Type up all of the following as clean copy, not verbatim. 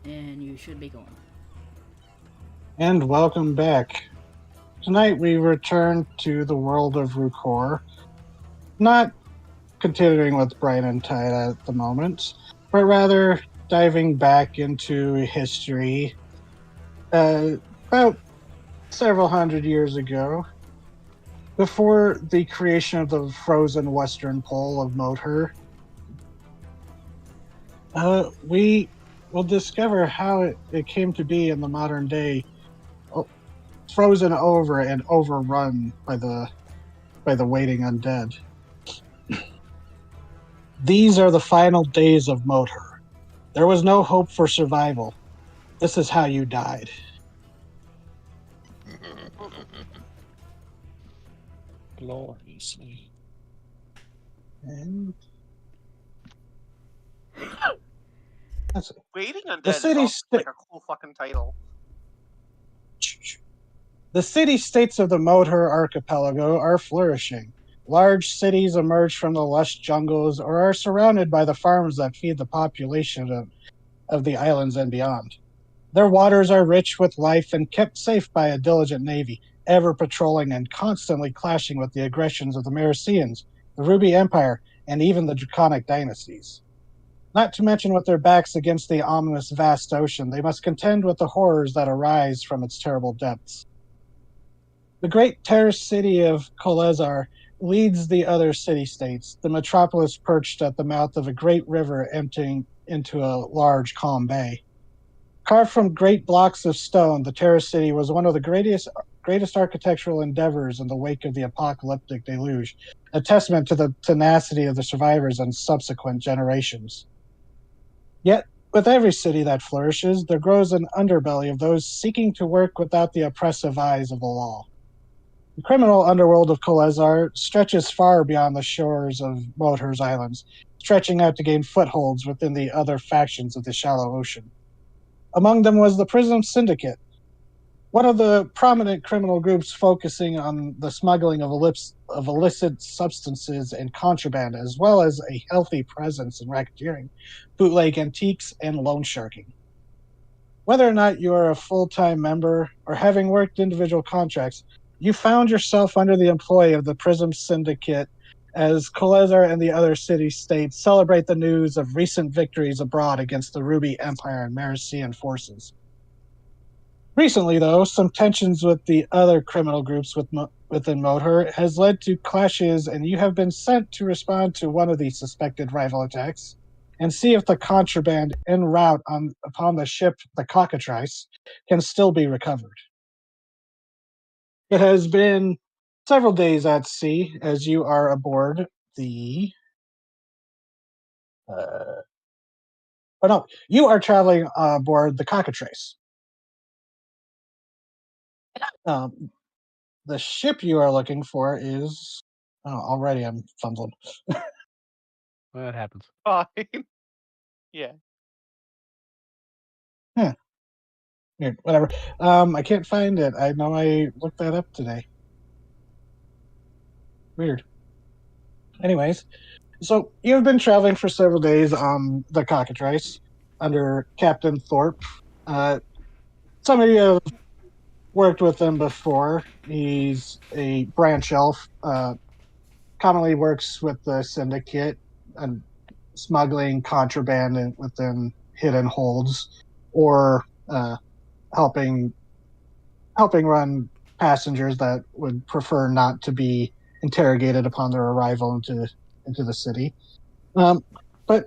and you should be going. And welcome back. Tonight we return to the world of Rukor, not continuing with Brian and Tide at the moment, but rather diving back into history uh, about several hundred years ago, before the creation of the frozen western pole of Modhur. We will discover how it came to be in the modern day, o- frozen over and overrun by the waiting undead. These are the final days of Modhur. There was no hope for survival. This is how you died. Gloriously. And let's see. Waiting The Undead is city also sta- like a cool fucking title. the city states of the Modhur archipelago are flourishing. Large cities emerge from the lush jungles or are surrounded by the farms that feed the population of the islands and beyond. Their waters are rich with life and kept safe by a diligent navy, ever patrolling and constantly clashing with the aggressions of the Mericians, the Ruby Empire, and even the Draconic dynasties. Not to mention with their backs against the ominous vast ocean, they must contend with the horrors that arise from its terrible depths. The great terraced city of Kolezar leads the other city-states, the metropolis perched at the mouth of a great river emptying into a large calm bay. Carved from great blocks of stone, the terraced city was one of the greatest architectural endeavors in the wake of the apocalyptic deluge, a testament to the tenacity of the survivors and subsequent generations. Yet, with every city that flourishes, there grows an underbelly of those seeking to work without the oppressive eyes of the law. The criminal underworld of Kolezar stretches far beyond the shores of Modhur's Islands, stretching out to gain footholds within the other factions of the shallow ocean. Among them was the Prism Syndicate, one of the prominent criminal groups focusing on the smuggling of illicit substances and contraband, as well as a healthy presence in racketeering, bootleg antiques, and loan sharking. Whether or not you are a full time member or having worked individual contracts, you found yourself under the employ of the Prism Syndicate as Kolezar and the other city states celebrate the news of recent victories abroad against the Ruby Empire and Marician forces. Recently, though, some tensions with the other criminal groups within Modhur has led to clashes, and you have been sent to respond to one of these suspected rival attacks and see if the contraband en route upon the ship, the Cockatrice, can still be recovered. It has been several days at sea as you are aboard the. Oh no, you are traveling aboard the Cockatrice. Um, the ship you are looking for is. Oh, already I'm fumbling. Well, that happens. Fine. Yeah. Huh, weird, whatever. I can't find it. I know I looked that up today. Weird. Anyways, so you've been traveling for several days on the Cockatrice under Captain Thorpe. Uh, some of you have worked with him before. He's a branch elf, commonly works with the syndicate and smuggling contraband within hidden holds, or helping helping run passengers that would prefer not to be interrogated upon their arrival into the city. But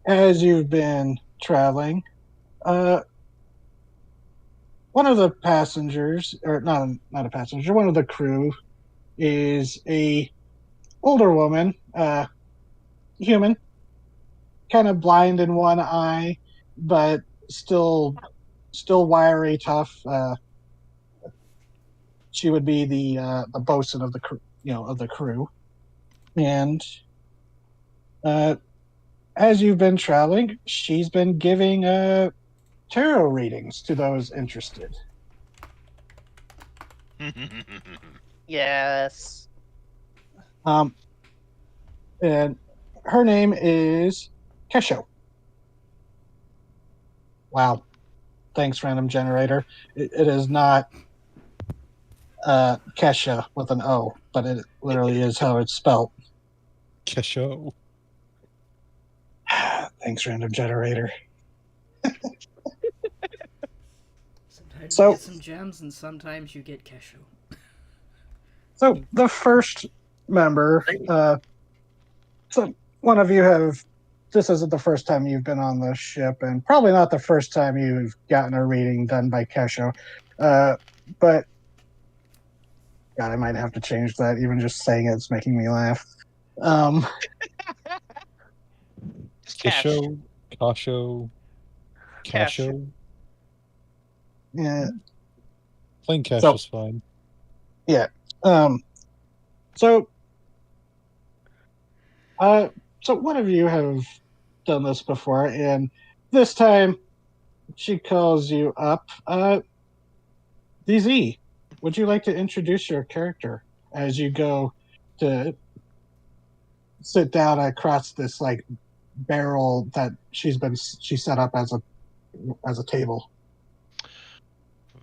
as you've been traveling, uh, one of the passengers, or not a passenger, one of the crew is a older woman, human, kind of blind in one eye, but still still wiry, tough. She would be the bosun of the crew, of the crew. And uh, as you've been traveling, she's been giving tarot readings to those interested. Yes. Um, and her name is Kesho. Wow. Thanks, random generator. It is not Kesha with an O, but it literally is how it's spelled. Kesho. Thanks, random generator. Sometimes So- you get some gems, and sometimes you get Kesho. So the first member, so one of you have. This isn't the first time you've been on the ship, and probably not the first time you've gotten a reading done by Kesho. But God, I might have to change that. Even just saying it's making me laugh. Cash. Kesho. Kasho. Cash. Kasho. Yeah. Plain Cash So- is fine. Yeah. So, so one of you have done this before, and this time she calls you up. DZ, would you like to introduce your character as you go to sit down across this like barrel that she set up as a table?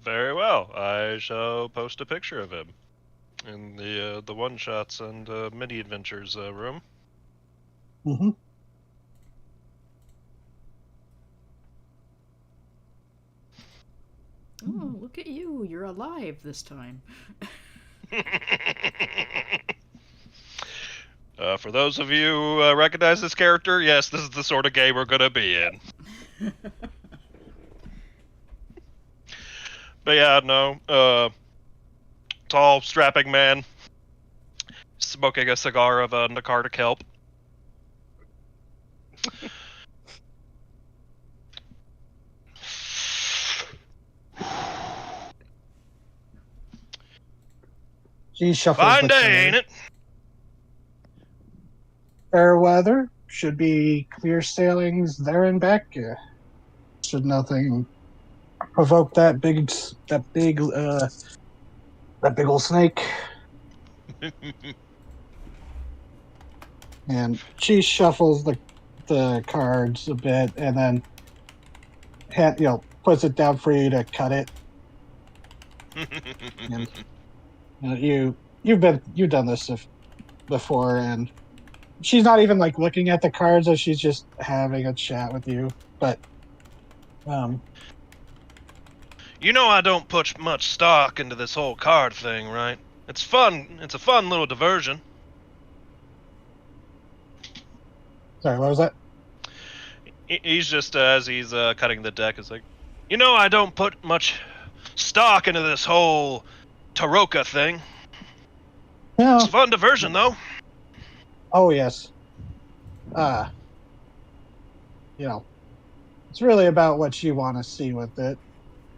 Very well. I shall post a picture of him in the one shots and mini adventures room. Mm-hmm. Oh, look at you! You're alive this time. For those of you who recognize this character, yes, this is the sort of game we're gonna be in. But yeah, no. Tall, strapping man, smoking a cigar of a Nakarta kelp. She shuffles Fine the day, cards. ain't it? Fair weather, should be clear sailings there and back. Should nothing provoke that big old snake. And she shuffles the cards a bit, and then puts it down for you to cut it. And you've done this before, and she's not even like looking at the cards, as she's just having a chat with you. But You know I don't put much stock into this whole card thing, right? It's fun. It's a fun little diversion. sorry, what was that? He's just, as he's cutting the deck, is like, you know I don't put much stock into this whole Taroka thing. No. It's a fun diversion, though. Oh yes. It's really about what you want to see with it.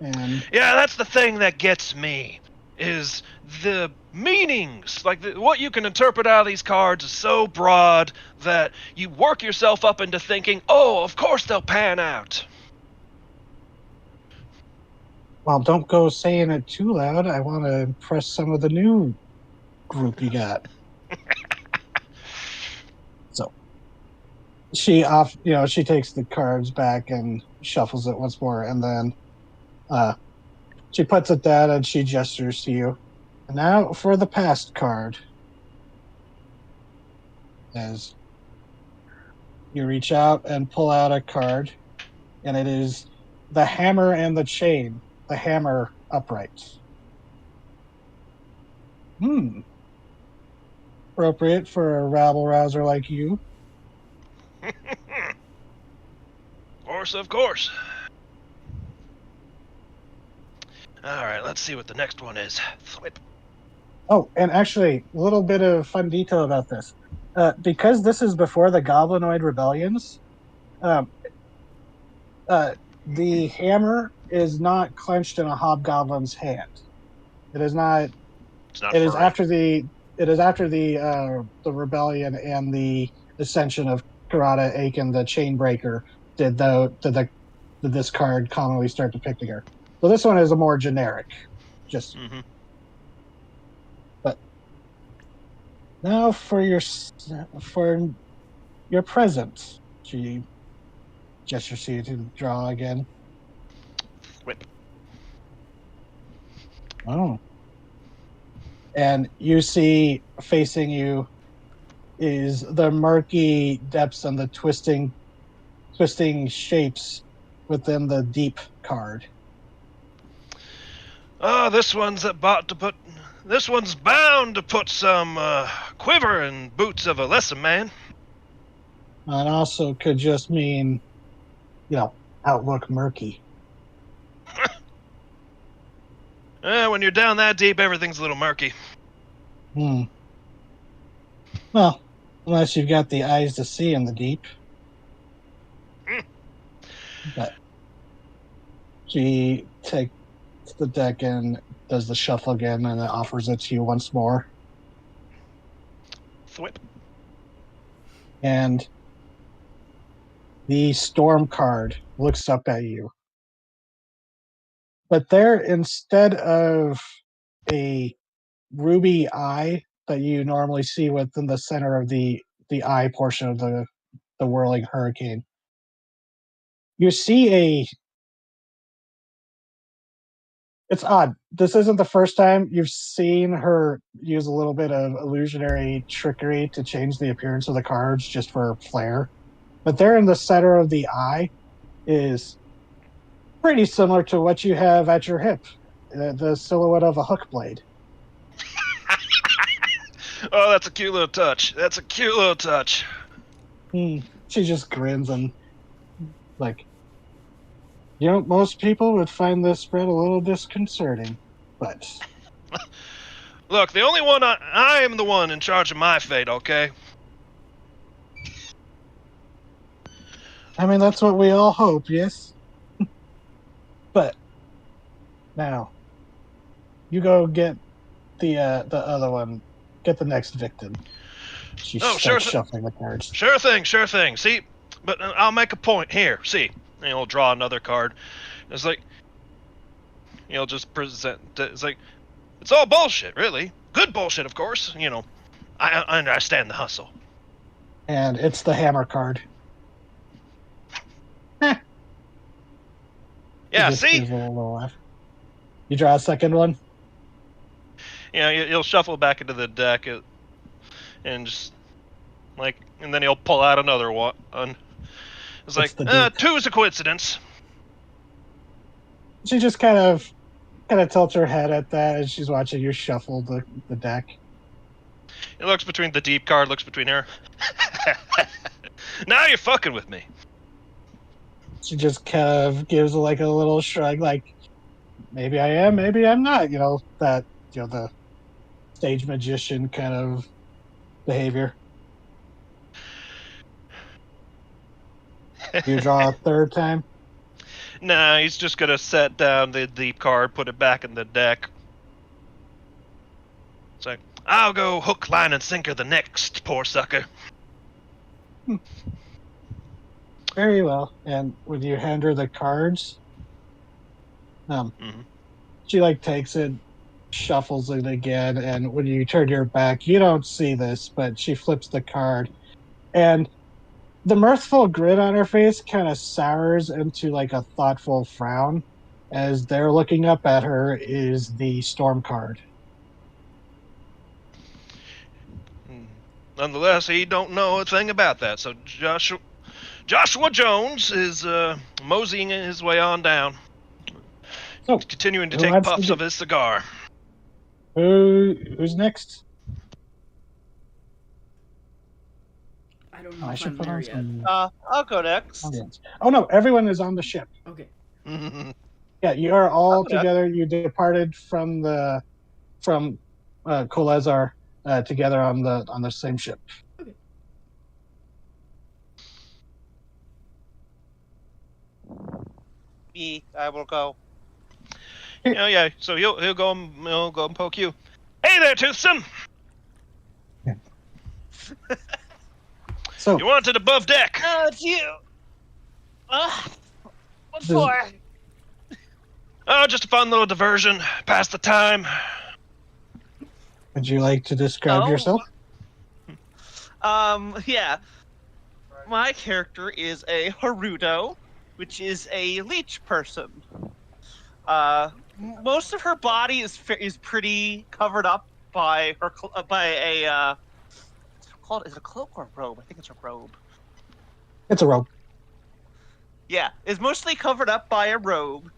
And Yeah, that's the thing that gets me, is the meanings. Like, what you can interpret out of these cards is so broad that you work yourself up into thinking, oh, of course they'll pan out. well, don't go saying it too loud. I want to impress some of the new group you got. So she takes the cards back and shuffles it once more, and then she puts it down and she gestures to you. And now for the past card. As you reach out and pull out a card, and it is the hammer and the chain. The hammer upright. Appropriate for a rabble rouser like you. Of course, of course. Alright, let's see what the next one is. Thwip. Oh, and actually, a little bit of fun detail about this. Because this is before the Goblinoid rebellions, the hammer is not clenched in a hobgoblin's hand. It is not. It's not It is furry. after the. It is after the rebellion and the ascension of Karada Aiken, the Chainbreaker, did this card commonly start depicting her. So this one is a more generic. Just. Mm-hmm. But now for your present, she gestures to you to draw again. Oh. And you see facing you is the murky depths and the twisting shapes within the deep card. Oh, this one's This one's bound to put some quiver in boots of a lesser man. And also could just mean, outlook murky. When you're down that deep, everything's a little murky. Well, unless you've got the eyes to see in the deep. But she takes the deck and does the shuffle again and then offers it to you once more. Thwip. And the storm card looks up at you. But there, instead of a ruby eye that you normally see within the center of the eye portion of the whirling hurricane, you see it's odd. This isn't the first time you've seen her use a little bit of illusionary trickery to change the appearance of the cards just for flair. But there in the center of the eye is pretty similar to what you have at your hip, the silhouette of a hook blade. Oh, that's a cute little touch. She just grins and, most people would find this spread a little disconcerting, but... Look, the only one I am the one in charge of my fate, okay? I mean, that's what we all hope, yes? But, now, you go get the other one. Get the next victim. She starts shuffling the cards. Sure thing. See, but I'll make a point here. See, and he'll draw another card. It's like, he'll just present. It's like, it's all bullshit, really. Good bullshit, of course. I understand the hustle. And it's the hammer card. Yeah, see? Gives a little laugh. You draw a second one? He'll shuffle back into the deck and just, and then he'll pull out another one. It's like, two is a coincidence. She just kind of tilts her head at that as she's watching you shuffle the deck. It looks between the deep card, looks between her. Now you're fucking with me. She just kind of gives a little shrug, maybe I am, maybe I'm not. The stage magician kind of behavior. You draw a third time? Nah, he's just gonna set down the deep card, put it back in the deck. It's like, I'll go hook, line, and sinker the next poor sucker. Very well. And when you hand her the cards, she takes it, shuffles it again, and when you turn your back, you don't see this, but she flips the card, and the mirthful grin on her face kind of sours into a thoughtful frown as they're looking up at her is the storm card. Nonetheless, he don't know a thing about that, so Joshua Jones is moseying his way on down. So, continuing to take puffs of his cigar. Who's next? I don't know if I'm there yet. I'll go next. Oh no, everyone is on the ship. Okay. Yeah, you are all together. You departed from Kolezar together on the same ship. Okay. I will go. Yeah. So he'll go and poke you. Hey there, Toothsome. So you wanted above deck? Oh, it's you. What for? Oh, just a fun little diversion. Pass the time. Would you like to describe yourself? Yeah. My character is a Haruto, which is a leech person. Most of her body is pretty covered up by her by a what's it called? Is it a cloak or a robe? I think it's a robe. It's a robe. Yeah, it's mostly covered up by a robe,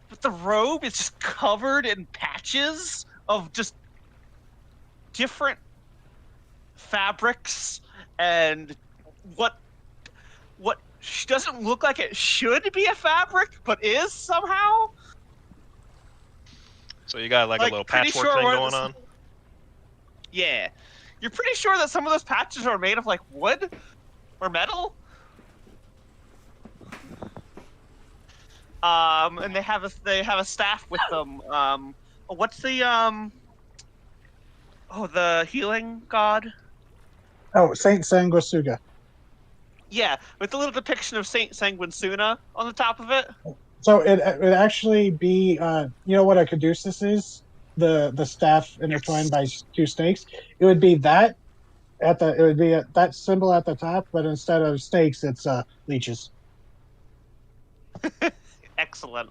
but the robe is just covered in patches of just different fabrics and what doesn't look like it should be a fabric, but is somehow. So you got like a little pretty patchwork sure thing where going this- on. Yeah, you're pretty sure that some of those patches are made of like wood or metal. And they have a staff with them. What's the the healing god? Oh, Saint Sanguisuga. Yeah, with a little depiction of Saint Sanguinsuna on the top of it. So it would actually be, you know what a caduceus is? The staff intertwined by two snakes. It would be that it would be that symbol at the top, but instead of snakes, it's leeches. Excellent.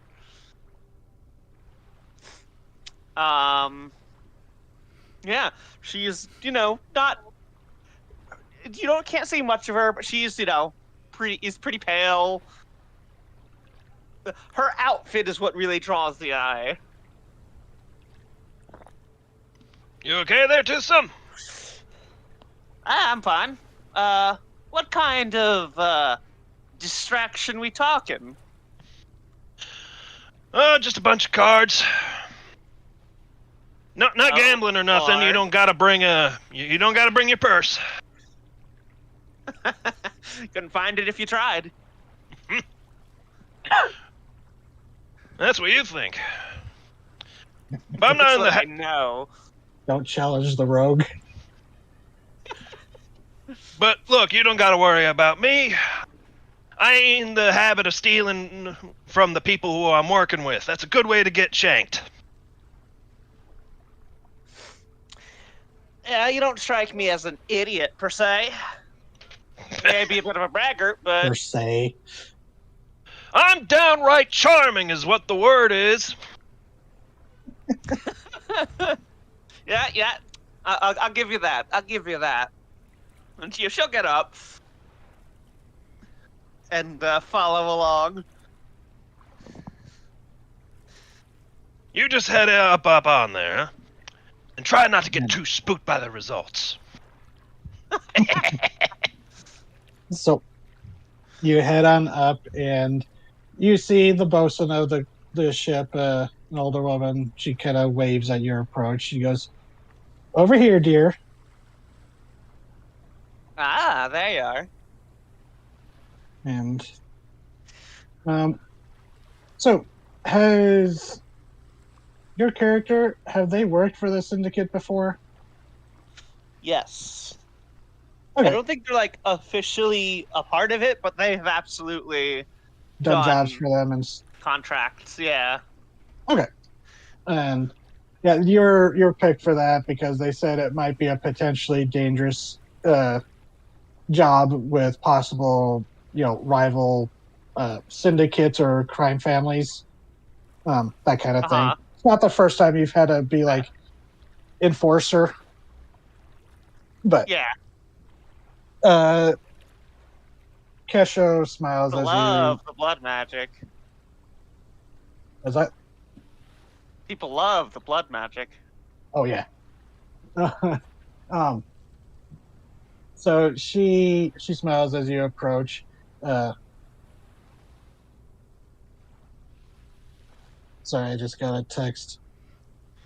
Yeah, she's not. Can't see much of her, but she's pretty pale. Her outfit is what really draws the eye. You okay there, Tissum? I'm fine. What kind of distraction we talking? Oh, just a bunch of cards. No, not gambling or nothing. You Lord. don't gotta bring you don't gotta bring your purse. Couldn't find it if you tried. That's what you think. But I'm not in I the. know. Don't challenge the rogue. But look, you don't gotta worry about me. I ain't in the habit of stealing from the people who I'm working with. That's a good way to get shanked. Yeah, you don't strike me as an idiot per se. Maybe a bit of a braggart, Per but se. I'm downright charming, is what the word is. yeah. I'll give you that. I'll give you that. And she'll get up and follow along. You just head up on there, huh? And try not to get too spooked by the results. So you head on up, and you see the bosun of the ship, an older woman. She kind of waves at your approach. She goes, "Over here, dear." Ah, there you are. And so has your character, have they worked for the syndicate before? Yes. Okay. I don't think they're like officially a part of it, but they have absolutely Done done jobs for them and contracts. Yeah. and yeah, you're picked for that because they said it might be a potentially dangerous job with possible rival syndicates or crime families, that kind of Uh-huh. thing. It's not the first time you've had to be like enforcer, but Yeah. Kesho smiles The as love the blood magic. Is that? People love the blood magic. Oh yeah. So she smiles as you approach. Sorry, I just got a text.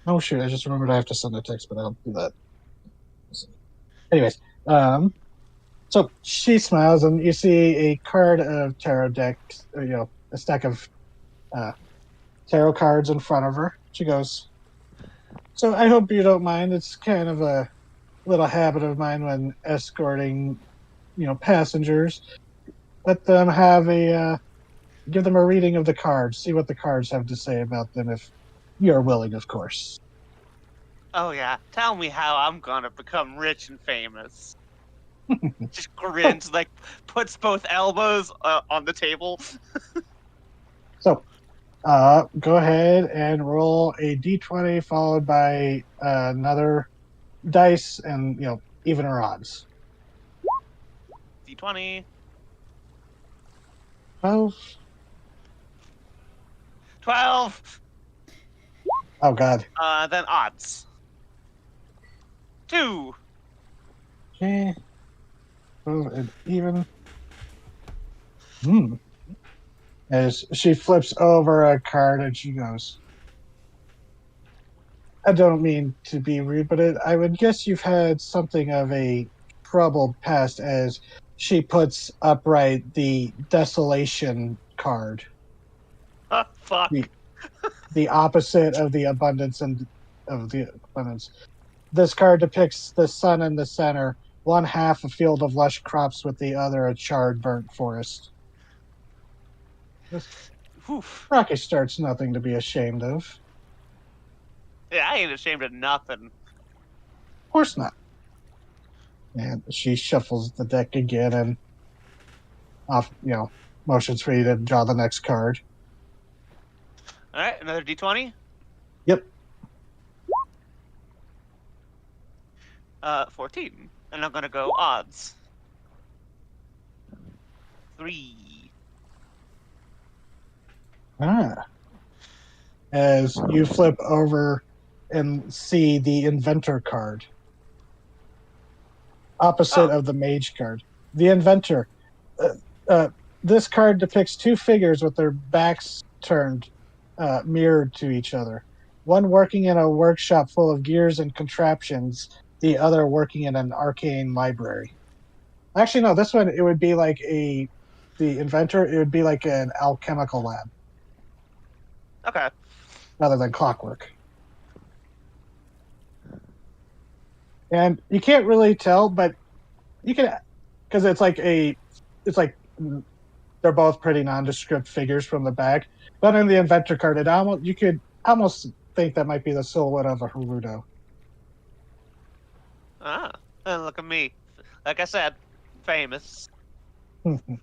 Oh shoot, I just remembered I have to send a text, but I'll do that. Anyways, so she smiles and you see a card of tarot decks, a stack of tarot cards in front of her. She goes, "So I hope you don't mind. It's kind of a little habit of mine when escorting, passengers. Let them give them a reading of the cards. See what the cards have to say about them, if you're willing, of course." Oh yeah. Tell me how I'm gonna become rich and famous. Just grins, puts both elbows on the table. So Go ahead and roll a d20 followed by another dice and, even or odds. D20. 12. 12. Oh, God. Then odds. 2. Okay. 12 and even. As she flips over a card and she goes, I don't mean to be rude, but I would guess you've had something of a troubled past as she puts upright the desolation card. Fuck. The opposite of the abundance and of the abundance. This card depicts the sun in the center, one half a field of lush crops with the other a charred, burnt forest. This Oof. Rocky starts nothing to be ashamed of. Yeah, I ain't ashamed of nothing. Of course not. And she shuffles the deck again and motions for you to draw the next card. All right, another D20. Yep. 14. And I'm gonna go odds. 3. As you flip over and see the inventor card. Opposite of the mage card. The inventor. This card depicts two figures with their backs turned, mirrored to each other. One working in a workshop full of gears and contraptions, the other working in an arcane library. Actually, no, this one, it would be like the inventor, it would be like an alchemical lab. Okay. Rather than clockwork. And you can't really tell, but you can, because it's like they're both pretty nondescript figures from the back. But in the inventor card, you could almost think that might be the silhouette of a Gerudo. Ah, and look at me. Like I said, famous. And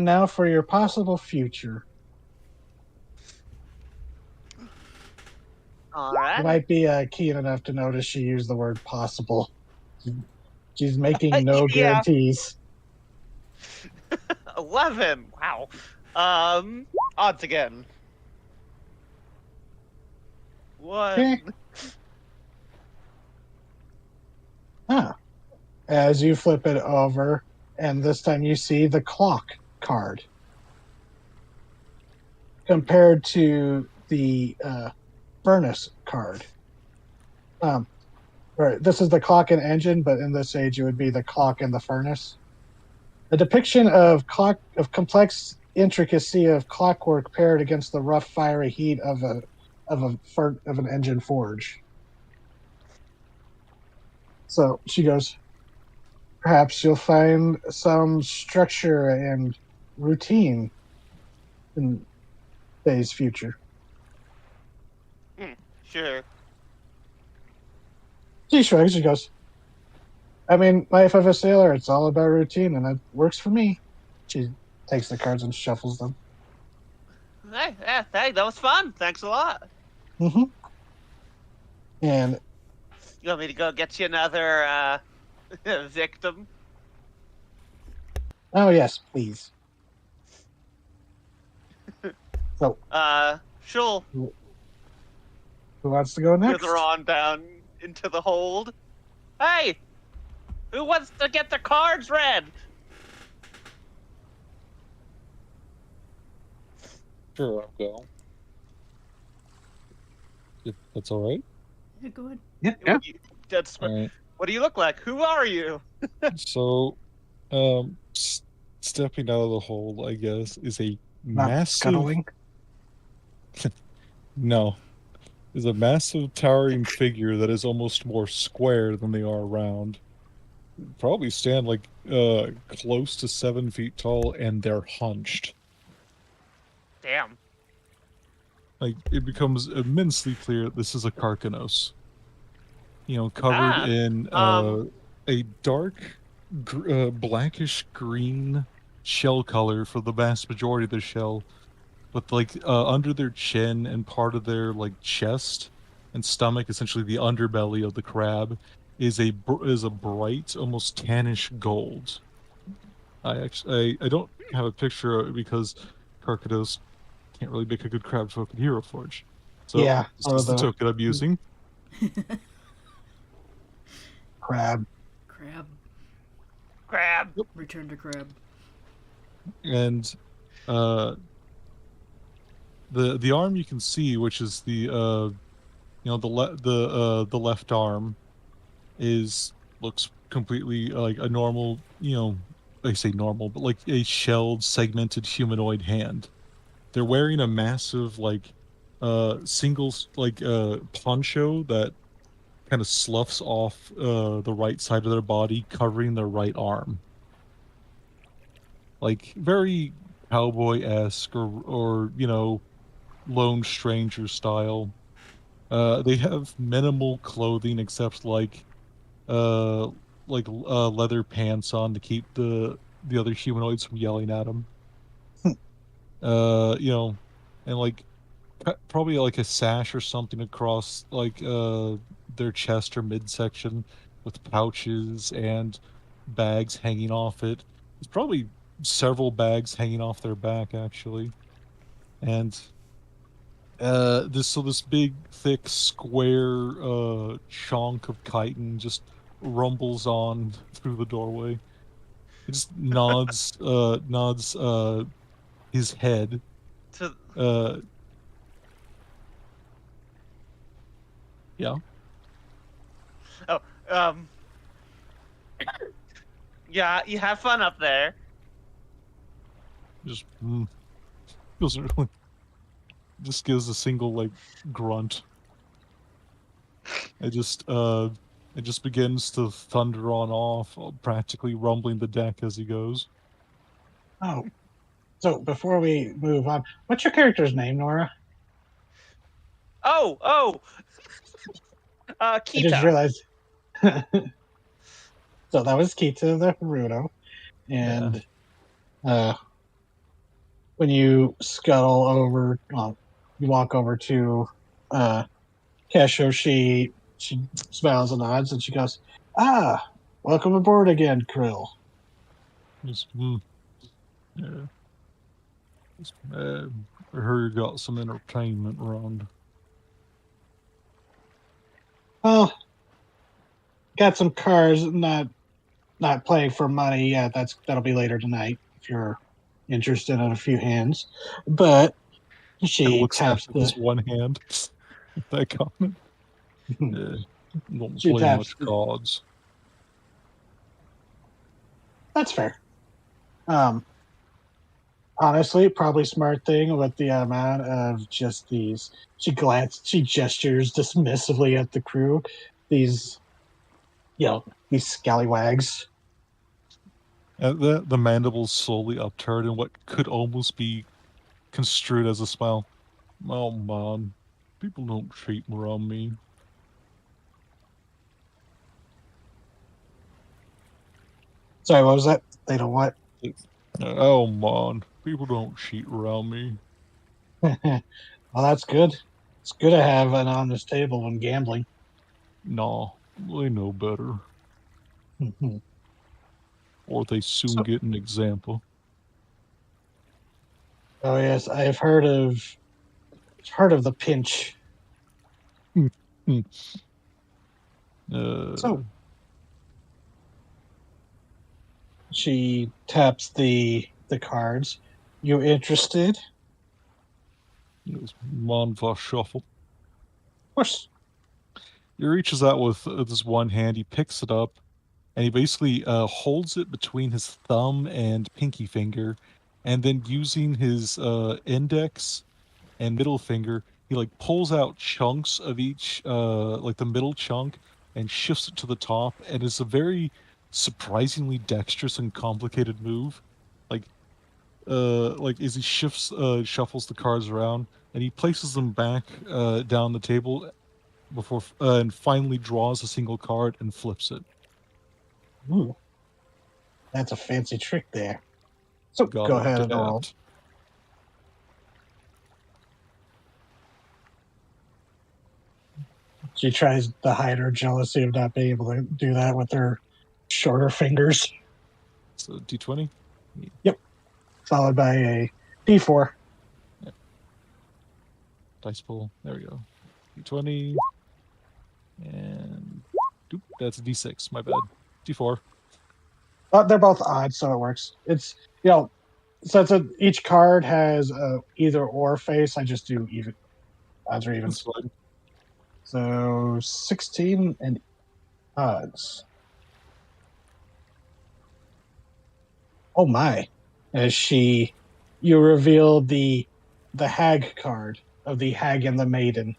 now for your possible future. All You right. might be keen enough to notice she used the word possible. She's making no Yeah. guarantees. 11. Wow. Odds again. 1. Okay. As you flip it over, and this time you see the clock card. Compared to the furnace card. Right, this is the clock and engine, but in this age it would be the clock and the furnace. A depiction of complex intricacy of clockwork paired against the rough, fiery heat of an engine forge. So she goes, perhaps you'll find some structure and routine in Day's future. Sure. She shrugs. She goes, I mean, life of a sailor, it's all about routine, and it works for me. She takes the cards and shuffles them. Hey, that was fun. Thanks a lot. Mm-hmm. And You want me to go get you another victim? oh yes, please. So, Sure. who wants to go next? Wither on down into the hold. Hey! Who wants to get the cards read? Sure, I'll go. If that's all right. Yeah, go ahead. Yeah. That's All right. what do you look like? Who are you? So, stepping out of the hole, I guess, is a Not massive. scuttling. No, is a massive towering figure that is almost more square than they are round. Probably stand like close to 7 feet tall, and they're hunched. Damn. Like, it becomes immensely clear this is a Karkanos. You know, covered in a dark blackish green shell color for the vast majority of the shell, but like under their chin and part of their like chest and stomach, essentially the underbelly of the crab, is a bright, almost tannish gold. I don't have a picture of it because Carcados can't really make a good crab folk in Hero Forge. So Yeah, this or is the the token I'm using. crab. Crab. Crab. Return to crab. And uh the arm you can see, which is the the left arm, looks completely like a normal, I say normal, but like a shelled segmented humanoid hand. They're wearing a massive like single like poncho that kind of sloughs off the right side of their body, covering their right arm. Like very cowboy-esque or lone stranger style. They have minimal clothing except uh leather pants on to keep the other humanoids from yelling at them. You know, and like probably like a sash or something across like their chest or midsection with pouches and bags hanging off it. There's probably several bags hanging off their back actually. And this big thick square chunk of chitin just rumbles on through the doorway. It just nods his head. To Uh yeah. oh yeah, you have fun up there. Just doesn't really just gives a single like grunt. It just begins to thunder on off, practically rumbling the deck as he goes. Oh, so before we move on, what's your character's name, Nora? Oh, I just Kita. realized. So that was Kita the Haruto, Yeah. and when you scuttle over, well, you walk over to Kesho, she smiles and nods, and she goes, "Ah, welcome aboard again, Krill." Just, yeah. Just, I heard you got some entertainment around. Well, got some cars, not playing for money. Yeah, that'll be later tonight if you're interested in a few hands. But And she looks back taps at the his one hand with that comment. Yeah, don't she play taps. much cards. That's fair. Honestly, probably smart thing with the amount of just these. She gestures dismissively at the crew. These, these scallywags. And the mandibles slowly upturn in what could almost be construed as a smile. Oh man, people don't cheat around me. Sorry, what was that? They don't what? Oh man, people don't cheat around me. Well, that's good. It's good to have an honest table when gambling. Nah, they know better. Mhm. Or they soon So, get an example. oh yes, I've heard of the pinch. Hmm, hmm. Uh, So she taps the cards. You interested? it's Monva shuffle. Of course. He reaches out with this one hand, he picks it up, and he basically holds it between his thumb and pinky finger, and then using his index and middle finger, he like pulls out chunks of each, like the middle chunk, and shifts it to the top, and it's a very surprisingly dexterous and complicated move. Like as he shuffles the cards around, and he places them back down the table before and finally draws a single card and flips it. Ooh, that's a fancy trick there. So Got go it ahead and roll. dabbed. She tries to hide her jealousy of not being able to do that with her shorter fingers. So D20. Yep. Followed by a D4. Dice pool. There we go. D20. And that's a D6. My bad. D4. They're both odd, so it works. It's, since each card has a either or face, I just do even odds or evens. That's fine. So 16 and odds. Oh my! As you reveal the hag card of the hag and the maiden.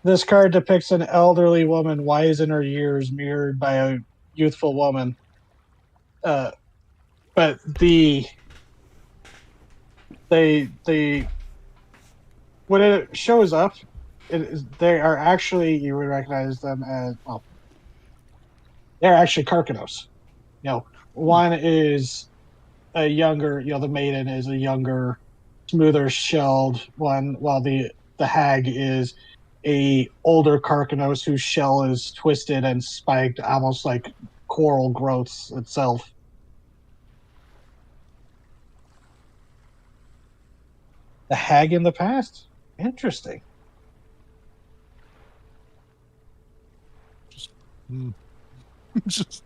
This card depicts an elderly woman wise in her years, mirrored by a youthful woman. But when it shows up, they are actually, you would recognize them as, well, they're actually Karkanos. One is a younger, the maiden is a younger, smoother shelled one, while the hag is a older Karkanos whose shell is twisted and spiked, almost like coral growths itself. The hag in the past? Interesting. Just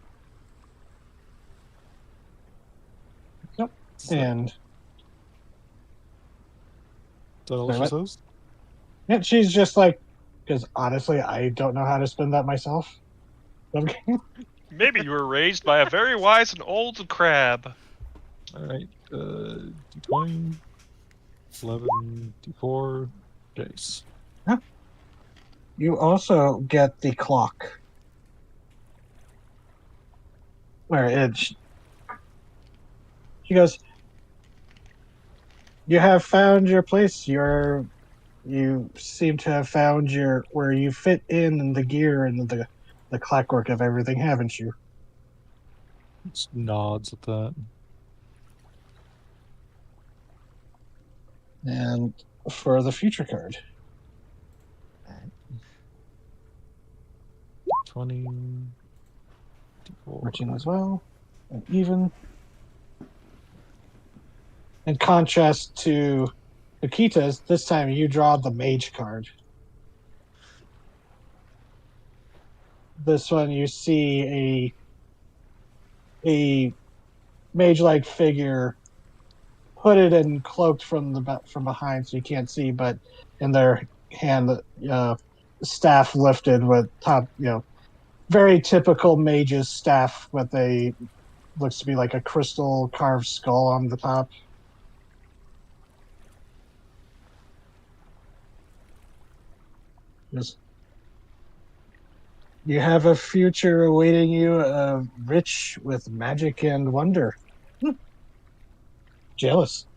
Yep. And that all she says? Yeah, she's just like, because honestly, I don't know how to spin that myself. Okay. Maybe you were raised by a very wise and old crab. All right. D20. 11. D4. Dice. You also get the clock. Where she goes, you have found your place. You seem to have found where you fit in the gear and the clockwork of everything, haven't you? Just nods at that. And for the future card. 20. D4. 14 as well. And even. In contrast to Nikita's, this time you draw the mage card. This one you see a mage-like figure hooded and cloaked from behind, so you can't see, but in their hand, staff lifted with top, very typical mage's staff with looks to be like a crystal carved skull on the top. You have a future awaiting you, rich with magic and wonder. Jealous.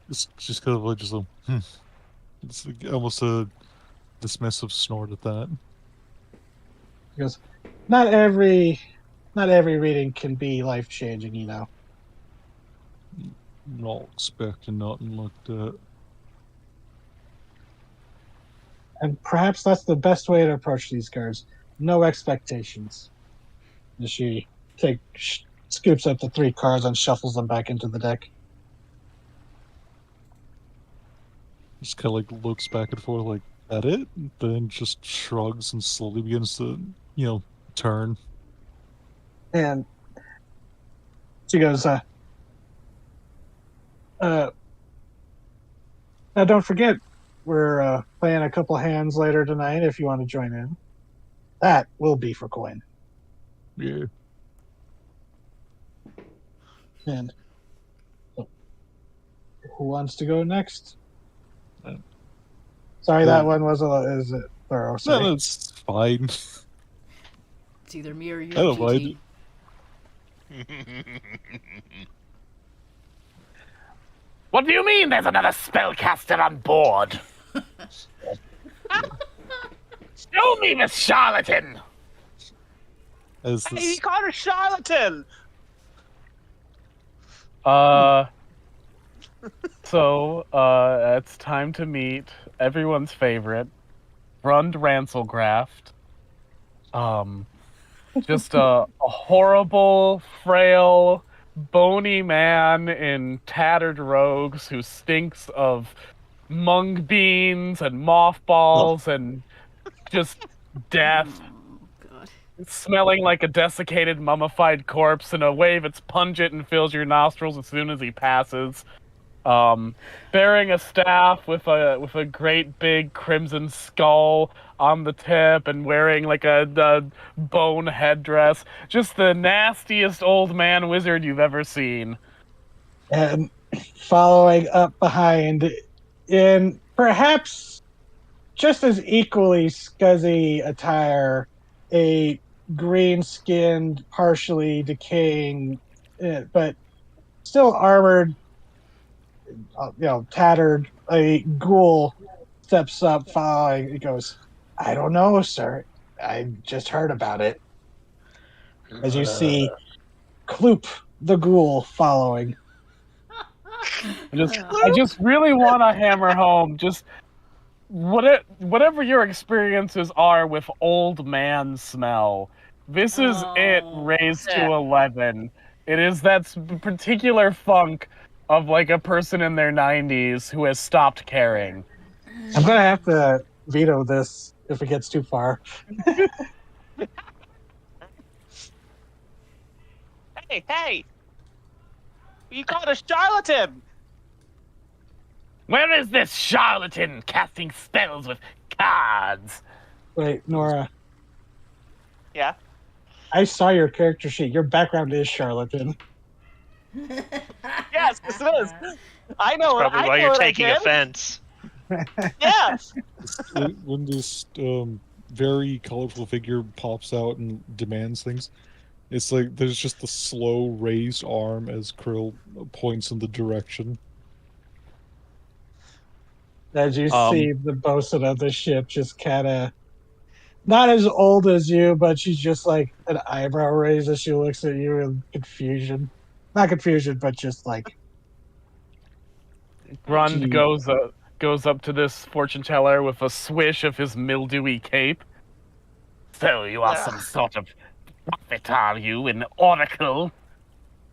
Just kind of like it's like almost a dismissive snort at that. Because not every reading can be life changing, Not expecting nothing like that. And perhaps that's the best way to approach these cards. No expectations. As she scoops up the 3 cards and shuffles them back into the deck. Just kind of like looks back and forth, like, that it? Then just shrugs and slowly begins to, turn. And she goes, now don't forget, we're playing a couple hands later tonight if you want to join in. That will be for coin. Yeah. And who wants to go next? Sorry, that one was is it thorough. Sorry. No, it's fine. It's either me or you, I don't GG. What do you mean there's another spellcaster on board? Show me this charlatan! As Hey, this, he called her charlatan! So, it's time to meet everyone's favorite, Brund Ranselgraft. Just a horrible, frail, bony man in tattered robes who stinks of mung beans and mothballs and just death, God. smelling like a desiccated, mummified corpse in a way that's pungent and fills your nostrils as soon as he passes. Bearing a staff with a great big crimson skull on the tip and wearing like a bone headdress. Just the nastiest old man wizard you've ever seen. And following up behind, in perhaps just as equally scuzzy attire, a green-skinned, partially decaying, but still armored, tattered, a ghoul steps up following. He goes, "I don't know, sir. I just heard about it." As you see Kloop the ghoul following. I just really want to hammer home just whatever your experiences are with old man smell. This is it raised to 11. It is that particular funk of like a person in their 90s who has stopped caring. I'm gonna have to veto this if it gets too far. Hey! You called a charlatan! Where is this charlatan casting spells with cards? Wait, Nora, Yeah. I saw your character sheet. Your background is charlatan. Yes, this is. I know. Probably I why know you're what I taking did. offense. Yeah. When this very colorful figure pops out and demands things, it's like there's just the slow raised arm as Krill points in the direction. As you see the bosun of the ship just kind of not as old as you, but she's just like an eyebrow raise as she looks at you in confusion. Not confusion, but just like Grund Gee. goes up to this fortune teller with a swish of his mildewy cape. So you are some sort of prophet, are you, an oracle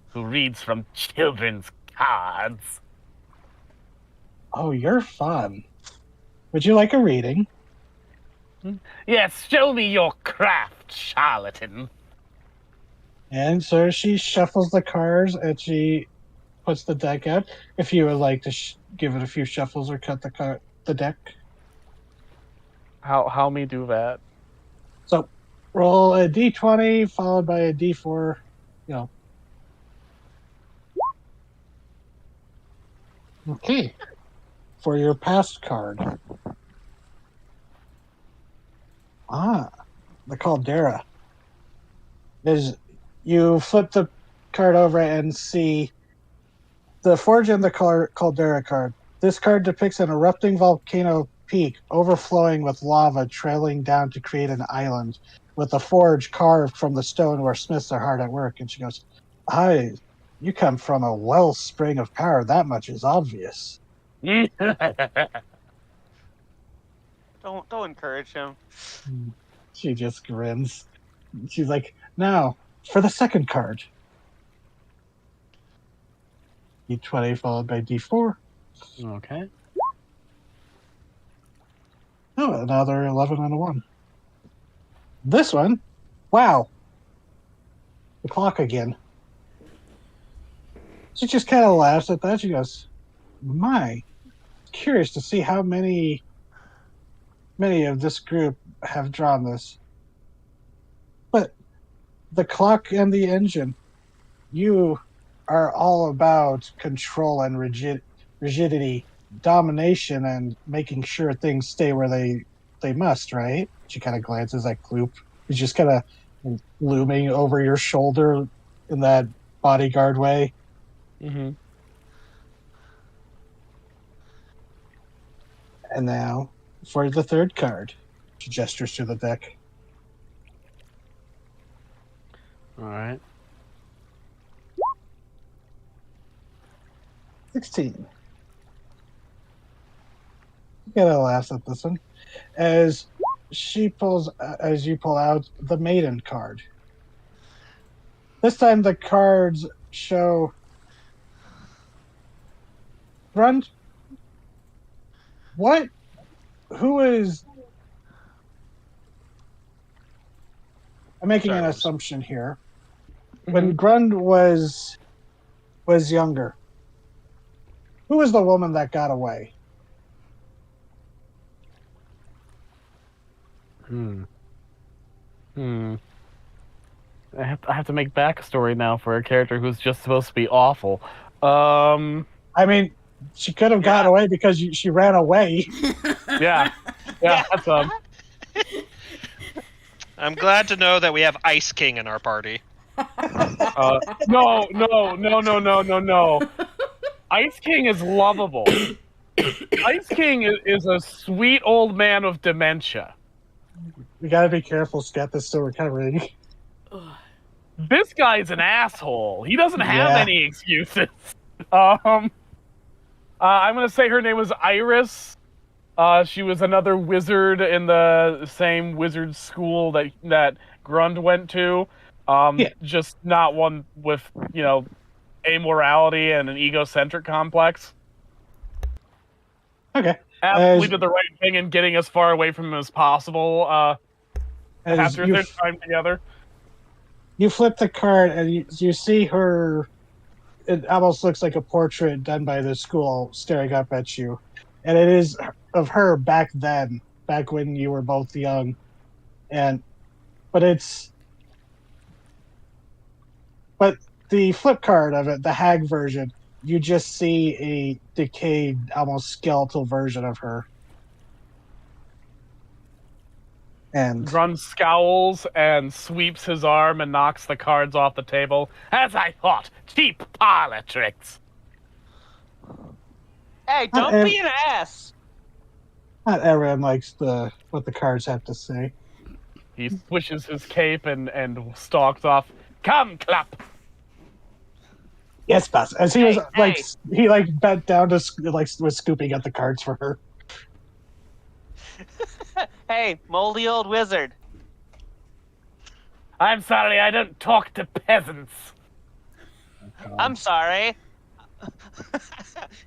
who reads from children's cards? Oh, you're fun. Would you like a reading? Yes, show me your craft, charlatan. And so she shuffles the cards and she puts the deck out. If you would like to give it a few shuffles or cut the deck. How me do that? So roll a d20 followed by a d4, Okay. For your past card. The Caldera. Is you flip the card over and see the Forge and the Caldera card. This card depicts an erupting volcano peak overflowing with lava trailing down to create an island, with the forge carved from the stone where smiths are hard at work. And she goes, you come from a wellspring of power. That much is obvious. Don't encourage him. She just grins. She's like, now, for the second card. D20 followed by D4. Okay. Oh, another 11 and a 1. This one, wow. The clock again. She just kind of laughs at that. She goes, curious to see how many of this group have drawn this. But the clock and the engine, you are all about control and rigidity, domination, and making sure things stay where they must, right? She kind of glances at Kloop, who's just kind of looming over your shoulder in that bodyguard way. Mm-hmm. And now, for the third card, she gestures to the deck. All right. 16. You gotta laugh at this one. As she pulls, as you pull out, the maiden card. This time the cards show Grunt. What? Who is? I'm making Sorry, an what was- assumption here. When Grund was younger, who was the woman that got away? I have to make backstory now for a character who's just supposed to be awful. I mean, she could have gotten away because she ran away. Yeah, that's I'm glad to know that we have Ice King in our party. no. Ice King is lovable. Ice King is a sweet old man with dementia. We gotta be careful, Scott. This is still recovering. This guy's an asshole. He doesn't have Yeah. any excuses. I'm gonna say her name was Iris. She was another wizard in the same wizard school that Grund went to. Just not one with, amorality and an egocentric complex. Okay. Absolutely did the right thing in getting as far away from him as possible As after you their time together. You flip the card and you see her. It almost looks like a portrait done by the school staring up at you. And it is of her back then, back when you were both young. But the flip card of it, the hag version, you just see a decayed, almost skeletal version of her. And Grund scowls and sweeps his arm and knocks the cards off the table. As I thought, cheap parlor tricks. Hey, don't be an ass. not everyone likes what the cards have to say. He swishes his cape and stalks off. Come, clap. Yes, boss. As he was Hey. he bent down to was scooping at the cards for her. Hey, moldy old wizard. I'm sorry, I don't talk to peasants. I'm sorry.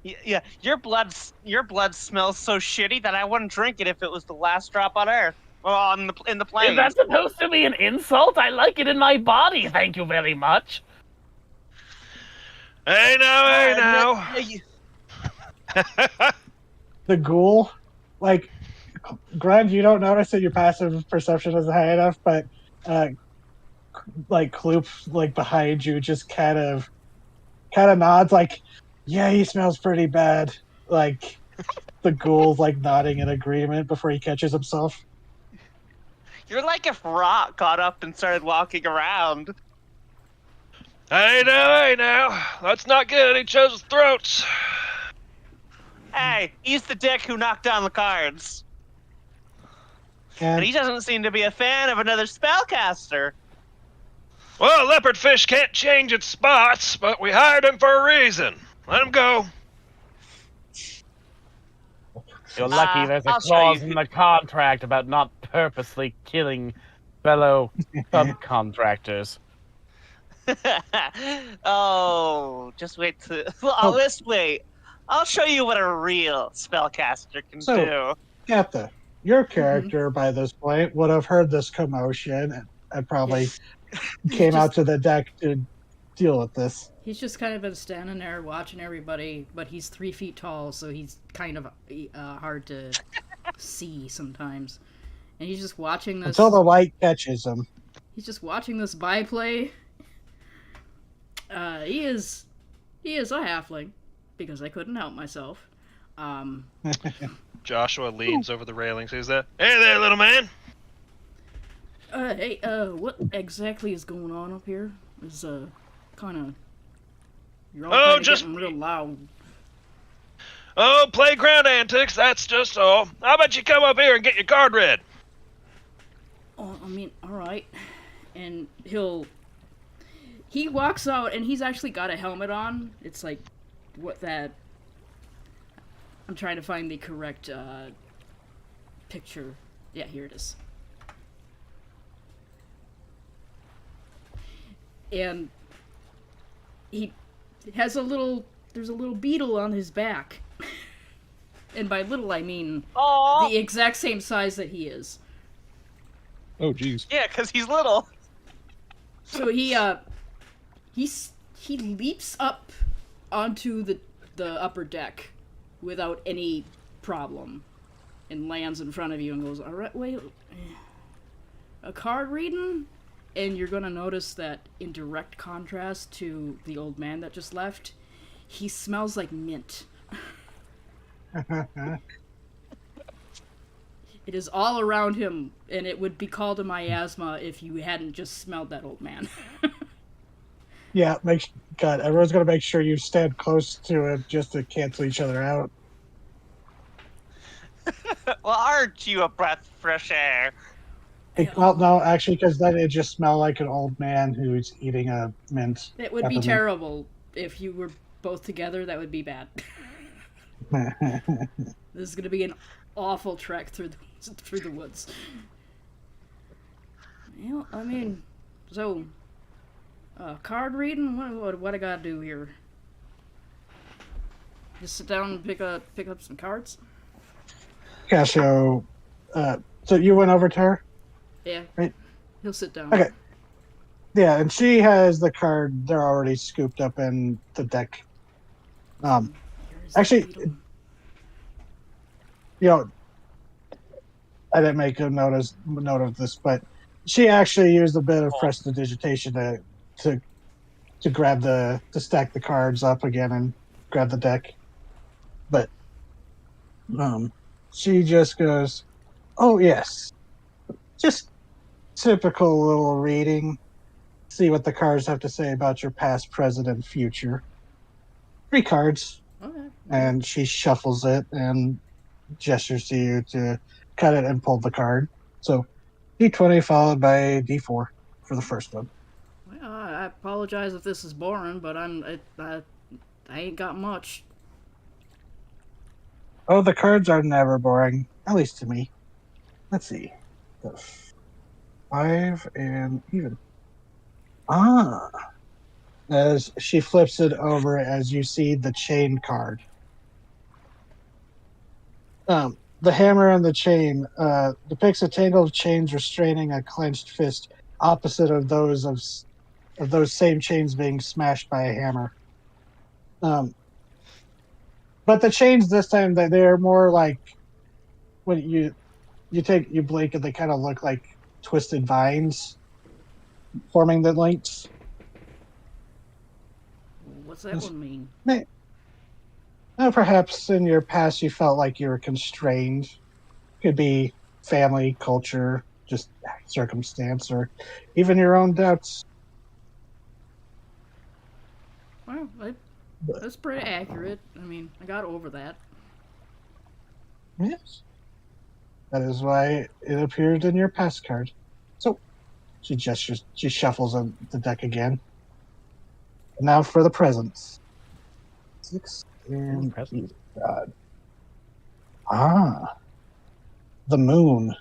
Yeah, your blood smells so shitty that I wouldn't drink it if it was the last drop on Earth. Well, in the plains. Is that supposed to be an insult? I like it in my body, thank you very much. Hey now. The ghoul, Grund, you don't notice that your passive perception isn't high enough, but Kloop, behind you, just kind of nods, yeah, he smells pretty bad. The ghoul's nodding in agreement before he catches himself. You're like if Rock got up and started walking around. Hey now. Let's not get at each other's throats. Hey, he's the dick who knocked down the cards. And And he doesn't seem to be a fan of another spellcaster. Well, leopardfish can't change its spots, but we hired him for a reason. Let him go. You're lucky there's a I'll show clause you. in the contract about not purposely killing fellow subcontractors. Oh, just wait to. Well, let's wait. I'll show you what a real spellcaster can So- do. Katha, your character by this point would have heard this commotion and probably came out to the deck to deal with this. He's just kind of been standing there watching everybody, but he's 3 feet tall, so he's kind of hard to see sometimes. And he's just watching this. Until the light catches him. He's just watching this byplay. He is a halfling, because I couldn't help myself. Joshua leans over the railing, says that. Hey there, little man. Hey, what exactly is going on up here? Is kind of. You're all Oh, kinda just- getting real loud. Oh, playground antics, that's just all. How about you come up here and get your card read? Oh, I mean, all right. And he walks out, and he's actually got a helmet on. It's like what that. I'm trying to find the correct picture. Yeah, here it is. And he has there's a little beetle on his back. And by little, I mean Oh, the exact same size that he is. Oh, geez. yeah, because he's little. So he leaps up onto the upper deck without any problem and lands in front of you and goes, "All right, wait, a card reading?" And you're gonna notice that in direct contrast to the old man that just left, he smells like mint. It is all around him, and it would be called a miasma if you hadn't just smelled that old man. Yeah, God, everyone's gonna make sure you stand close to him just to cancel each other out. Well, aren't you a breath of fresh air? Well, no, actually, because then it just smell like an old man who's eating a mint. It would be peppermint. terrible if you were both together. That would be bad. This is gonna be an awful trek through the woods. Well, I mean, so card reading. What I gotta do here? Just sit down and pick up some cards. Casio, so you went over to her? Yeah. Right. He'll sit down. Okay. Yeah, and she has the card. They're already scooped up in the deck. Here's the Actually, beetle. you know, I didn't make a note of this, but she actually used a bit of prestidigitation to grab to stack the cards up again and grab the deck. But she just goes, "Oh yes, just typical little reading. See what the cards have to say about your past, present, and future. 3 cards." Okay. And she shuffles it and gestures to you to cut it and pull the card. So D20 followed by D4 for the first one. Well, I apologize if this is boring, but I ain't got much. Oh, the cards are never boring, at least to me. Let's see. The 5 and even. As she flips it over, as you see the chain card. The hammer and the chain depicts a tangle of chains restraining a clenched fist, opposite of those same chains being smashed by a hammer. But the chains this time they're more like when you blink and they kind of look like twisted vines forming the links. What's that one mean? Perhaps in your past you felt like you were constrained. Could be family, culture, just circumstance, or even your own doubts. Well, that's pretty accurate. I mean, I got over that. Yes. That is why it appeared in your past card. So she shuffles the deck again. And now for the presents. 6 and Presents. God. The moon.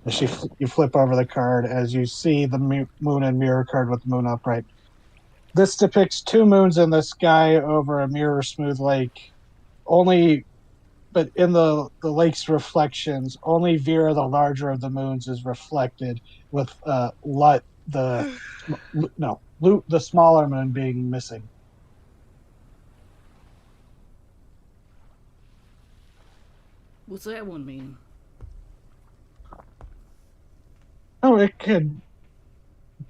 As you flip over the card as you see the moon and mirror card with the moon upright. This depicts 2 moons in the sky over a mirror smooth lake. But in the lake's reflections, only Vera, the larger of the moons, is reflected, with Lut, the smaller moon, being missing. What's that one mean? Oh, it could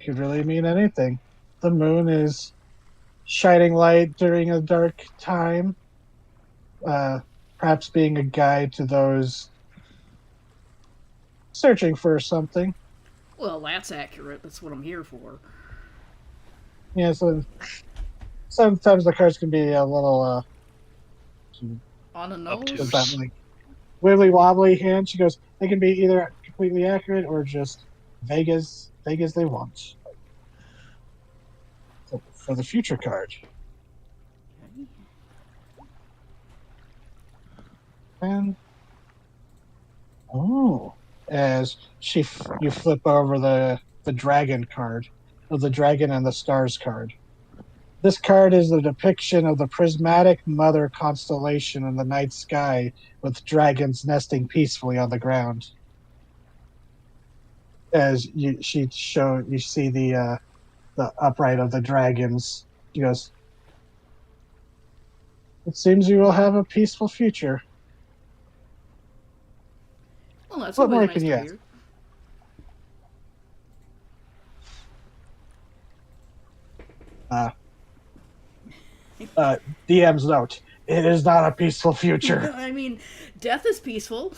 really mean anything. The moon is shining light during a dark time, perhaps being a guide to those searching for something. Well, that's accurate. That's what I'm here for. Yeah, so sometimes the cards can be a little On a nose? Obtuse. like wibbly wobbly hand. She goes, they can be either completely accurate or just vague as they want. So for the future card. And as you flip over the dragon card, of the dragon and the stars card. This card is a depiction of the prismatic mother constellation in the night sky with dragons nesting peacefully on the ground. As you see the upright of the dragons. She goes, "It seems you will have a peaceful future." Well, that's What more always nice can you to ask? hear. DM's note: it is not a peaceful future. I mean, death is peaceful.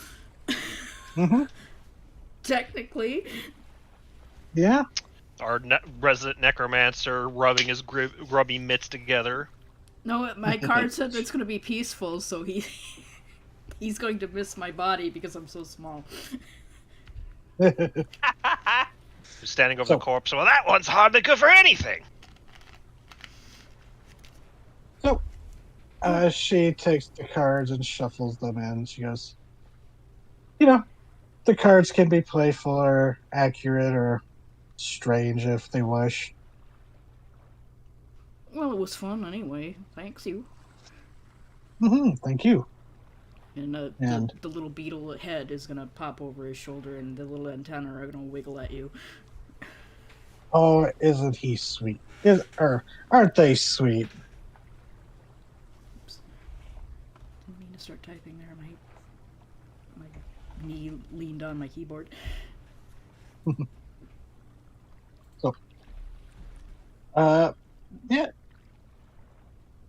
Hmm. Technically. Yeah. Our resident necromancer rubbing his grubby mitts together. No, my card said it's going to be peaceful, so he's going to miss my body because I'm so small. Who's standing over So- the corpse? Well, that one's hardly good for anything. So, she takes the cards and shuffles them in. She goes, the cards can be playful or accurate or strange if they wish. Well, it was fun anyway. Thanks you. Thank you. And, And- the little beetle head is going to pop over his shoulder, and the little antennae are going to wiggle at you. Oh, isn't he sweet? Aren't they sweet? Didn't mean to start typing there. My knee leaned on my keyboard. Yeah.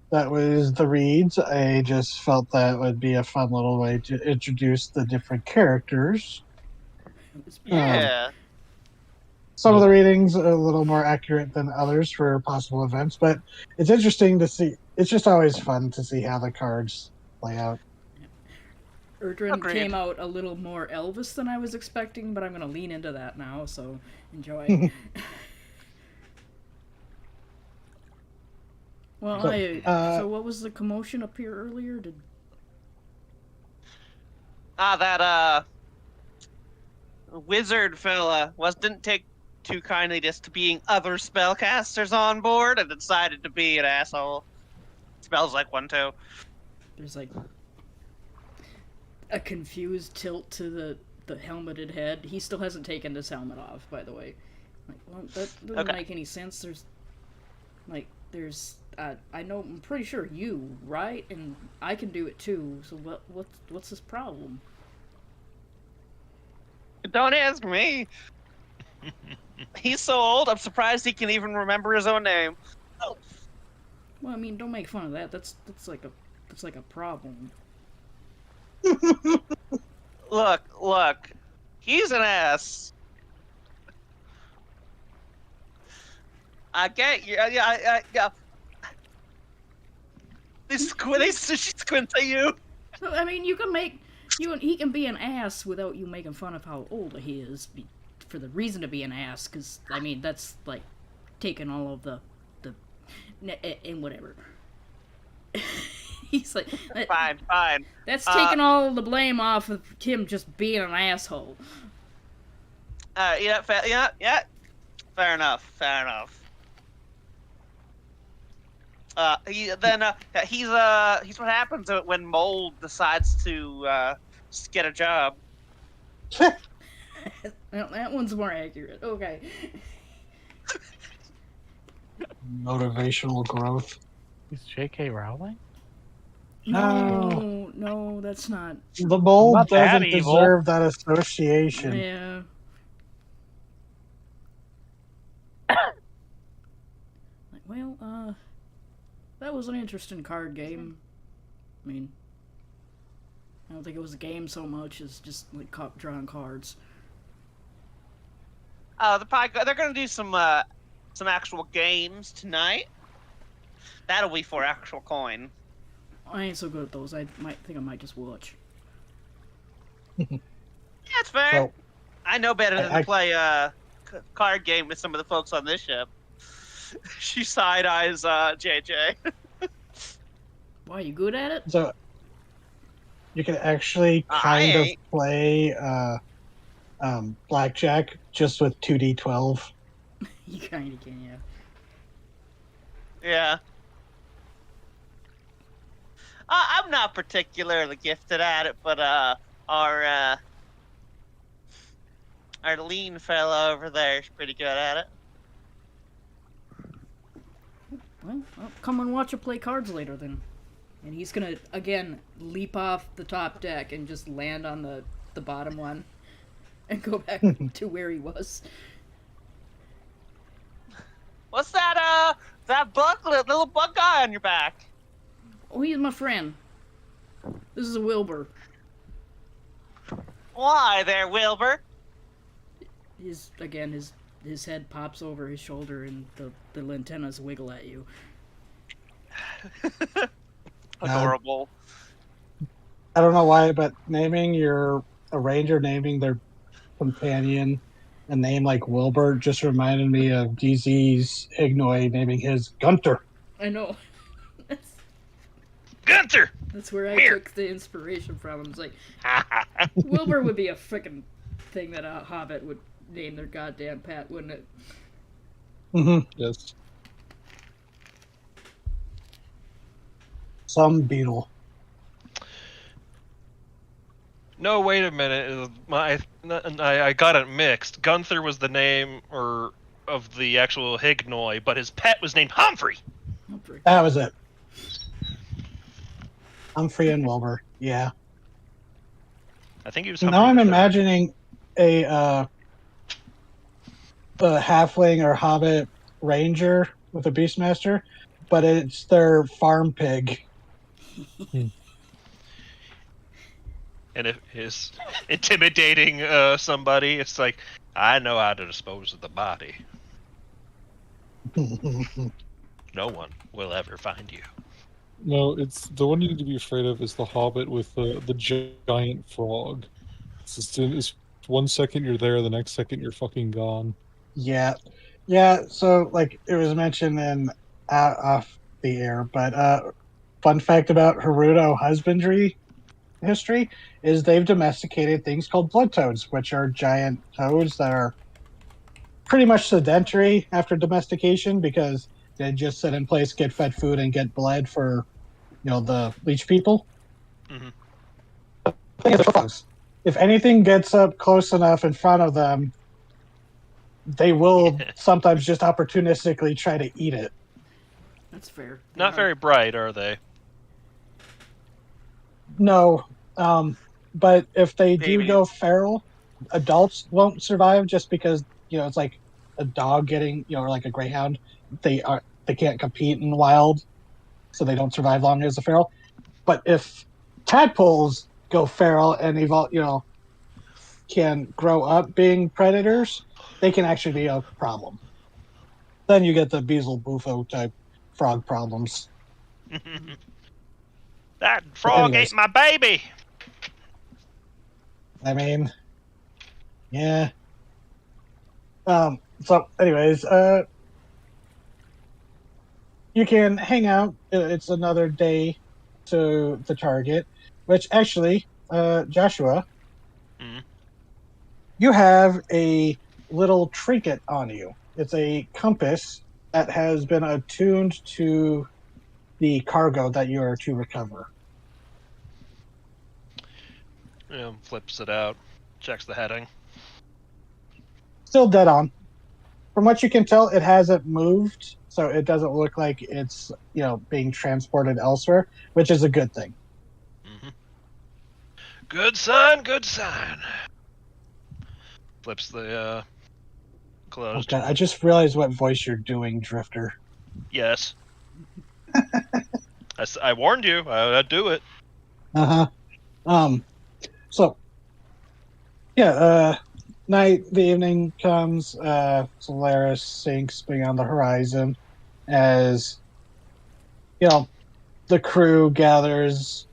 That was the reads. I just felt that would be a fun little way to introduce the different characters. It was Yeah. Some of the readings are a little more accurate than others for possible events, but it's interesting to see. It's just always fun to see how the cards play out. Erdrin Agreed. came out a little more Elvis than I was expecting, but I'm going to lean into that now, so enjoy. Well, So, so what was the commotion up here earlier? That wizard fella didn't take too kindly just to being other spellcasters on board and decided to be an asshole. Smells like one too. There's like a confused tilt to the helmeted head. He still hasn't taken this helmet off, by the way. Like, well, that doesn't Okay. make any sense. I'm pretty sure you, right? And I can do it too. So what's this problem? Don't ask me. He's so old, I'm surprised he can even remember his own name. Oh, Well, I mean, don't make fun of that. That's like a problem. look. He's an ass. I get you. Yeah. They squint at you. So, I mean, he can be an ass without you making fun of how old he is for the reason to be an ass. Because I mean, that's like taking all of the and whatever. He's like, Fine. that's taking all the blame off of him just being an asshole. Yeah. Fair enough. He's what happens when Mold decides to just get a job. Well, that one's more accurate. Okay. Motivational growth. Is J.K. Rowling? No, that's not. The mold Not that doesn't evil. deserve that association. Yeah. Well, that was an interesting card game. I mean, I don't think it was a game so much as just like drawing cards. They're gonna do some actual games tonight. That'll be for actual coin. I ain't so good at those. I might just watch. Yeah, it's fair. So, I know better than I- to play a card game with some of the folks on this ship. She side eyes JJ. Why, you good at it? So you can actually I kind of ain't. play blackjack just with 2d12. You kind of can, yeah. Yeah. I'm not particularly gifted at it, but our lean fellow over there is pretty good at it. Well, come and watch her play cards later then. And he's gonna, again, leap off the top deck and just land on the bottom one. And go back to where he was. What's that little bug guy on your back? Oh, he's my friend. This is a Wilbur. Why there, Wilbur? His head pops over his shoulder and the antennas wiggle at you. Adorable. I don't know why, but naming a ranger naming their companion a name like Wilbur just reminded me of DZ's Ignoi naming his Gunter. I know. Gunther! That's where I Here. took the inspiration from. It's like, Wilbur would be a frickin' thing that a hobbit would name their goddamn pet, wouldn't it? Mm-hmm. Yes. Some beetle. No, wait a minute. I got it mixed. Gunther was the name of the actual Hignoi, but his pet was named Humphrey. Humphrey. That was it. Humphrey and Wilbur. Yeah. I think he was. Now I'm Humphrey the third. imagining a halfling or hobbit ranger with a beastmaster, but it's their farm pig. And if is intimidating somebody, it's like, I know how to dispose of the body. No one will ever find you. No, it's the one you need to be afraid of is the Hobbit with the giant frog. It's just it's 1 second you're there, the next second you're fucking gone. Yeah. So like it was mentioned in off the air, but fun fact about Gerudo husbandry history is they've domesticated things called blood toads, which are giant toads that are pretty much sedentary after domestication because they just sit in place, get fed food, and get bled for, the leech people. Mhm. The thing is, frogs. If anything gets up close enough in front of them, they will sometimes just opportunistically try to eat it. That's fair. Not very bright, are they? No, but if they do Maybe. go feral, adults won't survive just because it's like a dog getting or like a greyhound. They can't compete in the wild, so they don't survive long as a feral. But if tadpoles go feral and evolve, can grow up being predators, they can actually be a problem. Then you get the Beelzebub Bufo type frog problems. That frog anyways. ate my baby. I mean, yeah. So, anyways, you can hang out. It's another day to the target, which actually, Joshua, Mhm. you have a little trinket on you. It's a compass that has been attuned to the cargo that you are to recover. Flips it out, checks the heading. Still dead on. From what you can tell, it hasn't moved, so it doesn't look like it's being transported elsewhere, which is a good thing. Mm-hmm. Good sign, good sign. Flips the Oh closed. God, I just realized what voice you're doing, Drifter. Yes. I warned you. I'd do it. So yeah, the evening comes. Solaris sinks beyond the horizon, as the crew gathers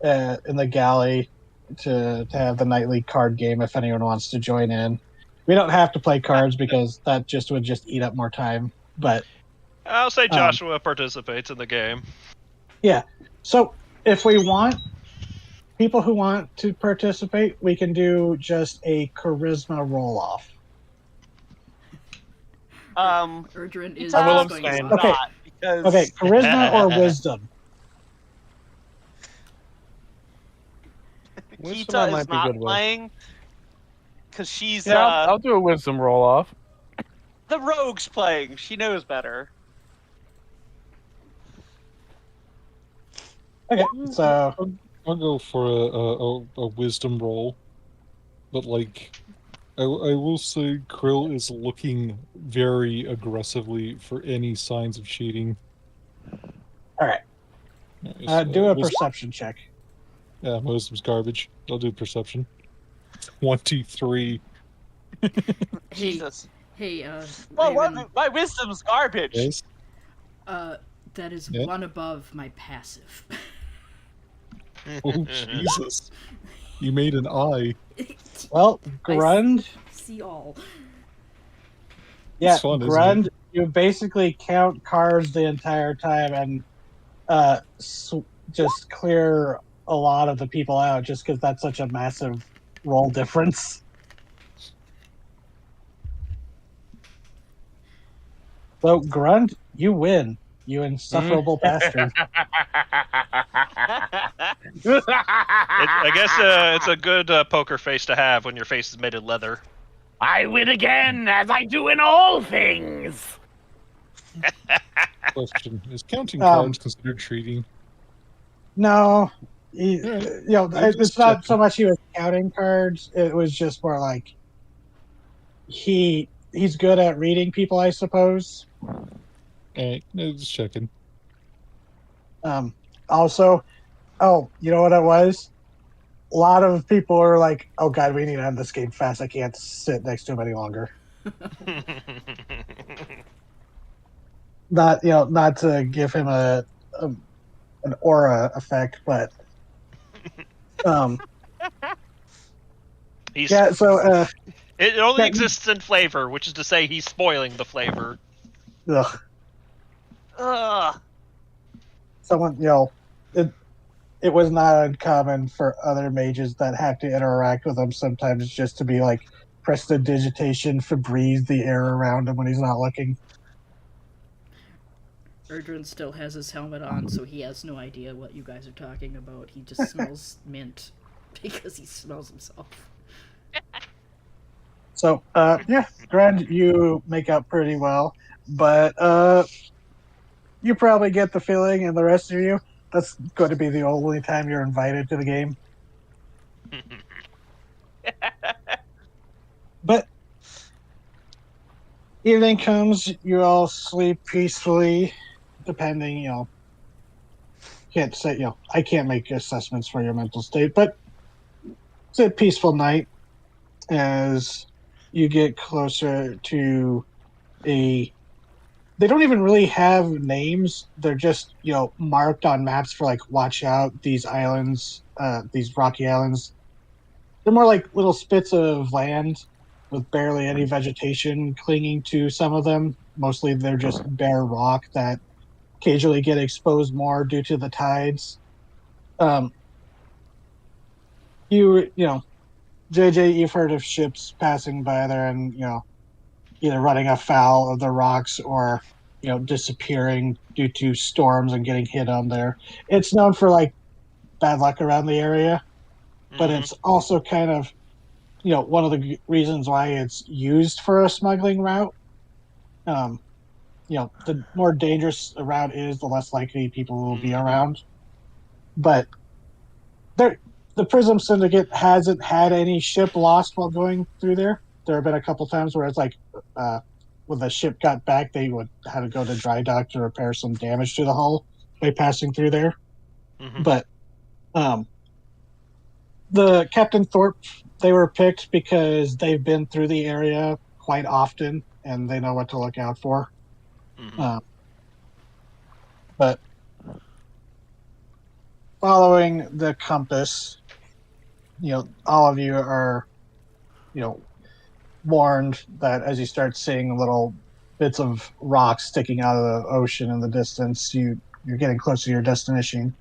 in the galley to have the nightly card game. If anyone wants to join in, we don't have to play cards because that would just eat up more time. But I'll say Joshua participates in the game. yeah, so if we want, people who want to participate, we can do just a charisma roll off. Erdrin is I will just going abstain. to Okay. not, because Okay, charisma or wisdom? Wisdom I Kita might is be not good with. playing because she's Yeah, I'll do a wisdom roll off. the rogue's playing. She knows better. Okay, so I'll go for a wisdom roll, but like I will say Krill is looking very aggressively for any signs of cheating. all right, Yes, do a perception check. Yeah, wisdom's garbage. I'll do perception. 23. Hey, Jesus. hey, Well, Raven, my wisdom's garbage. Yes. that is Yeah. one above my passive. Oh Jesus! You made an eye. Well, Grund, See all. yeah, It's fun, isn't Grund, you basically count cards the entire time and just clear a lot of the people out just because that's such a massive roll difference. So, Grund, you win. You insufferable bastard. I guess it's a good poker face to have when your face is made of leather. I win again, as I do in all things. Question: is counting Um, cards considered cheating? No, Yeah, it's just not checking. so much he was counting cards. It was just more like he's good at reading people, I suppose. No, just checking. Also, oh, you know what it was? A lot of people are like, "Oh God, we need to end this game fast. I can't sit next to him any longer." Not to give him an aura effect, but He's, yeah. So it only yeah, exists in flavor, which is to say he's spoiling the flavor. ugh, Ugh. someone it was not uncommon for other mages that have to interact with him sometimes just to be like prestidigitation, Febreze the air around him when he's not looking. Erdrin still has his helmet on, so he has no idea what you guys are talking about. He just smells mint because he smells himself. So yeah, Grand, you make out pretty well, but you probably get the feeling, and the rest of you, that's going to be the only time you're invited to the game. But evening comes, you all sleep peacefully, depending, can't say, I can't make assessments for your mental state, but it's a peaceful night as you get closer to they don't even really have names. They're just, marked on maps for like, watch out, these islands, these rocky islands. They're more like little spits of land with barely any vegetation clinging to some of them. Mostly they're just bare rock that occasionally get exposed more due to the tides. JJ, you've heard of ships passing by there and, either running afoul of the rocks or, disappearing due to storms and getting hit on there. It's known for like bad luck around the area, but it's also kind of, one of the reasons why it's used for a smuggling route. The more dangerous a route is, the less likely people will be around. But the Prism Syndicate hasn't had any ship lost while going through there. There have been a couple times where it's like, when the ship got back, they would have to go to dry dock to repair some damage to the hull by passing through there. But the Captain Thorpe, they were picked because they've been through the area quite often and they know what to look out for. But following the compass, all of you are, warned that as you start seeing little bits of rocks sticking out of the ocean in the distance, you're getting close to your destination.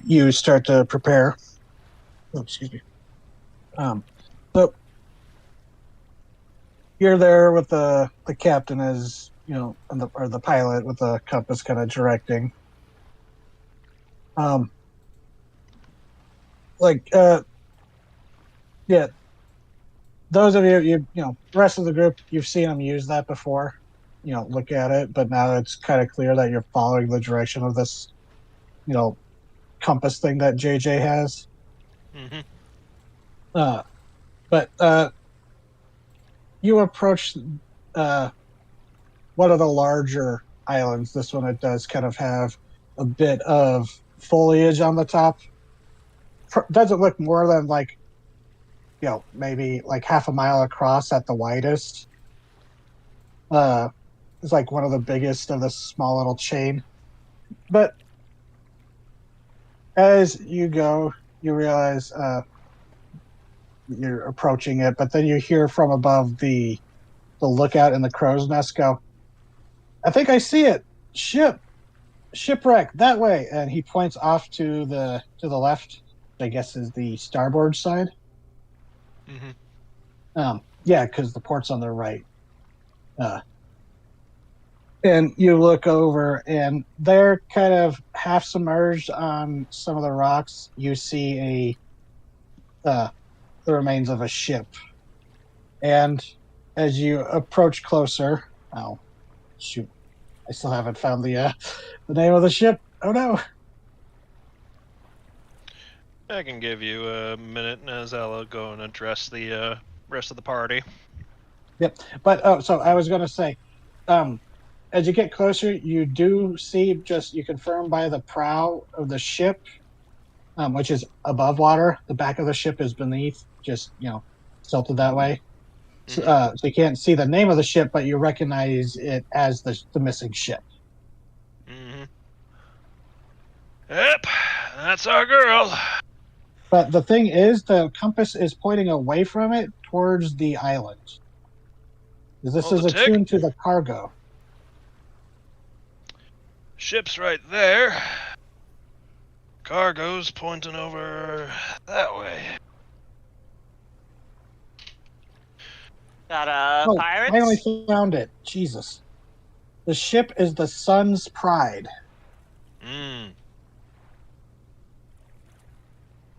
You start to prepare. Oh, excuse me. So you're there with the captain as and the pilot with the compass kind of directing. Yeah. Those of the rest of the group, you've seen them use that before. Look at it, but now it's kind of clear that you're following the direction of this, compass thing that JJ has. Mm-hmm. But you approach one of the larger islands. This one, it does kind of have a bit of foliage on the top. Doesn't look more than maybe like half a mile across at the widest. It's like one of the biggest of this small little chain. But as you go, you realize you're approaching it, but then you hear from above the lookout in the crow's nest go, "I think I see it. Shipwreck that way." And he points off to the left, which I guess is the starboard side. Mm-hmm. Yeah, because the port's on the right. And you look over, and they're kind of half submerged on some of the rocks. You see the remains of a ship. And as you approach closer, oh shoot, I still haven't found the name of the ship. Oh no! I can give you a minute as I'll go and address the rest of the party. Yep. But so I was going to say, as you get closer, you do see you confirm by the prow of the ship, which is above water. The back of the ship is beneath, just tilted that way. Mm-hmm. So you can't see the name of the ship, but you recognize it as the missing ship. Mm-hmm. Yep, that's our girl. But the thing is, the compass is pointing away from it towards the island. This is attuned to the cargo. Ship's right there. Cargo's pointing over that way. Got pirates? I only found it. Jesus. The ship is the Sun's Pride.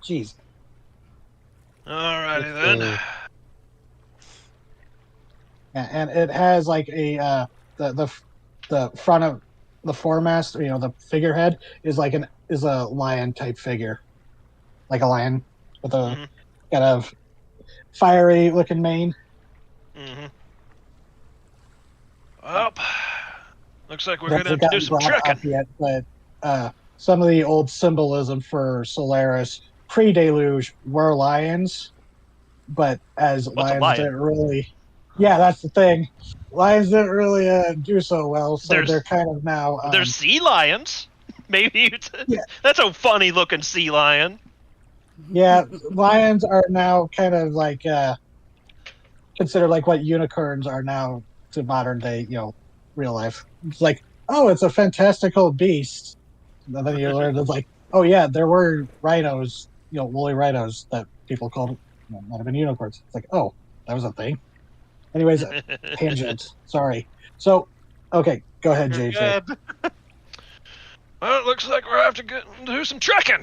Jeez. Alrighty then. And it has like a the front of the foremast, the figurehead is a lion type figure, like a lion with a kind of fiery looking mane. Mm-hmm. Well, looks like we're gonna have to do some trekking. Yet, but some of the old symbolism for Solaris pre-deluge were lions, but as lions didn't really. Yeah, that's the thing. Lions didn't really do so well, so they're kind of now. There's sea lions. Maybe that's a funny looking sea lion. Yeah, lions are now kind of like considered like what unicorns are now to modern day, real life. It's like, oh, it's a fantastical beast. And then you learn it's like, oh yeah, there were rhinos, woolly rhinos that people called might have been unicorns. It's like, oh, that was a thing. Anyways, tangent. Sorry. So, okay, go ahead, JJ. Well, it looks like we're going to have to do some trekking.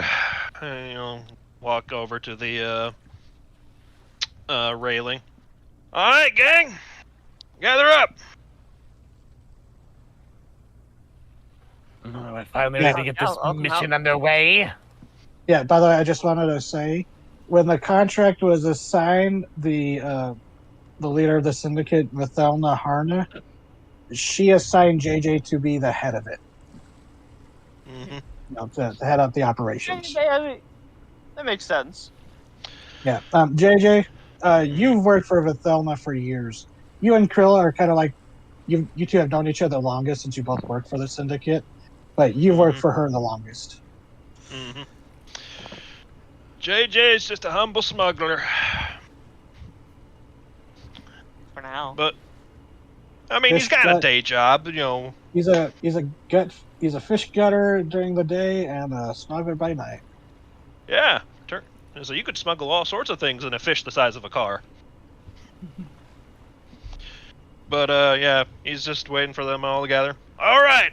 And, walk over to the railing. All right, gang, gather up. We're finally ready to get this mission underway. Yeah. By the way, I just wanted to say, when the contract was assigned, the leader of the syndicate, Vithelna Harna, she assigned JJ to be the head of it. Mm-hmm. To head up the operations. That makes sense. Yeah. JJ, you've worked for Vithelna for years. You and Krilla are kind of like, you two have known each other longest since you both worked for the syndicate, but you've worked for her the longest. Mm-hmm. JJ's just a humble smuggler. For now. But I mean, he's got a day job, He's a fish gutter during the day and a smuggler by night. Yeah, So you could smuggle all sorts of things in a fish the size of a car. But, yeah, he's just waiting for them all to gather. All right.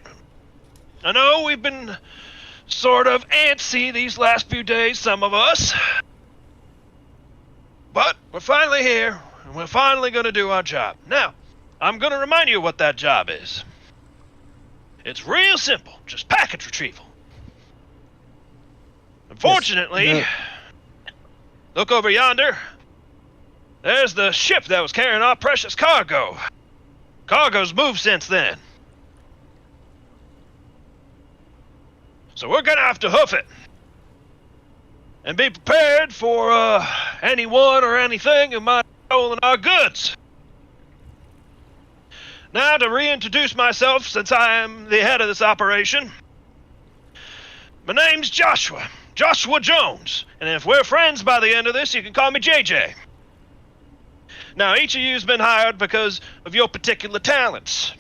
I know we've been sort of antsy these last few days, some of us. But we're finally here, and we're finally going to do our job. Now, I'm going to remind you what that job is. It's real simple, just package retrieval. Unfortunately, Yes. look over yonder. There's the ship that was carrying our precious cargo. Cargo's moved since then. So we're gonna have to hoof it. And be prepared for anyone or anything who might have stolen our goods. Now to reintroduce myself, since I am the head of this operation. My name's Joshua. Joshua Jones. And if we're friends by the end of this, you can call me JJ. Now, each of you's been hired because of your particular talents.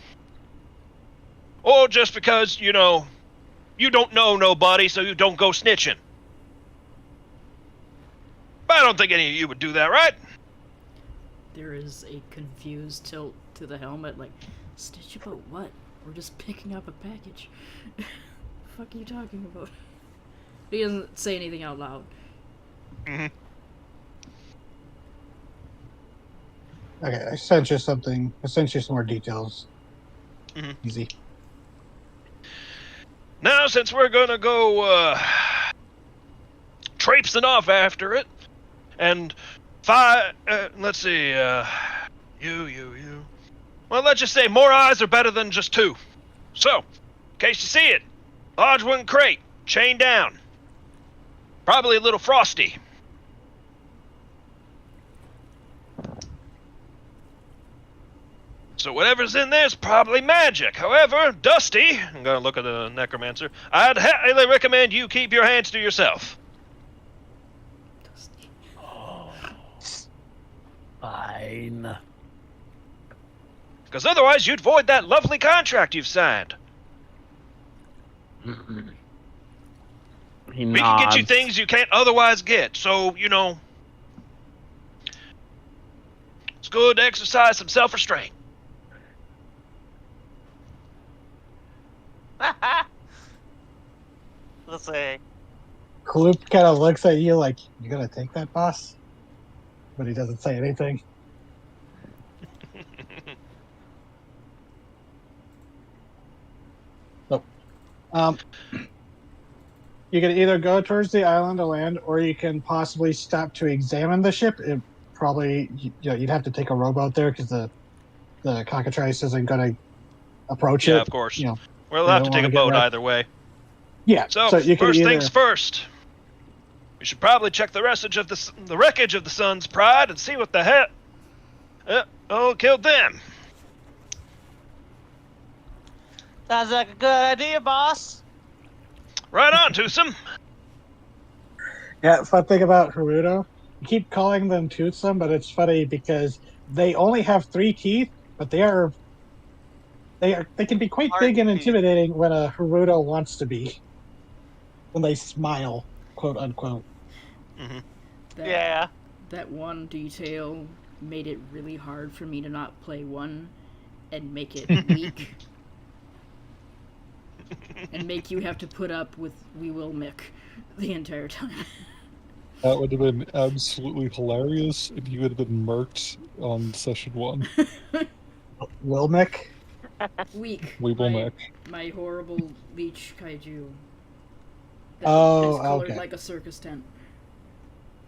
Or just because, you know, you don't know nobody, so you don't go snitching. But I don't think any of you would do that, right? There is a confused tilt to the helmet, like, stitch about what? We're just picking up a package. The fuck are you talking about? He doesn't say anything out loud. Mm-hmm. Okay, I sent you something. I sent you some more details. Mhm. Easy. Now, since we're gonna go, traipsing off after it, and let's see, you. Well, let's just say more eyes are better than just two. So, in case you see it, large wooden crate, chained down. Probably a little frosty. So whatever's in there is probably magic. However, Dusty, I'm gonna look at the necromancer, I'd highly recommend you keep your hands to yourself. Fine. Because otherwise you'd void that lovely contract you've signed. He We can get you nods. things you can't otherwise get, so, you know, it's good to exercise some self-restraint. Let's say, Kloop kind of looks at you like, you gonna take that, boss? But he doesn't say anything. So, you can either go towards the island to land, or you can possibly stop to examine the ship. It probably, you'd have to take a rowboat there because the cockatrice isn't going to approach it. Yeah, of course. You know, We'll you have don't to take a wanna get boat wrecked. either way. yeah. So, you can first either, things first. We should probably check the wreckage of the Sun's Pride and see what the heck killed them. sounds like a good idea, boss. Right on, Twosome. Yeah, fun thing about Haruto, you keep calling them toothsome, but it's funny because they only have 3 teeth, but they can be quite Hard big and teeth. intimidating when a Haruto wants to be. When they smile, quote unquote. That, Yeah. That one detail made it really hard for me to not play one and make it weak. And make you have to put up with We Will Mick the entire time. That would have been absolutely hilarious if you would have been murked on session 1. Wilmick? Weak. We will my, Mick. my horrible leech kaiju. That Oh, is colored okay. like a circus tent.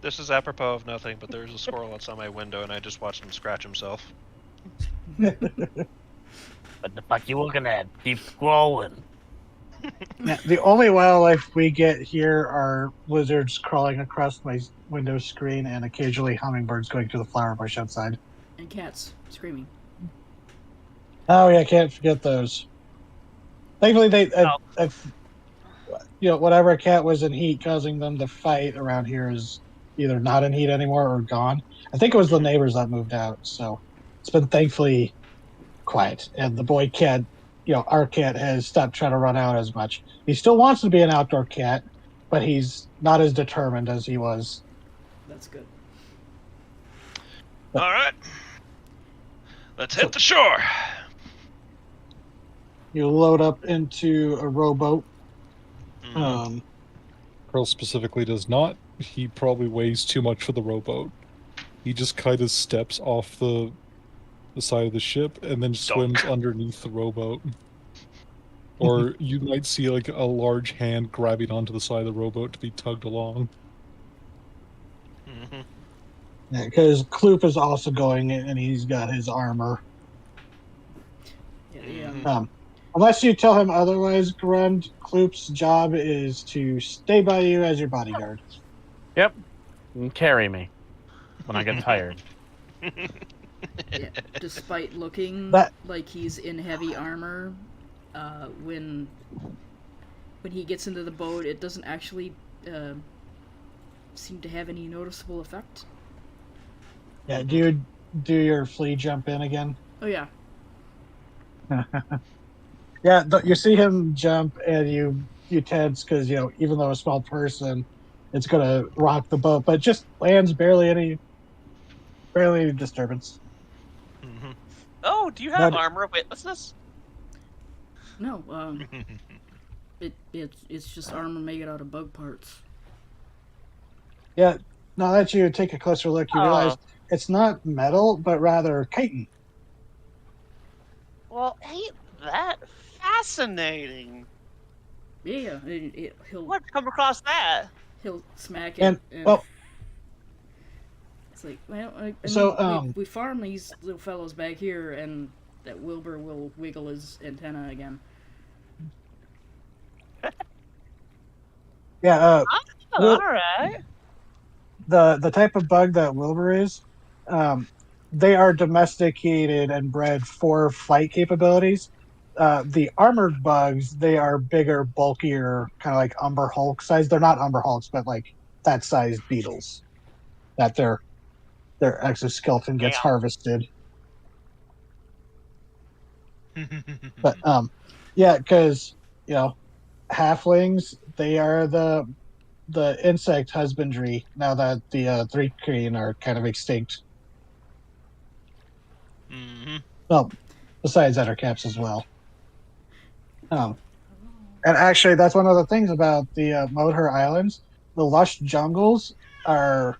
This is apropos of nothing, but there's a squirrel outside my window, and I just watched him scratch himself. What the fuck you looking at? Keep scrolling. Yeah, the only wildlife we get here are lizards crawling across my window screen and occasionally hummingbirds going through the flower bush outside. And cats screaming. Oh yeah, can't forget those. Thankfully, whatever cat was in heat causing them to fight around here is either not in heat anymore or gone. I think it was the neighbors that moved out, so it's been thankfully quiet. And the boy cat, our cat has stopped trying to run out as much. He still wants to be an outdoor cat, but he's not as determined as he was That's good. All right. Let's hit the shore. You load up into a rowboat. Mhm. Pearl specifically does not. He probably weighs too much for the rowboat. He just kind of steps off the side of the ship and then swims Dunk. underneath the rowboat. Or you might see like a large hand grabbing onto the side of the rowboat to be tugged along. Mhm. Yeah, because Kloop is also going in, and he's got his armor. Yeah, Mhm. Unless you tell him otherwise, Grund, Kloop's job is to stay by you as your bodyguard. Yep. And carry me when I get tired. yeah. Despite looking That- like he's in heavy armor, when he gets into the boat, it doesn't actually seem to have any noticeable effect. Yeah, do you do your flea jump in again? Oh yeah. Yeah, you see him jump, and you tense because even though a small person, it's gonna rock the boat, but just lands barely any disturbance. Mhm. Oh, do you have But- armor of witnesses? No, it's just armor made out of bug parts. Yeah, now that you take a closer look, you realize it's not metal, but rather chitin. Well, ain't that fascinating? Yeah, he'll What come across that? he'll smack it And well, it's like, well, I So, mean, we farm these little fellows back here, and that Wilbur will wiggle his antenna again. yeah, Oh, Well- all right. the type of bug that Wilbur is, they are domesticated and bred for fight capabilities. The armored bugs, they are bigger, bulkier, kind of like Umber Hulk size. They're not Umber Hulks, but like that size beetles. That their exoskeleton gets Damn. harvested. But yeah, because halflings, they are the insect husbandry now that the three crane are kind of extinct. Mhm. Well, besides other caps as well. And actually, that's one of the things about the Modhur Islands. The lush jungles are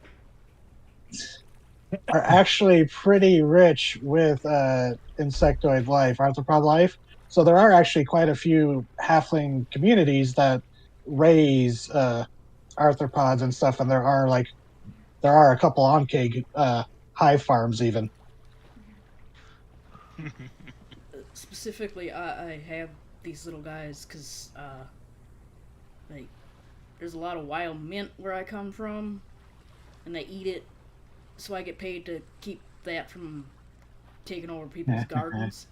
actually pretty rich with insectoid life, arthropod life. So there are actually quite a few halfling communities that raise arthropods and stuff, and there are a couple Oncag hive farms even. Specifically, I have these little guys because, like, there's a lot of wild mint where I come from, and they eat it, so I get paid to keep that from taking over people's gardens.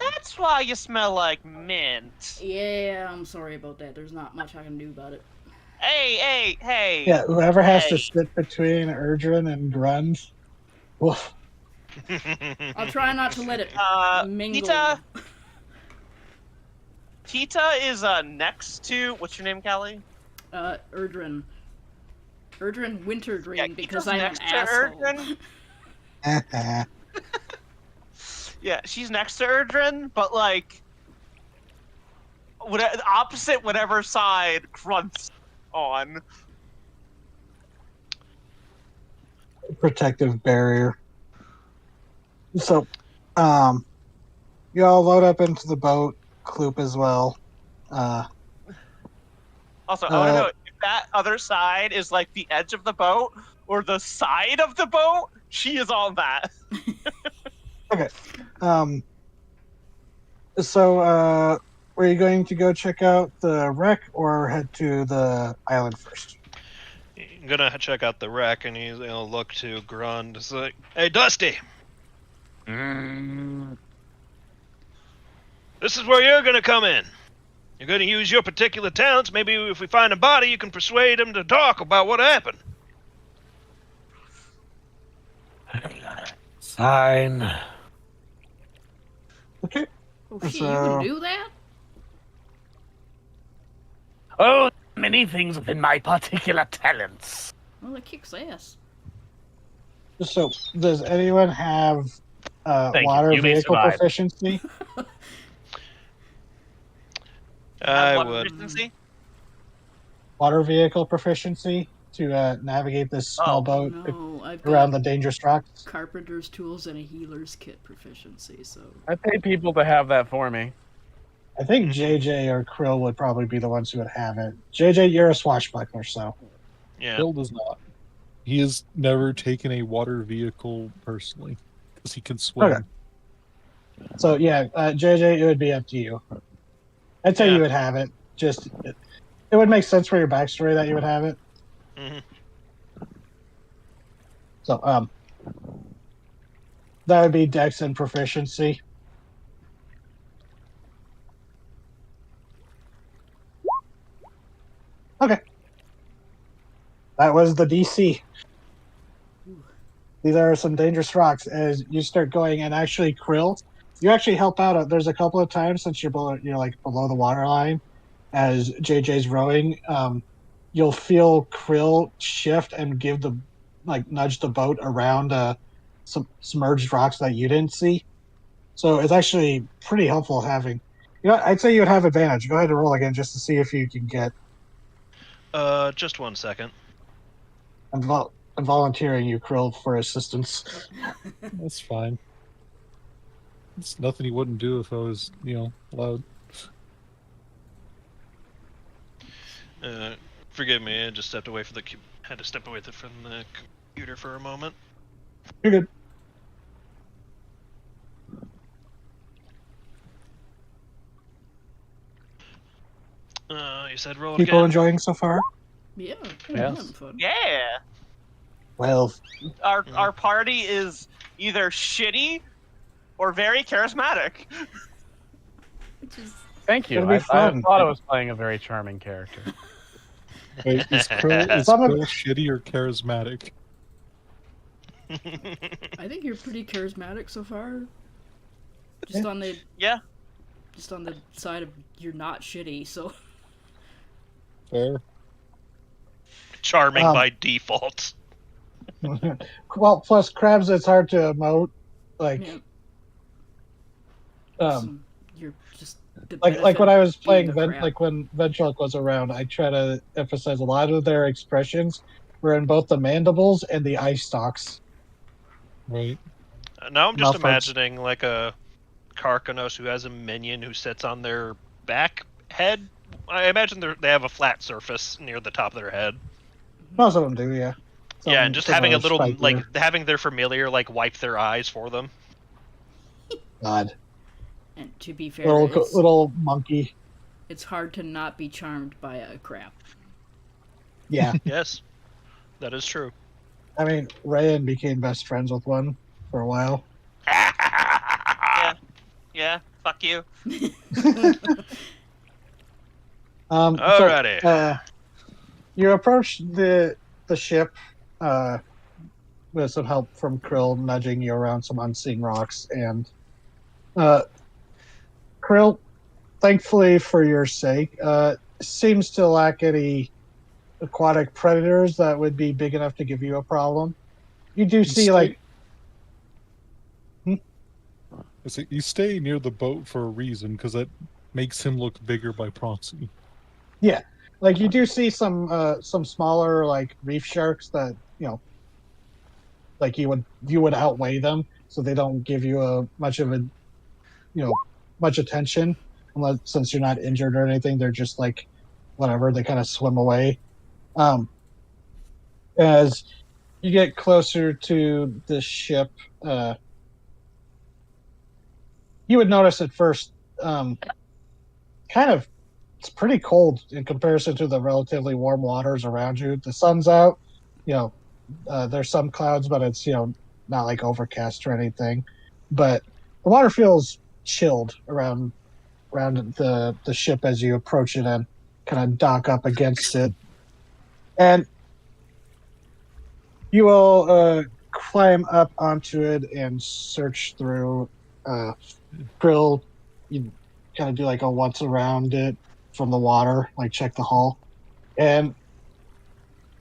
That's why you smell like mint. Yeah, I'm sorry about that. There's not much I can do about it. Hey. Yeah, whoever has to Hey. sit between Erdrin and Grund. Woof. I'll try not to let it mingle. Tita is next to what's your name, Callie? Erdrin. Erdrin Winterdream, Yeah, because Tita's I'm an next to asshole. Erdrin. Yeah, she's next to Erdrin, but like opposite whatever side Grunt's on. Protective barrier. So, you all load up into the boat, Kloop as well. Also, I want to know if that other side is like the edge of the boat or the side of the boat. She is on that. Okay. So, were you going to go check out the wreck or head to the island first? I'm gonna check out the wreck, and he's gonna look to Grund. It's like, hey, Dusty, this is where you're gonna come in. You're gonna use your particular talents. Maybe if we find a body, you can persuade him to talk about what happened. Sign. Okay. Oh shit, you So- can do that? Oh many things within my particular talents. Well, it kicks ass. So, does anyone have Thank you. water You may vehicle survive. proficiency? I Have would. proficiency? Water vehicle proficiency to navigate this small Oh. boat No, I've around got the dangerous rocks? carpenter's tools and a healer's kit proficiency, so... I pay people to have that for me. I think JJ or Krill would probably be the ones who would have it. JJ, you're a swashbuckler, so. Yeah. Bill does not. He has never taken a water vehicle personally because he can swim. Okay. So, yeah, JJ, it would be up to you. I'd say Yeah. you would have it. Just, it would make sense for your backstory that you would have it. Mhm. So, that would be Dex and proficiency. Okay. That was the DC. These are some dangerous rocks. As you start going, and actually, Krill, you actually help out. There's a couple of times since you're like below the water line, as JJ's rowing. You'll feel Krill shift and nudge the boat around some submerged rocks that you didn't see. So it's actually pretty helpful having. I'd say you would have advantage. Go ahead and roll again just to see if you can get. Just 1 second. I'm volunteering you, Krill, for assistance. That's fine. It's nothing he wouldn't do if I was, allowed. Forgive me, I just stepped away from had to step away from the computer for a moment. You're good. You said roll People again? enjoying so far? Yeah, Yes. having fun. Yeah. Well, Our party is either shitty or very charismatic. Which is... Thank you. It'll be I fun. thought I was playing a very charming character. Wait, is Krill shitty or charismatic? I think you're pretty charismatic so far. Just on the Yeah. just on the side of you're not shitty, so Fair. Charming Um, by default. well, plus crabs, it's hard to emote. Like, yeah. You're just the like benefit when I of was being playing, a crab. like when Ventrlock was around, I try to emphasize a lot of their expressions were in both the mandibles and the eye stalks. Right. Now I'm just Malfunctions. imagining like a Karkanos who has a minion who sits on their back head. I imagine they have a flat surface near the top of their head. Most of them do, yeah. Yeah, and just having a little spikier. having their familiar wipe their eyes for them. God, And to be fair, little monkey. it's hard to not be charmed by a crab. Yeah, Yes, that is true. I mean, Rayan became best friends with one for a while. Yeah. Fuck you. Alrighty. So, you approach the ship with some help from Krill nudging you around some unseen rocks, and Krill, thankfully for your sake, seems to lack any aquatic predators that would be big enough to give you a problem. You do see You stay near the boat for a reason, because that makes him look bigger by proxy. Yeah, like you do see some smaller like reef sharks that like you would outweigh them, so they don't give you much attention, unless since you're not injured or anything. They're just like whatever. They kind of swim away. As you get closer to the ship, you would notice at first, it's pretty cold in comparison to the relatively warm waters around you. The sun's out, there's some clouds, but it's not like overcast or anything. But the water feels chilled around the ship as you approach it and kind of dock up against it. And you will climb up onto it and search through. Grill, you kind of do like a once around it from the water, like check the hull. And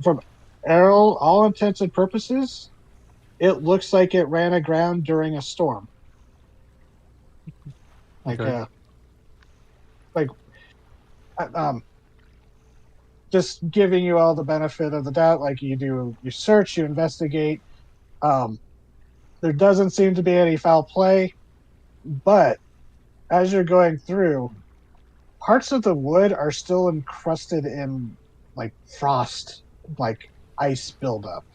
from all intents and purposes, it looks like it ran aground during a storm. Like, Okay. like, just giving you all the benefit of the doubt. Like you do, you search, you investigate. There doesn't seem to be any foul play, but as you're going through, parts of the wood are still encrusted in like frost, like ice buildup,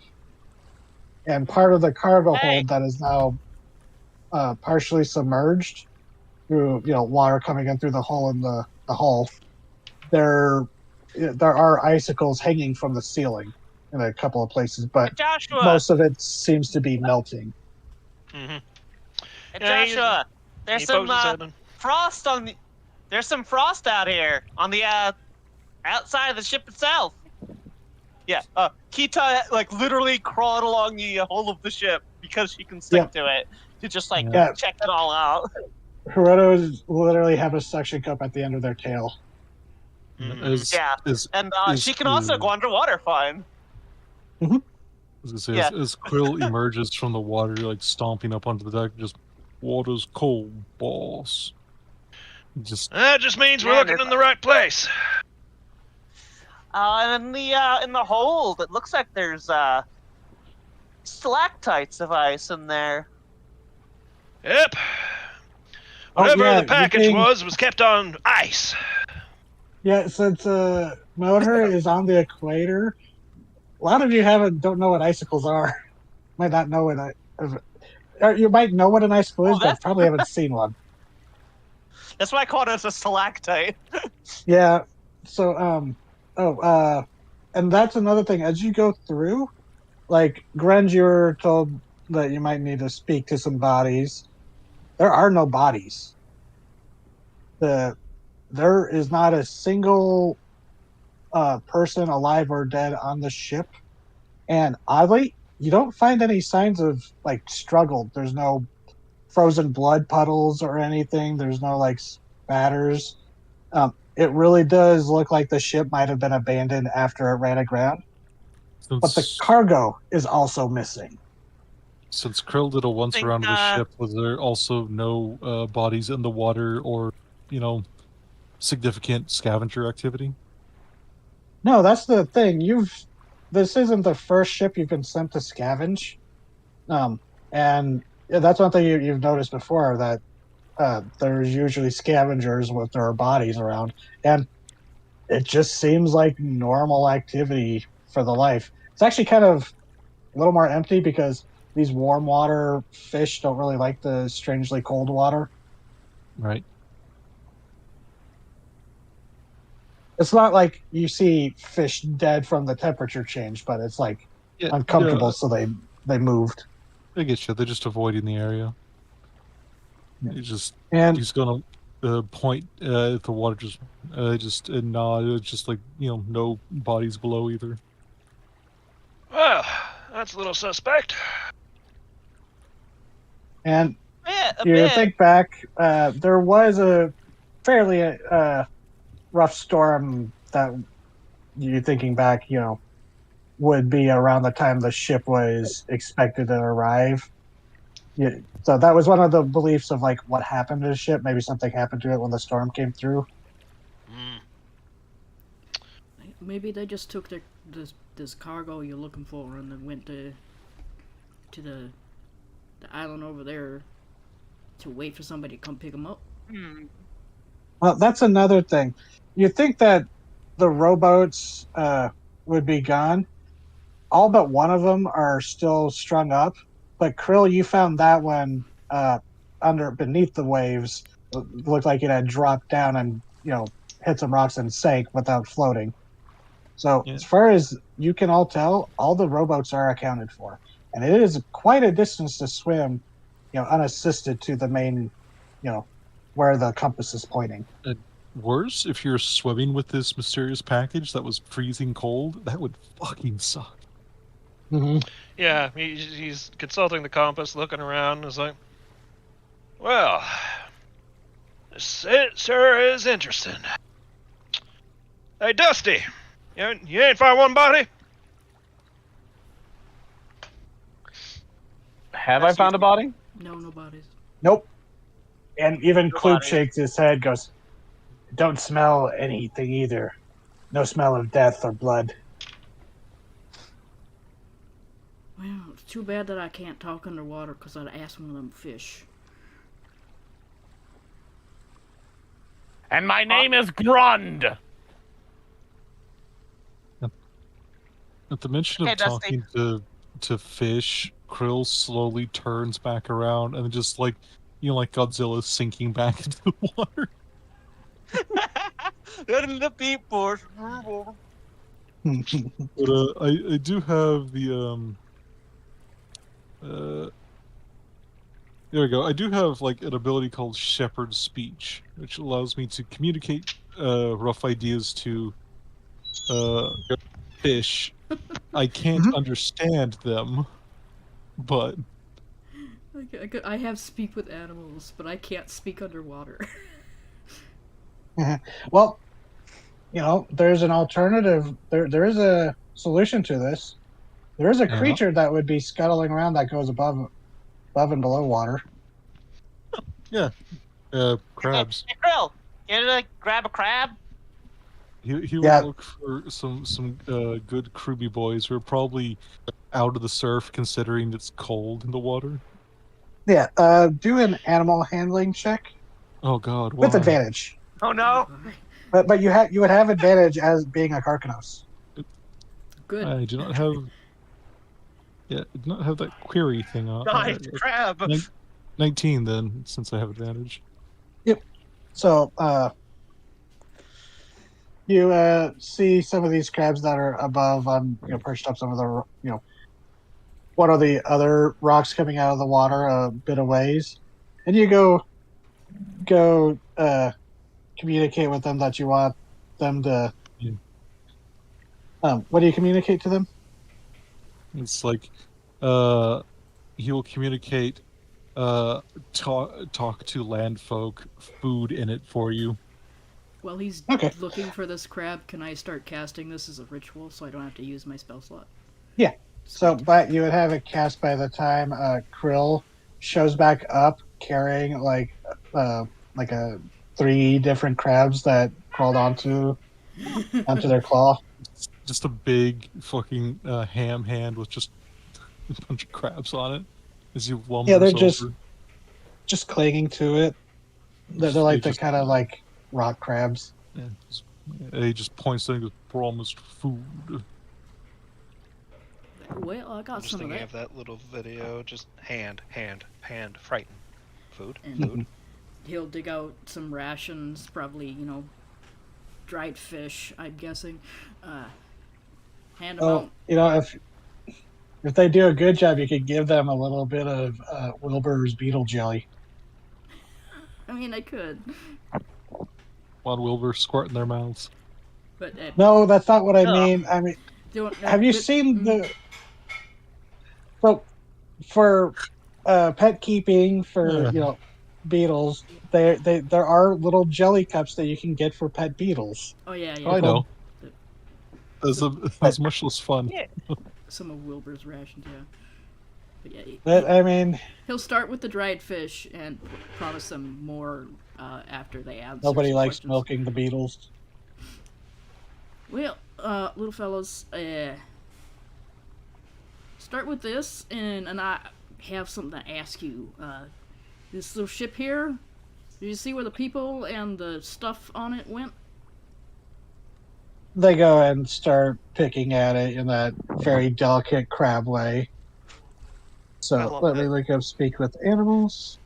and part of the cargo Hey. hold that is now partially submerged through water coming in through the hole in the hull. There are icicles hanging from the ceiling in a couple of places, but Joshua, most of it seems to be melting. Mm-hmm. hey, Yeah, Joshua, there's he some pokes his head in. frost on the. There's some frost out here on the outside of the ship itself. Yeah, Kita like literally crawled along the hull of the ship because she can stick to it to just like Yeah. check it all out. Herodos literally have a suction cup at the end of their tail. Is, Yeah, is, and is, she can also go underwater fine. I was gonna say, Yeah. as Krill emerges from the water, like stomping up onto the deck, just water's cold, boss. Just That just means we're Yeah, looking in the right place. And in the hold, it looks like there's stalactites of ice in there. Yep. Oh, Whatever yeah, the package was kept on ice. Yeah, since Modhur is on the equator, a lot of you don't know what icicles are. Might not know or you might know what an icicle is, but probably haven't seen one. That's why I called it a stalactite. Yeah. So and that's another thing. As you go through, like Grenz, you were told that you might need to speak to some bodies. There are no bodies. There is not a single person, alive or dead, on the ship. And oddly, you don't find any signs of like struggle. There's no frozen blood puddles or anything. There's no like spatters. It really does look like the ship might have been abandoned after it ran aground. But the cargo is also missing. Since Krill did a once around of the ship, was there also no bodies in the water or, significant scavenger activity? No, that's the thing. This isn't the first ship you've been sent to scavenge. And that's one thing you've noticed before, that there's usually scavengers with their bodies around. And it just seems like normal activity for the life. It's actually kind of a little more empty because these warm water fish don't really like the strangely cold water. Right. It's not like you see fish dead from the temperature change, but it's like uncomfortable, so they moved. I get you. They're just avoiding the area. And he's gonna point at the water, just nod. It's just like no bodies below either. Well, that's a little suspect. And you think back, there was a fairly rough storm that you thinking back, would be around the time the ship was expected to arrive. Yeah, so that was one of the beliefs of like what happened to the ship. Maybe something happened to it when the storm came through. Maybe they just took this cargo you're looking for and then went to the island over there to wait for somebody to come pick them up. Well, that's another thing. You think that the rowboats would be gone. All but one of them are still strung up. But Krill, you found that one beneath the waves. It looked like it had dropped down and hit some rocks and sank without floating. So as far as you can all tell, all the rowboats are accounted for, and it is quite a distance to swim, unassisted to the main, where the compass is pointing. Worse, if you're swimming with this mysterious package that was freezing cold, that would fucking suck. Mm-hmm. Yeah, he's consulting the compass, looking around, is like, well, this sure is interesting. Hey, Dusty, You ain't found one body? Have I found a body? No, nobody's. Nope. And even No Kloop body. shakes his head, goes, "Don't smell anything either. No smell of death or blood." Well, it's too bad that I can't talk underwater because I'd ask one of them fish. And my name is Grund. At the mention Okay, of Dusty. talking to fish, Krill slowly turns back around and just like like Godzilla sinking back into the water. Letting the people. But I do have the there we go. I do have like an ability called Shepherd's Speech, which allows me to communicate rough ideas to fish. I can't Mhm. understand them, but I have speak with animals, but I can't speak underwater. Well, there's an alternative. There is a solution to this. There is a Yeah. creature that would be scuttling around that goes above and below water. crabs. Hey, Krill, you gonna grab a crab? He would Yeah. look for some good Kruby boys who are probably out of the surf, considering it's cold in the water. Yeah. Do an animal handling check Oh God, with why? advantage. Oh no! But you would have advantage as being a Karkanos. Good. I do not have. Yeah, I do not have that query thing on. Nice crab. 19 then, since I have advantage. So you see some of these crabs that are above on perched up some of the one of the other rocks coming out of the water a bit of ways, and you go communicate with them that you want them to. Yeah. What do you communicate to them? It's like, he will communicate, talk to land folk, food in it for you. While he's Okay. looking for this crab, can I start casting this as a ritual so I don't have to use my spell slot? Yeah. So, Sweet. but you would have it cast by the time Krill shows back up carrying like a 3 different crabs that crawled onto their claw. It's just a big fucking ham hand with just a bunch of crabs on it as you lumbers Yeah, they're over. just clinging to it. They're like the kind of like rock crabs. Yeah, he just points to it and goes, "Promised food." Well, I I'm got just some of thinking that. of that little video. Just hand, frighten. Food, And food. he'll dig out some rations, probably, dried fish, I'm guessing. Hand them out. If they do a good job, you could give them a little bit of Wilbur's beetle jelly. I mean, I could. While Wilbur squirt in their mouths. But No, that's not what I No. mean. I mean, don't, have you seen the? So, for pet keeping for beetles, there are little jelly cups that you can get for pet beetles. Oh, yeah, I yeah. know. That's much less fun. Yeah. Some of Wilbur's rations, yeah. But yeah, But I mean, he'll start with the dried fish and promise them more after they answer nobody some likes questions. milking the beetles. Well, little fellas, start with this, and I have something to ask you. This little ship here, did you see where the people and the stuff on it went? They go and start picking at it in that very delicate crab way. I So love let me that. look up speak with animals.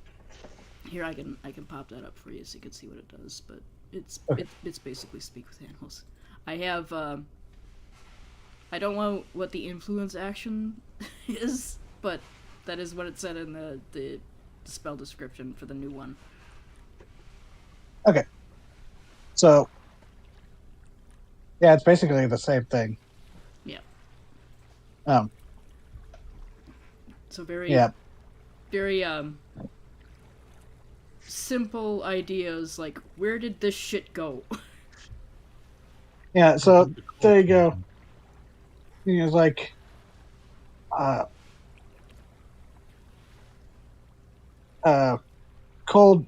Here, I can pop that up for you so you can see what it does. But it's Okay. it's basically speak with animals. I have I don't know what the influence action is, but that is what it said in the spell description for the new one. So yeah, it's basically the same thing. Yeah. Um. So very Yeah. very simple ideas like where did this shit go? Yeah, so there you go. He was like, cold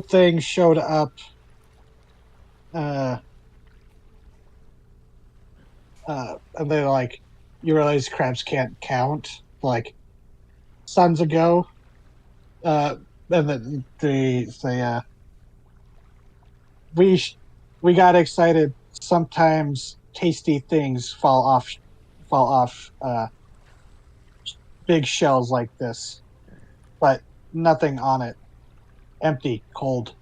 thing showed up. And they're like, you realize crabs can't count. Like, sons ago. And then they say, we got excited. Sometimes tasty things fall off big shells like this, but nothing on it. Empty, cold.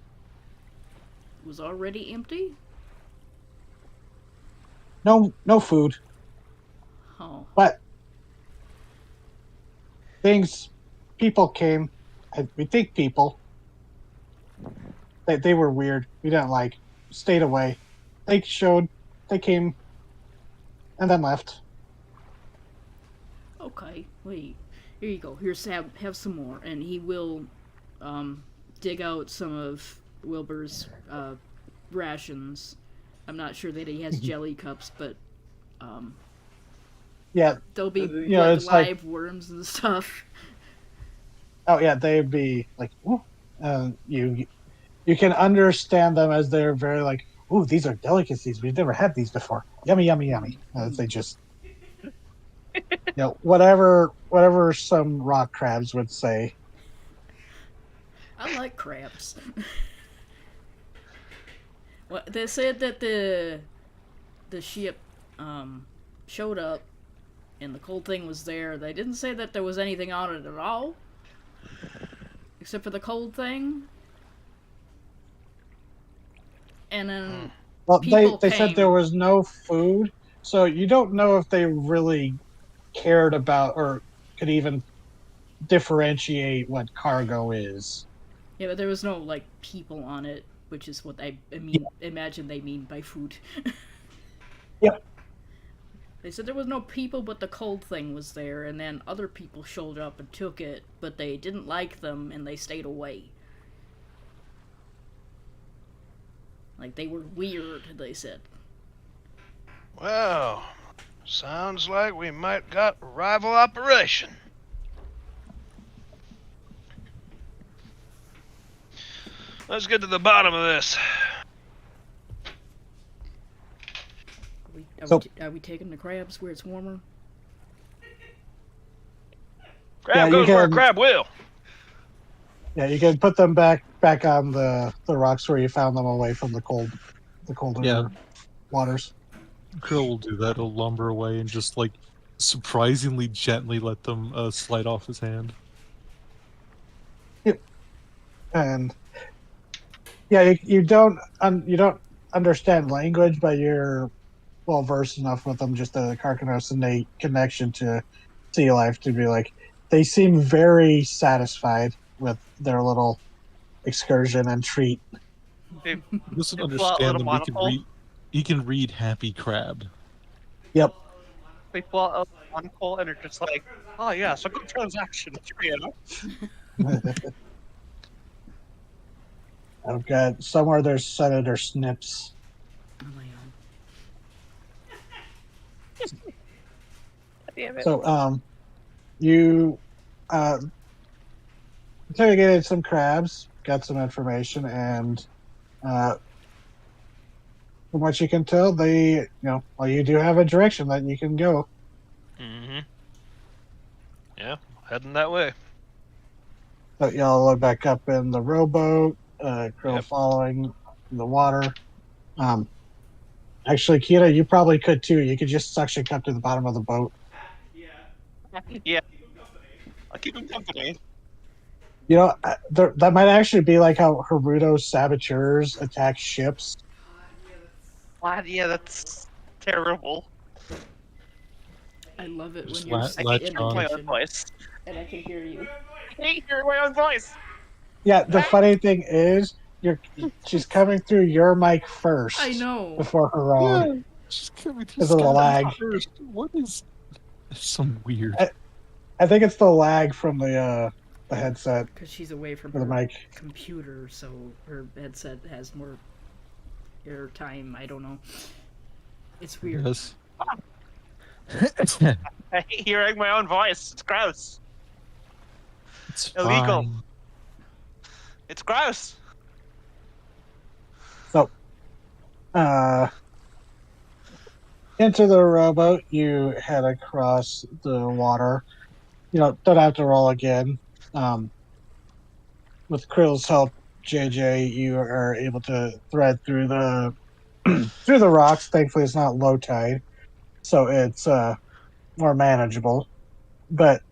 It was already empty? No food, Oh. but people came. We think people. They were weird. We didn't like. Stayed away. They came, and then left. Okay, wait. Here you go. Here's have some more, and he will dig out some of Wilbur's rations. I'm not sure that he has jelly cups, but Yeah, there'll be it's live worms and stuff. oh yeah, they'd be like, ooh. You can understand them as they're very like, ooh, these are delicacies. We've never had these before. Yummy, yummy, yummy. As they just, whatever some rock crabs would say. I like crabs. Well, they said that the ship showed up and the cold thing was there. They didn't say that there was anything on it at all, except for the cold thing. And then Well, people they said came. there was no food, so you don't know if they really cared about or could even differentiate what cargo is. Yeah, but there was no like people on it, which is what imagine they mean by food. Yep. They said there was no people, but the cold thing was there, and then other people showed up and took it, but they didn't like them and they stayed away. Like they were weird, they said. Well, sounds like we might got a rival operation. Let's get to the bottom of this. Are we taking the crabs where it's warmer? Crab goes where a crab will. Yeah, you can put them back on the rocks where you found them, away from the colder waters. Krill will do that. He'll lumber away and just like surprisingly gently let them slide off his hand. Yep. And yeah, you don't understand language, but you're well versed enough with them, just the Karkanos innate connection to sea life, to be like, they seem very satisfied with their little excursion and treat. They, He doesn't They pull out understand little them. He can read Happy Crab. Yep. they pull out a monocle and are just like, oh yeah, so good transaction. I've got somewhere there's Senator Snips. Oh my god. Damn it. So you interrogated some crabs, got some information, and from what you can tell, they, you do have a direction that you can go. Mm-hmm. Yeah, heading that way. So y'all load back up in the rowboat, Krill following the water. Actually, Kira, you probably could too. You could just suction cup to the bottom of the boat. Yeah. I'll keep him company. That might actually be like how Haruto's saboteurs attack ships. God, yeah, that's terrible. I love it Just when you're latch I hate on. my own voice. and I can hear you. I hate hearing my own voice. Yeah, the funny thing is, she's coming through your mic first. I know. Before her own. Yeah, she's coming through There's a little Skype lag. first. What is? That's some weird. I think it's the lag from the headset Because she's away from for the her mic. computer, so her headset has more or time. I don't know. It's weird. Yes. I hate hearing my own voice. It's gross. It's Illegal. fine. It's gross. So, into the rowboat, you head across the water. Don't have to roll again. With Krill's help, JJ, you are able to thread through the through the rocks. Thankfully, it's not low tide, so it's more manageable. But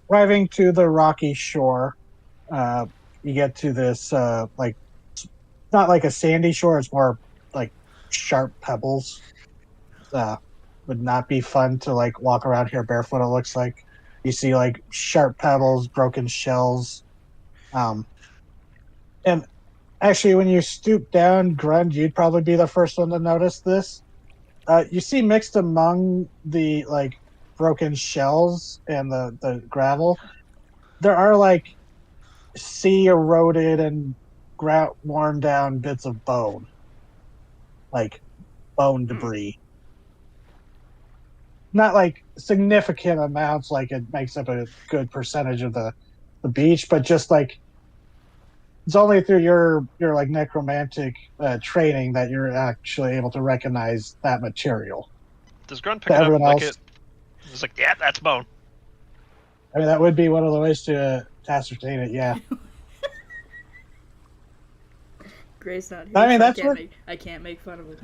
arriving to the rocky shore, you get to this like not like a sandy shore. It's more like sharp pebbles. Would not be fun to like walk around here barefoot. It looks like you see like sharp pebbles, broken shells, and actually, when you stoop down, Grund, you'd probably be the first one to notice this. You see mixed among the like broken shells and the gravel, there are like sea eroded and worn down bits of bone, like bone debris. Not like significant amounts, like it makes up a good percentage of the beach, but just like it's only through your like necromantic training that you're actually able to recognize that material. Does Grunt pick To it up everyone and lick else, it? It's like, yeah, that's bone. I mean, that would be one of the ways to ascertain it. Yeah. Gray's not here. I mean, so that's what. I can't make fun of him.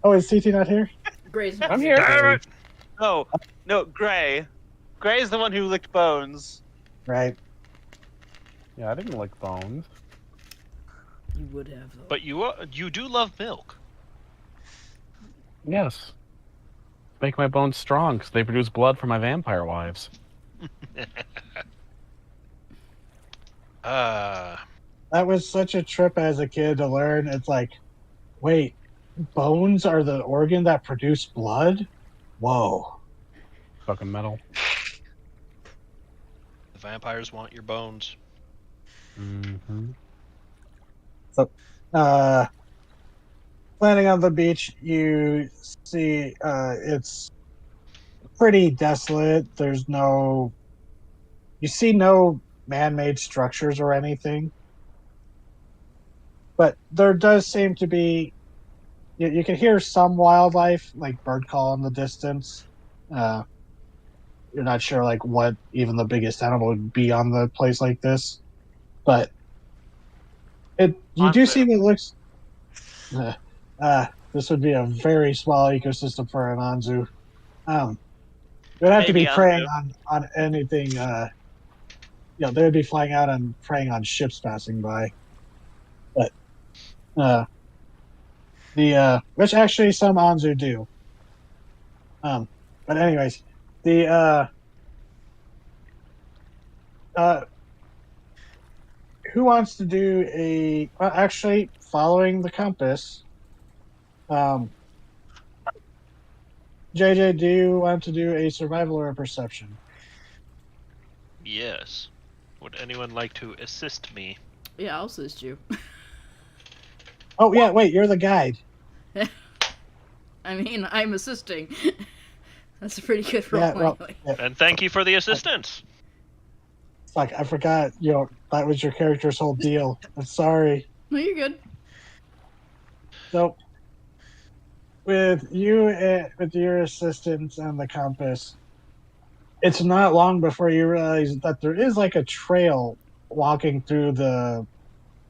Oh, is CT not here? Gray's not I'm here. Damn it! No, Gray. Gray's the one who licked bones. Right. Yeah, I didn't lick bones. You would have though. But you do love milk. Yes. Make my bones strong because they produce blood for my vampire wives. That was such a trip as a kid to learn. It's like, wait, bones are the organ that produce blood? Whoa. Fucking metal. The vampires want your bones. Mm-hmm. Landing on the beach, you see it's pretty desolate. You see no man-made structures or anything. But there does seem to be, you can hear some wildlife, like bird call in the distance. You're not sure like what even the biggest animal would be on the place like this. But you do see what looks... this would be a very small ecosystem for an Anzu. They'd have to be Maybe preying on anything. They would be flying out and preying on ships passing by. But which actually some Anzu do. But anyways, who wants to do actually following the compass? JJ, do you want to do a survival or a perception? Yes. Would anyone like to assist me? Yeah, I'll assist you. Oh yeah, wait, you're the guide. I mean, I'm assisting. That's a pretty good roll. Yeah, well, anyway. yeah. And thank you for the assistance. Fuck, I forgot. That was your character's whole deal. I'm sorry. No, you're good. So, with your assistance and the compass, it's not long before you realize that there is like a trail walking through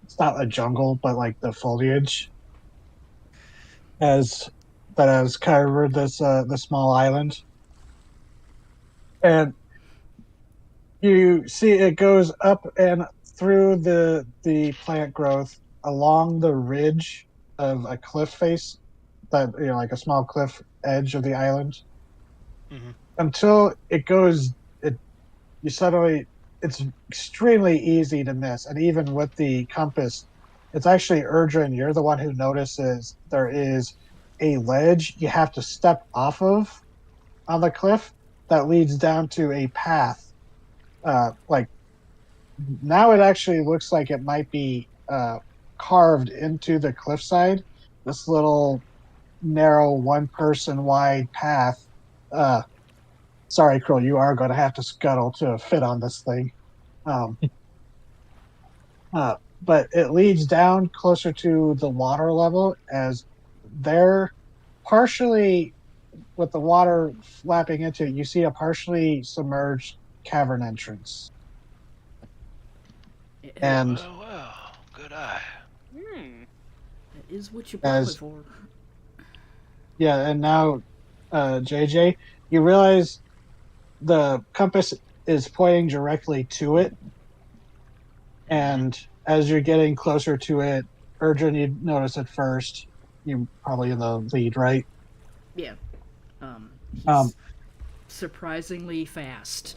it's not a jungle, but like the foliage that has covered this the small island. And you see it goes up and through the plant growth along the ridge of a cliff face, that like a small cliff edge of the island, until it goes. It's extremely easy to miss, and even with the compass, it's actually Erdrin. You're the one who notices there is a ledge you have to step off of on the cliff that leads down to a path. Like now, it actually looks like it might be carved into the cliffside. This little narrow one-person wide path. Sorry, Krill, you are going to have to scuttle to fit on this thing. Um, but it leads down closer to the water level as they're partially, with the water lapping into it, you see a partially submerged cavern entrance. And Well, good eye. That is what you brought me for. yeah, and now, JJ, you realize the compass is pointing directly to it. And as you're getting closer to it, Urgent, you notice it first. You're probably in the lead, right? Yeah. He's Um, surprisingly fast.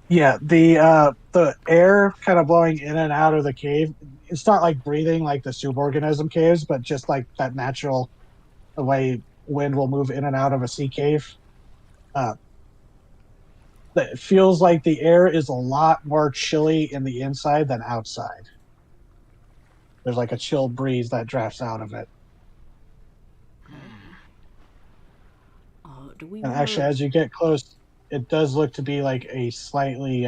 Yeah, the air kind of blowing in and out of the cave. It's not like breathing like the suborganism caves, but just like that natural the way wind will move in and out of a sea cave. It feels like the air is a lot more chilly in the inside than outside. There's like a chill breeze that drafts out of it. Do we And wanna... actually, as you get close, it does look to be like a slightly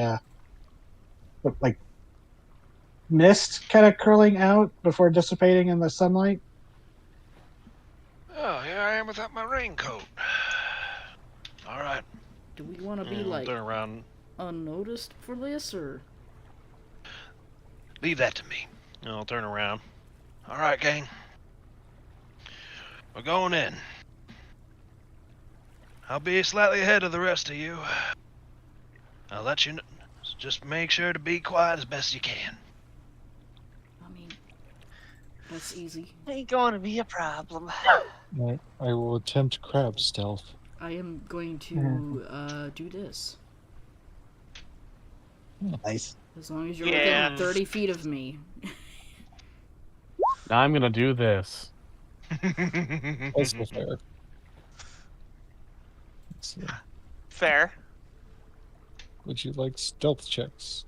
like mist kind of curling out before dissipating in the sunlight. Oh, here I am without my raincoat. All right. Do we want to be I'll turn around. unnoticed for this, or Leave that to me. I'll turn around. All right, gang. We're going in. I'll be slightly ahead of the rest of you. I'll let you know. Just make sure to be quiet as best you can. I mean, that's easy. Ain't going to be a problem. I will attempt crab stealth. I am going to do this. Nice. As long as you're Yeah. within 30 feet of me. Now I'm gonna do this. Also fair. Let's see. Fair. Would you like stealth checks?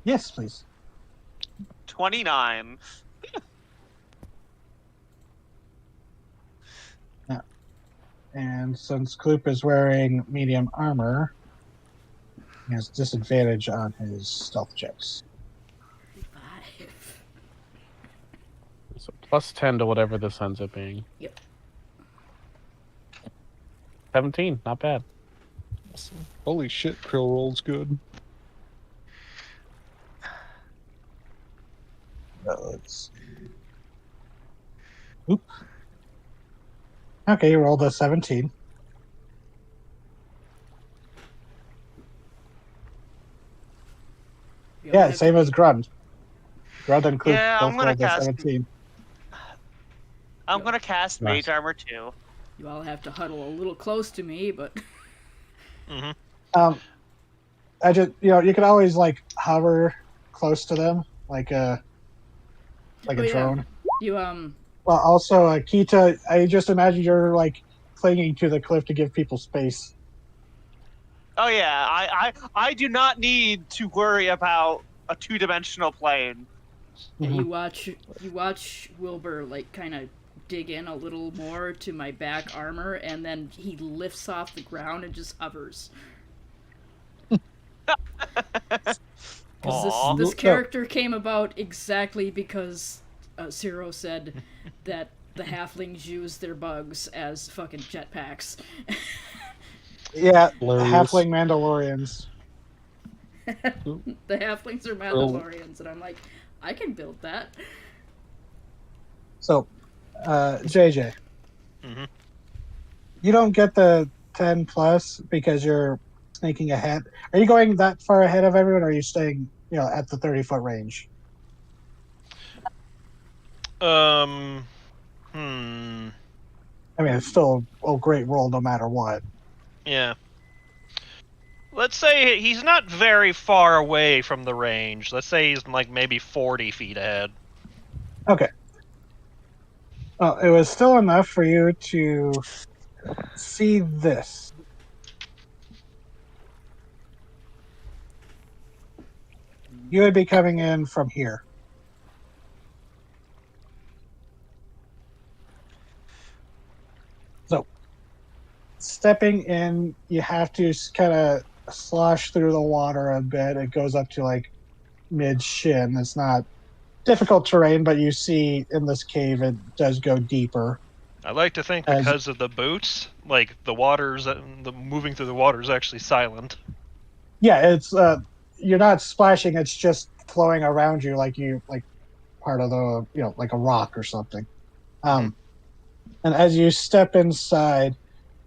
Yes, please. 29. And since Kloop is wearing medium armor, he has disadvantage on his stealth checks. 5. So plus 10 to whatever this ends up being. Yep. 17, not bad. Holy shit, Krill rolls good. Let's see. Oop. Okay, you rolled a 17. Yeah, same as Grund. Grund and Kloop Yeah, I'm both gonna rolled a cast- 17. I'm going to cast Nice. Mage Armor too. You all have to huddle a little close to me, but I just, you can always like hover close to them, like a Oh, drone. yeah. You Well, also, Kita, I just imagine you're like clinging to the cliff to give people space. Oh yeah, I do not need to worry about a two-dimensional plane. you watch Wilbur like kind of dig in a little more to my back armor, and then he lifts off the ground and just hovers. Because Aw. this character came about exactly because Zero said that the halflings use their bugs as fucking jetpacks. Yeah, Hilarious. halfling Mandalorians. The halflings are Mandalorians, and I'm like, I can build that. So, JJ, Mhm. you don't get the 10 plus because you're sneaking ahead. Are you going that far ahead of everyone, or are you staying, at the 30-foot range? I mean, it's still a great roll no matter what. Yeah. Let's say he's not very far away from the range. Let's say he's like maybe 40 feet ahead. Okay. Well, it was still enough for you to see this. You would be coming in from here. stepping in, you have to kind of slosh through the water a bit. It goes up to like mid shin. It's not difficult terrain, but you see in this cave it does go deeper. I like to think As- because of the boots, like the waters, the moving through the water is actually silent. Yeah, it's you're not splashing. It's just flowing around you like part of the like a rock or something. And as you step inside,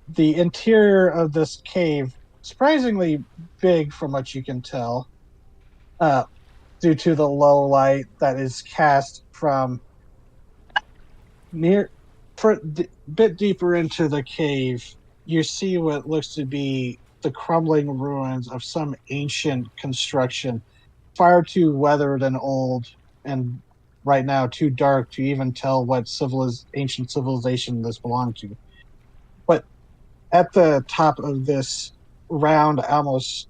the interior of this cave surprisingly big from what you can tell, due to the low light that is cast from near bit deeper into the cave. You see what looks to be the crumbling ruins of some ancient construction, far too weathered and old, and right now too dark to even tell what ancient civilization this belonged to. But at the top of this round, almost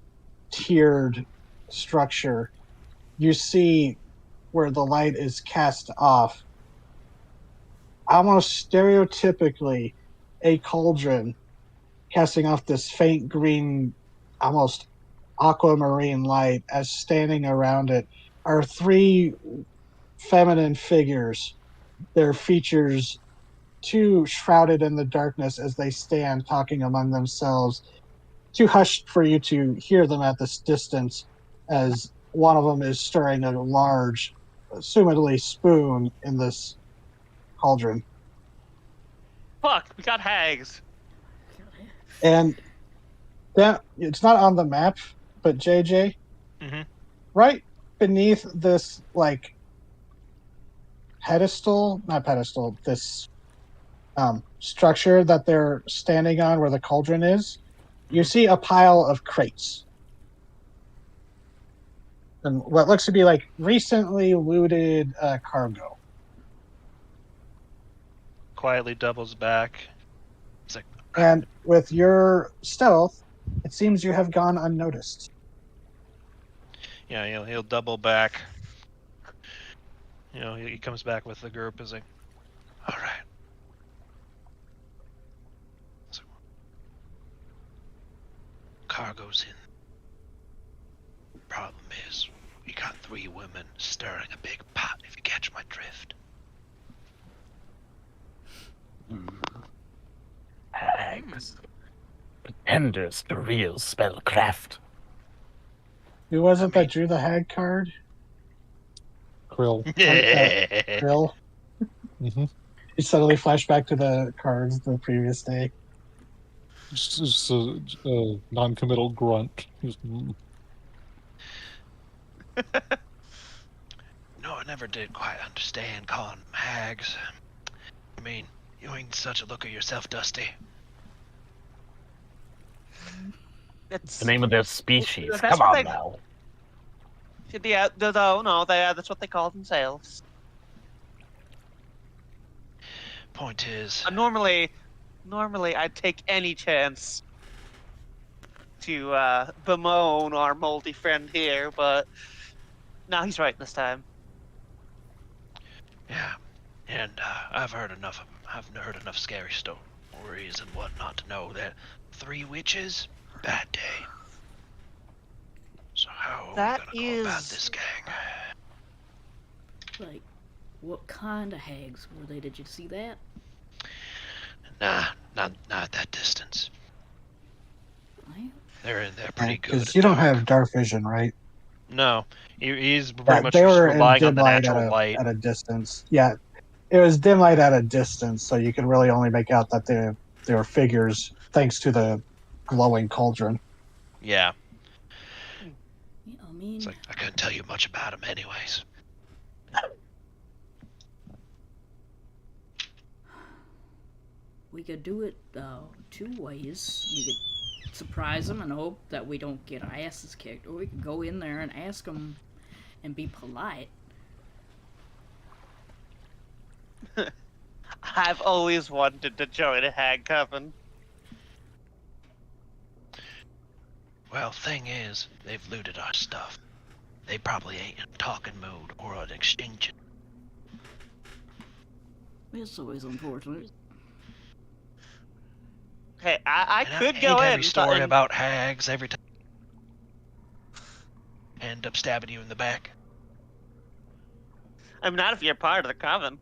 tiered structure, you see where the light is cast off, almost stereotypically, a cauldron casting off this faint green, almost aquamarine light, as standing around it are three feminine figures, their features too shrouded in the darkness as they stand talking among themselves, too hushed for you to hear them at this distance, as one of them is stirring a large, assumedly spoon in this cauldron. Fuck, we got hags. And that it's not on the map, but JJ, Mhm. right beneath this like pedestal, not pedestal, this structure that they're standing on where the cauldron is, you see a pile of crates. And what looks to be like recently looted cargo. Quietly doubles back. It's like, And with your stealth, it seems you have gone unnoticed. yeah, he'll double back. He comes back with the group. Is like, all right. So, cargo's in. Problem is, we got 3 women stirring a big pot. If you catch my drift. Hags. Pretenders to real spellcraft. Who was it that drew the hag card? Krill. Krill. Mm-hmm. You suddenly flash back to the cards the previous day. Just a non-committal grunt. Just, No, I never did quite understand calling them hags. I mean, you ain't such a looker yourself, Dusty. It's The name of their species. That's Come what on they- now. yeah, that's what they call themselves. Point is, Normally I'd take any chance to bemoan our moldy friend here, but no, he's right this time. yeah, and I've heard enough scary stories and whatnot to know that 3 witches, bad day. So how are That we gonna go about is- this gang? Like, what kind of hags were they? Did you see that? Nah, not at that distance. Well, They're pretty good. Because at you don't dark. have dark vision, right? No, he's pretty Yeah, much they just were in relying dim on the light natural light. at a distance. Yeah, it was dim light at a distance, so you could really only make out that they were figures thanks to the glowing cauldron. Yeah, yeah, I mean, it's like I couldn't tell you much about him, anyways. we could do it 2 ways. We could surprise them and hope that we don't get our asses kicked, or we could go in there and ask them and be polite. I've always wanted to join a hag coven. Well, thing is, they've looted our stuff. They probably ain't in a talking mood or an exchange. It's always unfortunate. Hey, I And could hate go in. every story and- about hags every time. End up stabbing you in the back. I'm not if you're part of the coven.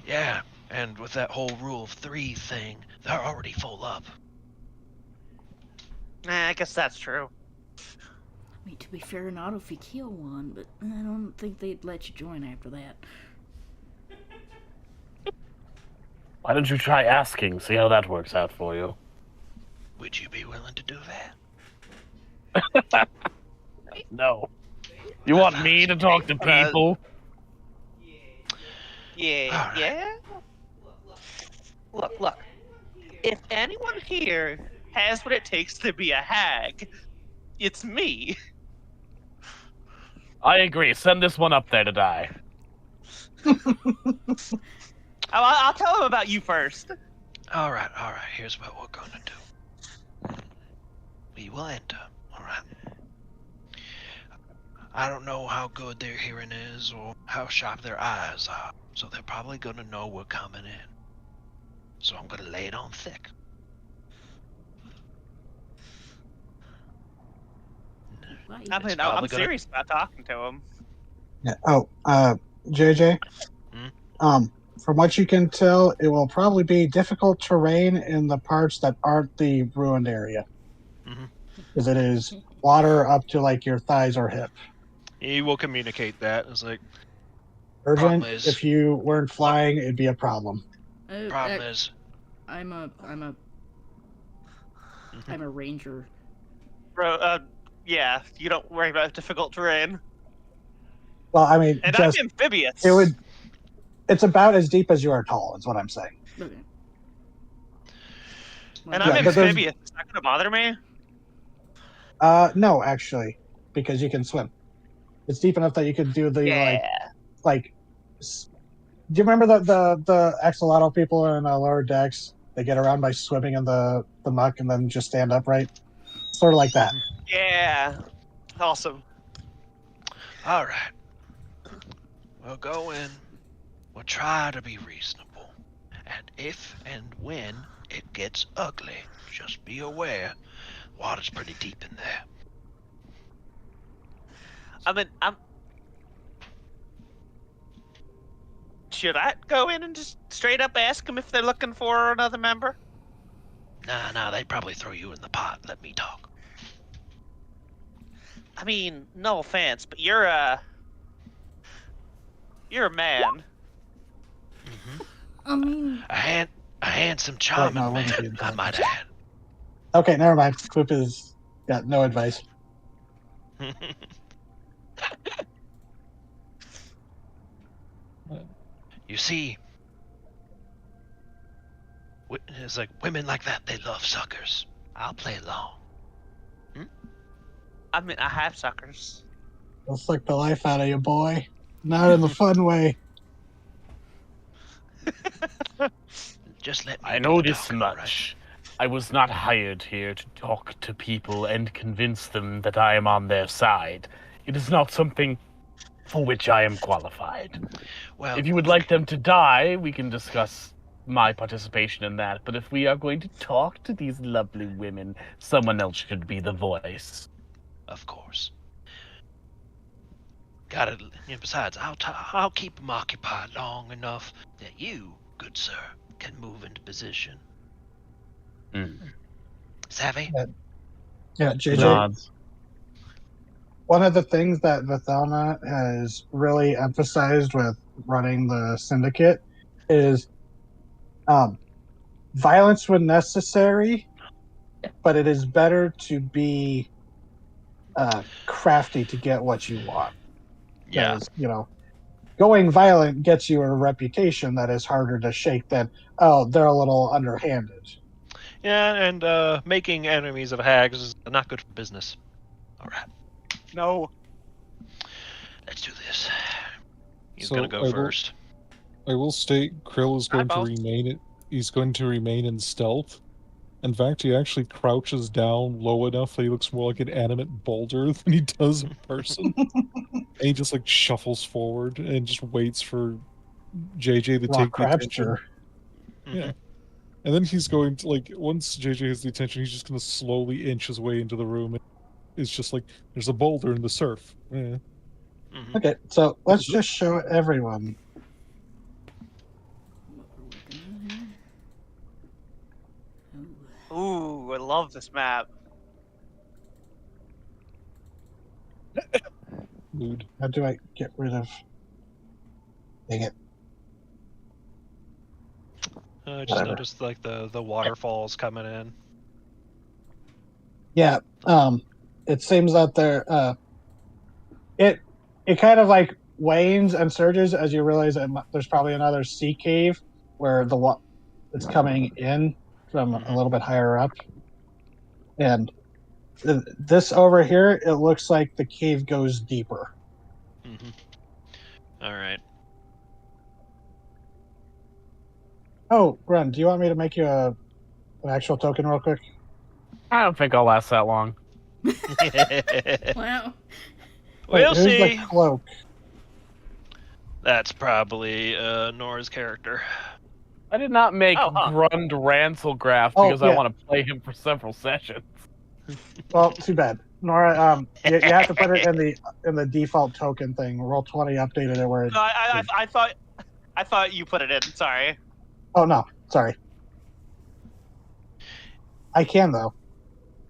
Yeah, and with that whole rule of 3 thing, they're already full up. I guess that's true. I mean, to be fair, not if you kill one, but I don't think they'd let you join after that. Why don't you try asking? See how that works out for you. Would you be willing to do that? No. You want me to talk to people? Yeah, All right. yeah. Look. If anyone here has what it takes to be a hag, it's me. I agree. Send this one up there to die. I'll tell him about you first. All right. Here's what we're gonna do. We will enter. All right. I don't know how good their hearing is or how sharp their eyes are, so they're probably gonna know we're coming in. So I'm gonna lay it on thick. Why? I mean, It's I'm probably gonna- serious about talking to him. Yeah. Oh, JJ. Hmm? From what you can tell, it will probably be difficult terrain in the parts that aren't the ruined area, Mhm. because it is water up to like your thighs or hip. He will communicate that. It's like, Urgent. Problem is- If you weren't flying, it'd be a problem. problem is, I'm a ranger. Bro, yeah, you don't worry about difficult terrain. Well, I mean, And just I'm amphibious. it's about as deep as you are tall, is what I'm saying. Okay. And Yeah, I'm but there's- amphibious. It's not gonna bother me. No, actually, because you can swim. It's deep enough that you could do the like. Do you remember the axolotl people in lower decks? They get around by swimming in the muck and then just stand upright. Sort of like that. Yeah. Awesome. all right. We'll go in. We'll try to be reasonable. And if and when it gets ugly, just be aware, water's pretty deep in there. I mean, should I go in and just straight up ask them if they're looking for another member? Nah, they'd probably throw you in the pot. Let me talk. I mean, no offense, but you're a man. Mm-hmm. I mean, A handsome, charming no, it wasn't man, the I intent. might add. Okay, never mind. Quip has got no advice. You see, it's like women like that, they love suckers. I'll play along. I mean, I have suckers. It'll suck the life out of you, boy. Not in the fun way. Just let me I do know the this talking, all right? much. I was not hired here to talk to people and convince them that I am on their side. It is not something for which I am qualified. Well, If you would like them to die, we can discuss my participation in that. But if we are going to talk to these lovely women, someone else should be the voice. of course. Got it. Besides, I'll keep them occupied long enough that you, good sir, can move into position. Savvy? Yeah, JJ. Nods. One of the things that Vithalna has really emphasized with running the syndicate is violence when necessary, but it is better to be crafty to get what you want. Yeah. Because, going violent gets you a reputation that is harder to shake than, oh, they're a little underhanded. Yeah, and making enemies of hags is not good for business. All right, No. let's do this. He's So gonna go first. I will state Krill is going to boss. remain he's going to remain in stealth. In fact, he actually crouches down low enough that he looks more like an animate boulder than he does a person. And he just like shuffles forward and just waits for JJ to Rock take the attention. crabster. Yeah. And then he's going to, like, once JJ has the attention, he's just going to slowly inch his way into the room. And it's just like, there's a boulder in the surf. Eh. Mhm. Okay, so let's just show everyone. What we're working on here. Ooh, I love this map. Mood. How do I get rid of? Dang it! I just Whatever. noticed like the waterfalls coming in. Yeah. It seems that it kind of like wanes and surges as you realize that there's probably another sea cave where it's coming in from a little bit higher up, and this over here, it looks like the cave goes deeper. All right. Oh, Gren, do you want me to make you an actual token real quick? I don't think I'll last that long. Wow. We'll Who's see. the cloak? That's probably Nora's character. I did not make Oh, huh. Grund Rancelgraft Oh, because I yeah. want to play him for several sessions. Well, too bad, Nora. You have to put it in the default token thing. Roll20 updated it where. No, I thought you put it in. Sorry. Oh no, sorry. I can though.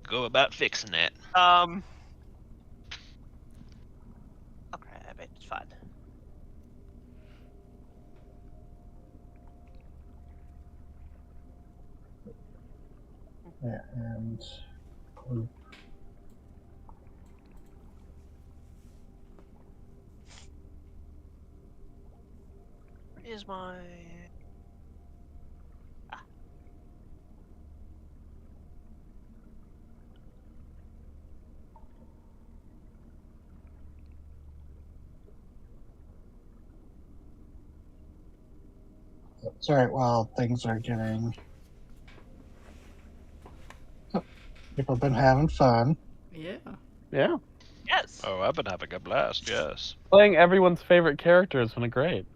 Go about fixing that. Okay, it's fine. Yeah, and Where is my? sorry. While things are getting, people have been having fun. Yeah. Yeah. Yes. Oh, I've been having a blast. Yes. Playing everyone's favorite character has been great.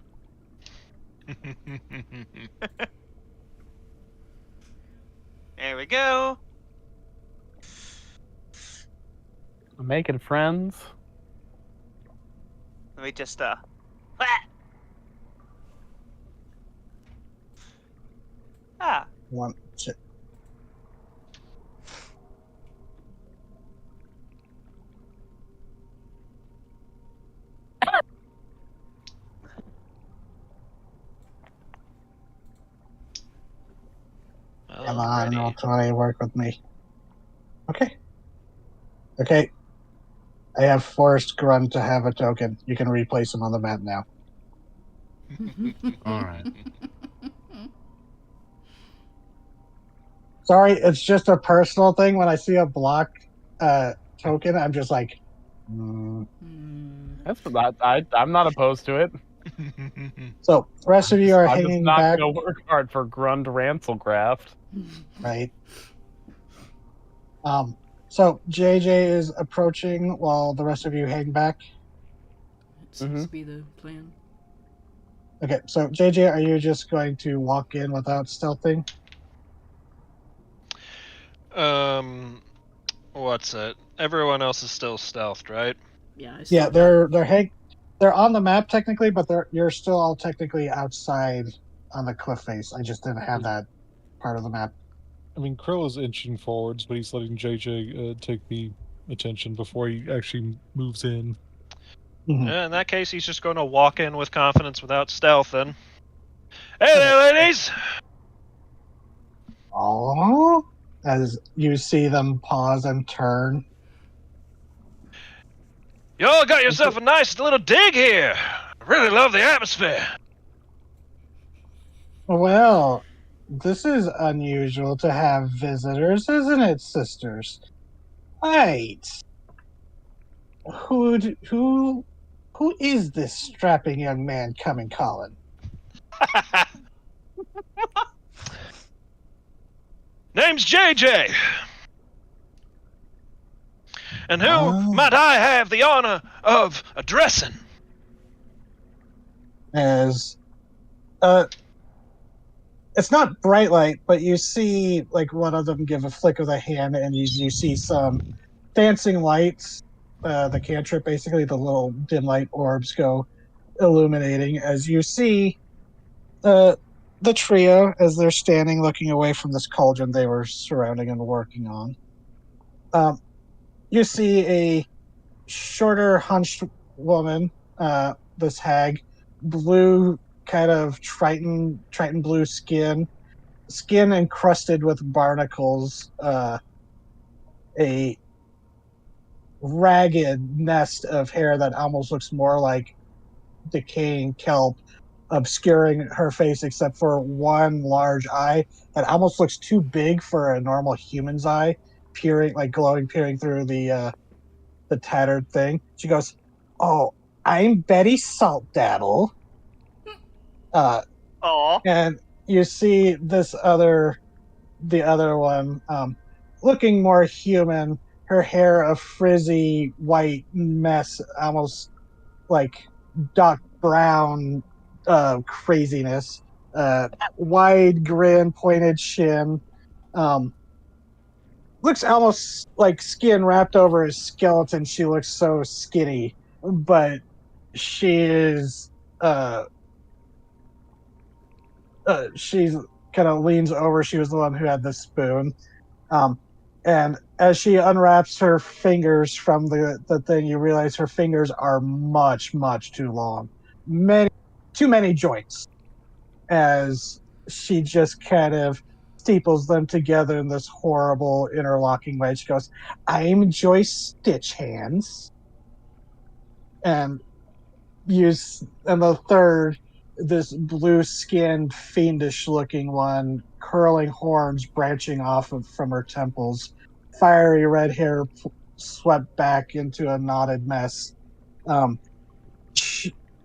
There we go. I'm making friends. Let me just Ah. One, two. Come on, Alrighty. Roll20, work with me. Okay. Okay. I have forced Grun to have a token. You can replace him on the map now. All right. Sorry, it's just a personal thing. When I see a block token, I'm just like, That's I'm not opposed to it. So, the rest of you are I'm just hanging not back, gonna work hard for Grund Rancelgraft. right? So JJ is approaching while the rest of you hang back. Seems to be the plan. Okay, so JJ, are you just going to walk in without stealthing? What's it? Everyone else is still stealthed, right? Yeah. Yeah, they're on the map technically, but you're still all technically outside on the cliff face. I just didn't have that part of the map. I mean, Crow is inching forwards, but he's letting JJ take the attention before he actually moves in. Mhm. In that case, he's just going to walk in with confidence without stealth then. Hey there, ladies! Oh, as you see them pause and turn. You all got yourself a nice little dig here. I really love the atmosphere. Well, this is unusual to have visitors, isn't it, sisters? Right. Who is this strapping young man coming calling? Name's JJ. And who might I have the honor of addressing? As it's not bright light, but you see like one of them give a flick of the hand, and you see some dancing lights. The cantrip, basically, the little dim light orbs go illuminating as you see the trio as they're standing looking away from this cauldron they were surrounding and working on. You see a shorter, hunched woman, this hag, blue kind of Triton blue skin encrusted with barnacles, a ragged nest of hair that almost looks more like decaying kelp obscuring her face except for one large eye that almost looks too big for a normal human's eye, peering through the tattered thing. She goes, "Oh, I'm Betty Saltdaddle." Aw. And you see the other one, looking more human, her hair a frizzy white mess, almost like dark brown craziness. Wide grin, pointed chin. Looks almost like skin wrapped over a skeleton. She looks so skinny, but she is. She's kind of leans over. She was the one who had the spoon. And as she unwraps her fingers from the thing, you realize her fingers are much, much too long. Too many joints. As she just kind of steeples them together in this horrible interlocking way. She goes, "I'm Joyce Stitchhands." And the third, this blue-skinned, fiendish-looking one, curling horns branching from her temples, fiery red hair swept back into a knotted mess,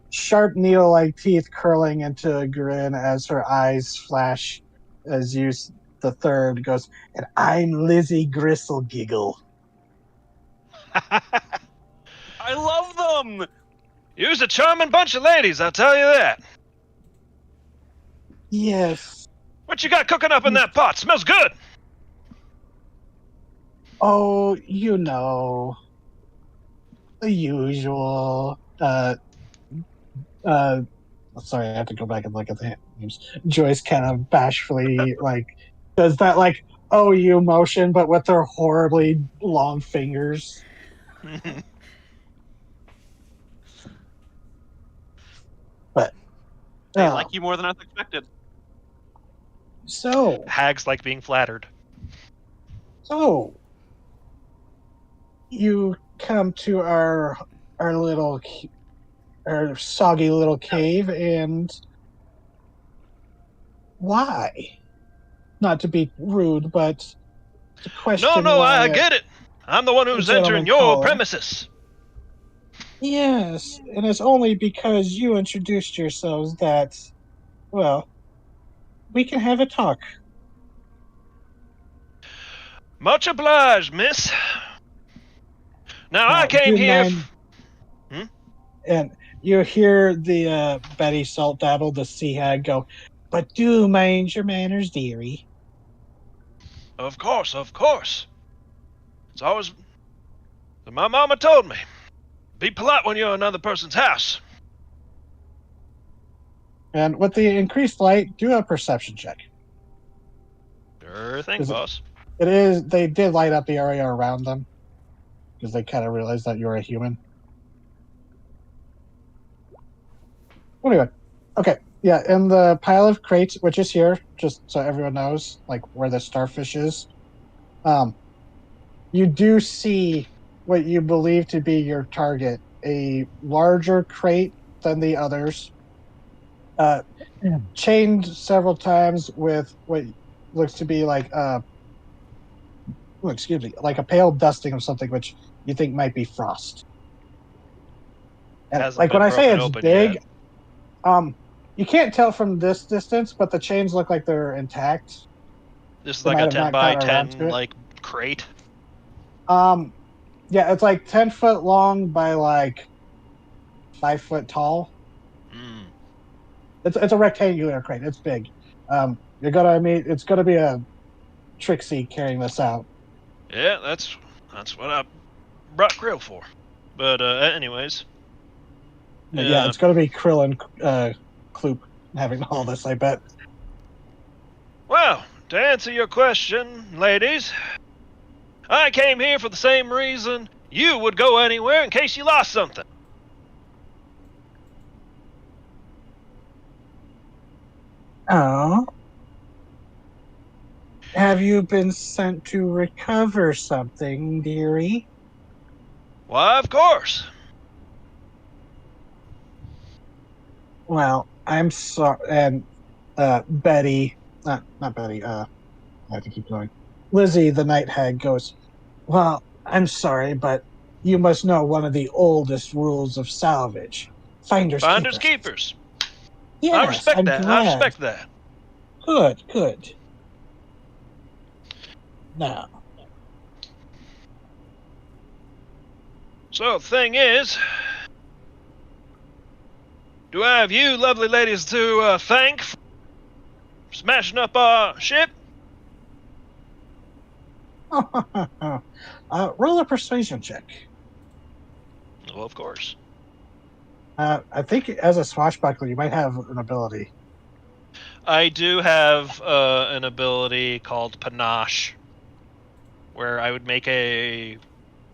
sharp needle-like teeth curling into a grin as her eyes flash as the third goes, "And I'm Lizzie Gristlegiggle." I love them! You's a charming bunch of ladies, I'll tell you that. Yes. What you got cooking up in that pot? Smells good. Oh, you know, the usual. Sorry, I have to go back and look at the names. Joyce kind of bashfully does that "oh you" motion, but with her horribly long fingers. But They like you more than I expected. So Hags like being flattered. You come to our soggy little cave, and why? Not to be rude, but to question No, why I get it. I'm the one who's gentleman entering your caller. premises. Yes, and it's only because you introduced yourselves that, well, we can have a talk. Much obliged, miss. Now, I came here... And you hear the Betty Saltdaddle, the sea hag, go, "But do mind your manners, dearie." Of course. It's always... My mama told me. Be polite when you're in another person's house. And with the increased light, do a perception check. Sure thing, boss. They did light up the area around them because they kind of realized that you're a human. Anyway, okay, yeah, in the pile of crates, which is here, just so everyone knows, where the starfish is, you do see what you believe to be your target, a larger crate than the others, chained several times with what looks to be like a pale dusting of something, which you think might be frost. And when I say it's big, yet. You can't tell from this distance, but the chains look like they're intact. This is They like might a have 10 not by gotten around 10 to it. like crate. Yeah, it's 10 foot long by 5 foot tall. Mm. It's a rectangular crate. It's big. You're gonna meet. It's gonna be a Trixie carrying this out. Yeah, that's what I brought Grill for. But anyways, But yeah, uh, it's gonna be Krill and Kloop having all this. I bet. well, to answer your question, ladies, I came here for the same reason you would go anywhere in case you lost something. Oh. Have you been sent to recover something, dearie? Why, of course. Well, I'm sorry. And Betty, not Betty. I have to keep going. Lizzie, the night hag, goes. Well, I'm sorry, but you must know one of the oldest rules of salvage: finders Finders keepers. keepers. I Yes, respect I'm that. I glad. respect that. Good, good. Now, So the thing is, do I have you lovely ladies to thank for smashing up our ship? roll a persuasion check. Well, of course. I think as a swashbuckler, you might have an ability. I do have an ability called Panache, where I would make a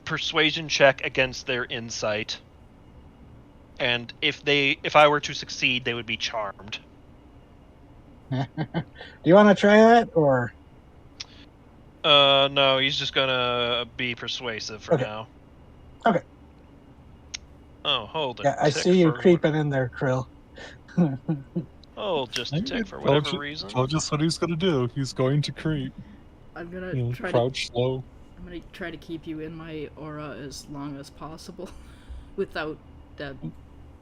persuasion check against their insight, and if I were to succeed, they would be charmed. Do you want to try that, or No, he's just gonna be persuasive for Okay. now. Okay. Oh, hold it. yeah? I see you creeping in there, Krill. Oh, just a tick for Told whatever you- reason. Told you that's what he's gonna do. He's going to creep. I'm gonna You know, try to. crouch low. I'm gonna try to keep you in my aura as long as possible, without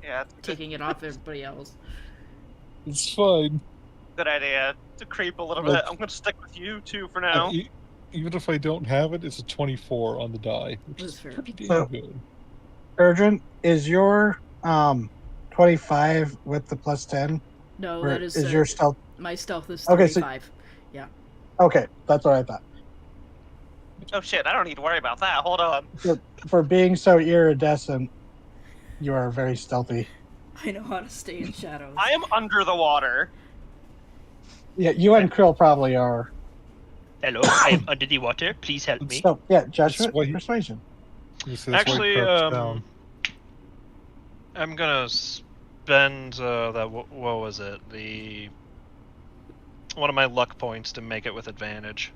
Yeah, taking it off everybody else. It's fine. good idea to creep a little Like- bit. I'm gonna stick with you two for now. Even if I don't have it, it's a 24 on the die, which That's is fair. pretty damn So- good. Urgent, is your 25 with the plus 10? No, Or that is your stealth? my stealth is Okay, so- 35. Okay, that's what I thought. Oh shit, I don't need to worry about that. Hold on. For being so iridescent, you are very stealthy. I know how to stay in shadows. I am under the water. Yeah, you and Krill probably are. Hello, I am under the water. Please help me. So yeah, judgment, why he- persuasion. That's why he Actually, crouched down. I'm gonna spend that. What was it? One of my luck points to make it with advantage.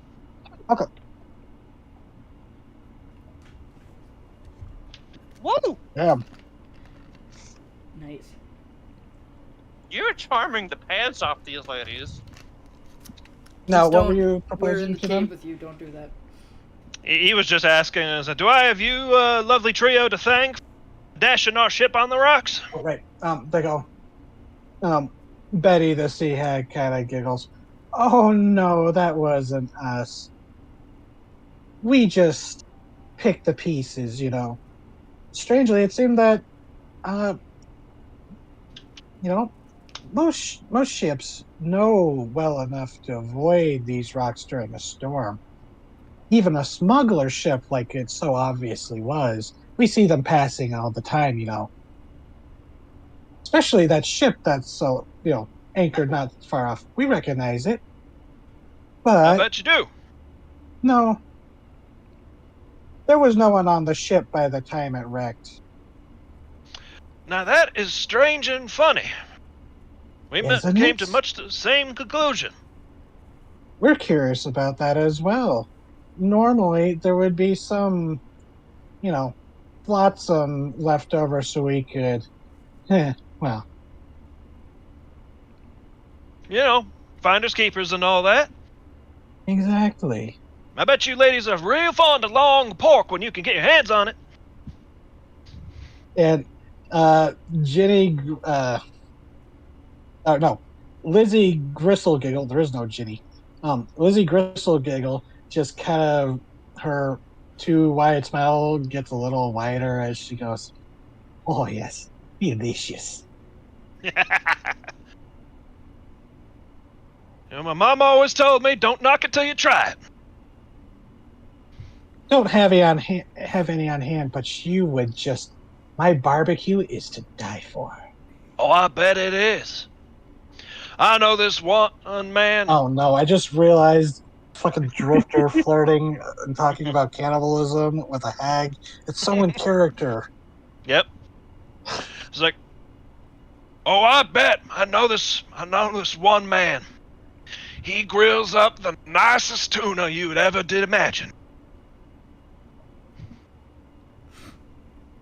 Woo! Damn. Nice. You're charming the pants off these ladies. Now, Just what were don't- you We're in proposing the to cave them? with you. Don't do that. He was just asking us, do I have you, lovely trio, to thank for dashing our ship on the rocks? Oh, right. They go. Betty, the sea hag, kind of giggles. Oh no, that wasn't us. We just picked the pieces, you know. Strangely, it seemed that, you know, most ships know well enough to avoid these rocks during a storm. Even a smuggler ship, like it so obviously was, we see them passing all the time, you know. Especially that ship that's so, you know, anchored not far off. We recognize it. I But bet you do. no. There was no one on the ship by the time it wrecked. Now that is strange and funny. We Isn't came it? to much the same conclusion. We're curious about that as well. Normally, there would be some, you know, flotsam left over so we could, well, You know, finders keepers and all that. exactly. I bet you ladies are real fond of long pork when you can get your hands on it. And Ginny, no, Lizzie Gristlegiggle. There is no Ginny. Lizzie Gristlegiggle just kind of her too wide smile gets a little wider as she goes, "Oh yes, delicious." You know, my mom always told me, don't knock it till you try it. Don't have any on hand, but you would just. My barbecue is to die for. Oh, I bet it is. I know this one man. Oh no! I just realized fucking Drifter flirting and talking about cannibalism with a hag. It's so in character. Yep. It's like, oh, I bet. I know this one man. He grills up the nicest tuna you'd ever did imagine.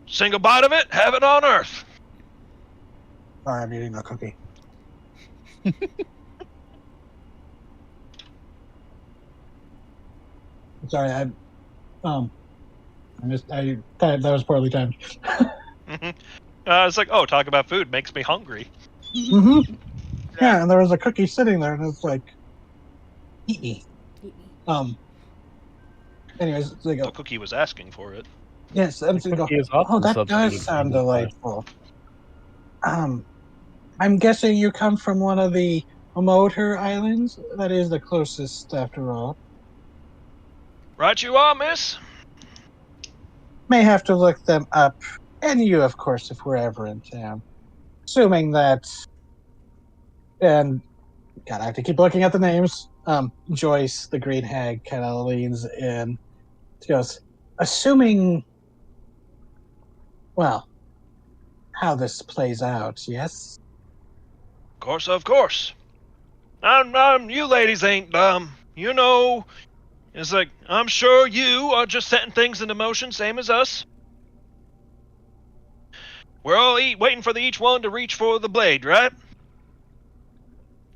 Single bite of it, heaven on earth. Sorry, I'm eating a cookie. Sorry, I that was poorly timed. It's like, oh, talk about food makes me hungry. Mm-hmm. Yeah, and there was a cookie sitting there, and it's like, eat me. Anyways, they go. The cookie was asking for it. Yes, and they go. Cookie is Oh, often that substituted does for sound the pie. delightful. I'm guessing you come from one of the Modhur Islands. That is the closest, after all. Right you are, miss. May have to look them up, and you, of course, if we're ever in town. Assuming that, and God, I have to keep looking at the names. Joyce, the Green Hag, kind of leans in. She goes, assuming, well, how this plays out, yes? Of course. You ladies ain't dumb. You know, it's like, I'm sure you are just setting things into motion, same as us. We're all waiting for each one to reach for the blade, right?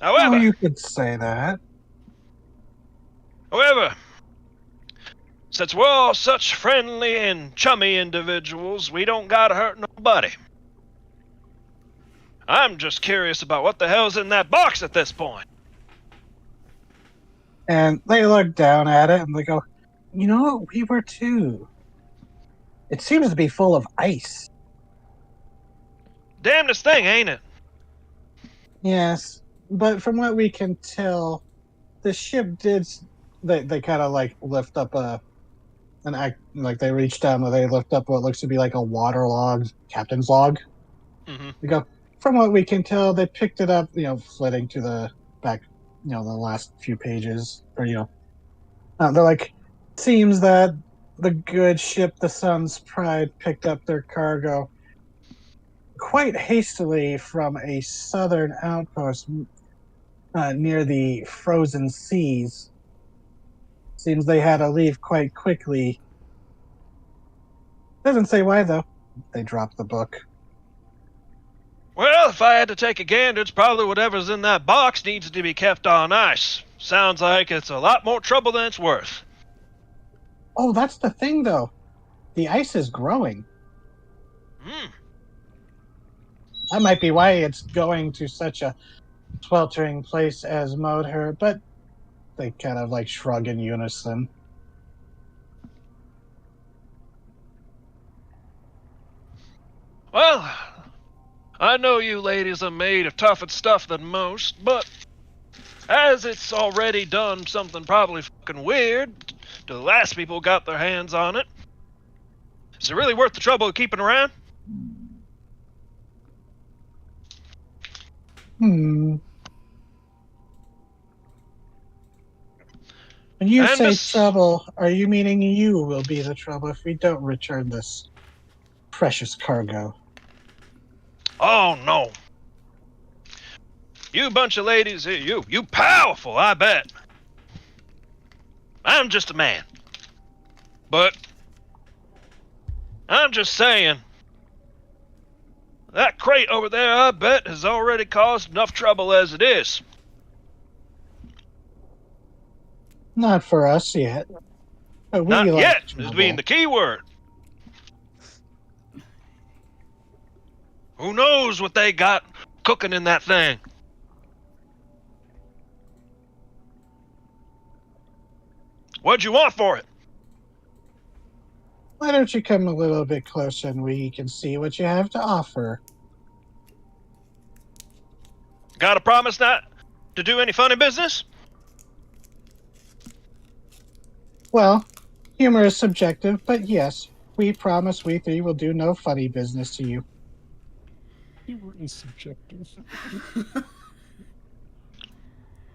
Oh, you could say that. However, since we're all such friendly and chummy individuals, we don't gotta hurt nobody. I'm just curious about what the hell's in that box at this point. And they look down at it and they go, you know what? We were too. It seems to be full of ice. Damnedest thing, ain't it? Yes, but from what we can tell, the ship did. They kind of like lift up an act, like they reach down and they lift up what looks to be like a waterlogged captain's log. Mm-hmm. We go, from what we can tell, they picked it up, flitting to the back, the last few pages, or they're like, seems that the good ship, the Sun's Pride, picked up their cargo quite hastily from a southern outpost near the frozen seas. Seems they had to leave quite quickly. Doesn't say why, though. They dropped the book. Well, if I had to take a gander, it's probably whatever's in that box needs to be kept on ice. Sounds like it's a lot more trouble than it's worth. Oh, that's the thing, though. The ice is growing. That might be why it's going to such a sweltering place as Modhur, but they kind of like shrug in unison. Well, I know you ladies are made of tougher stuff than most, but as it's already done something probably fucking weird to the last people who got their hands on it, is it really worth the trouble of keeping around? When you say trouble, are you meaning you will be the trouble if we don't return this precious cargo? Oh, no. You bunch of ladies here, you powerful, I bet. I'm just a man. But I'm just saying, that crate over there, I bet, has already caused enough trouble as it is. Not for us yet. But we Not like yet, trouble. is being the key word. Who knows what they got cooking in that thing? What'd you want for it? Why don't you come a little bit closer and we can see what you have to offer? Got a promise not to do any funny business? Well, humor is subjective, but yes, we promise we three will do no funny business to you. Humor is subjective.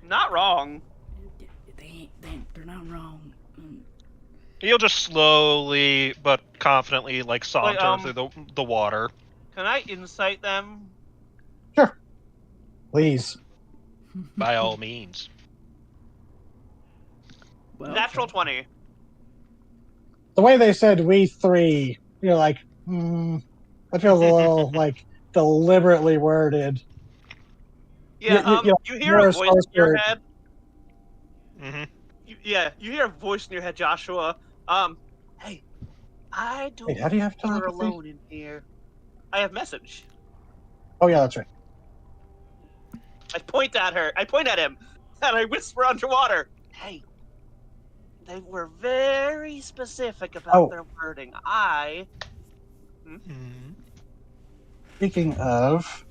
Not wrong. They're not wrong. He'll just slowly but confidently, like, saunter through the water. Can I insight them? Sure. Please. By all means. Well, Natural 20. The way they said we three, you're like, that feels a little like deliberately worded. Yeah, you hear you're a a voice in your sorcerer. head. Mm-hmm. You hear a voice in your head, Joshua. Hey, I don't Wait, how do you have think you're telepathy? alone in here. I have message. Oh yeah, that's right. I point at him, and I whisper underwater, hey, they were very specific about their wording. Speaking of,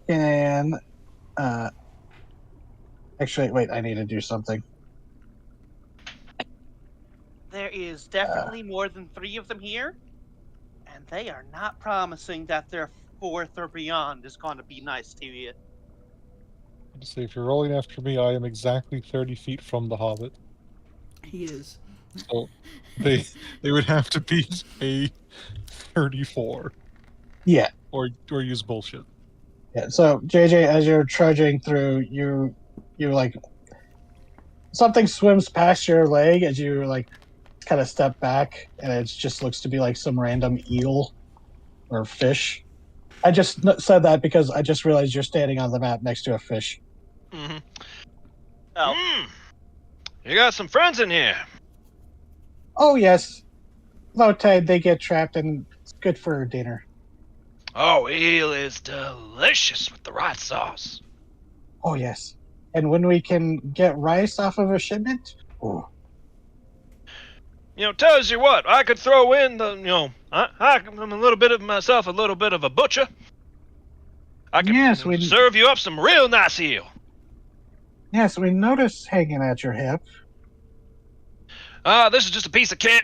can actually wait, I need to do something. There is definitely more than 3 of them here, and they are not promising that their 4th or beyond is going to be nice to you. I'd say if you're rolling after me, I am exactly 30 feet from the Hobbit. he is. So they would have to beat a 34. Yeah. Or use bullshit. Yeah. So JJ, as you're trudging through, you like something swims past your leg as you like kind of step back, and it just looks to be like some random eel or fish. I just said that because I just realized you're standing on the map next to a fish. Mm-hmm. Oh. You got some friends in here. Oh yes, low tide they get trapped, and it's good for dinner. Oh, eel is delicious with the right sauce. Oh yes, and when we can get rice off of a shipment, oh. Tells you what, I could throw in the, I'm a little bit of myself, a little bit of a butcher. I can serve you up some real nice eel. Yes, we noticed hanging at your hip. This is just a piece of kit.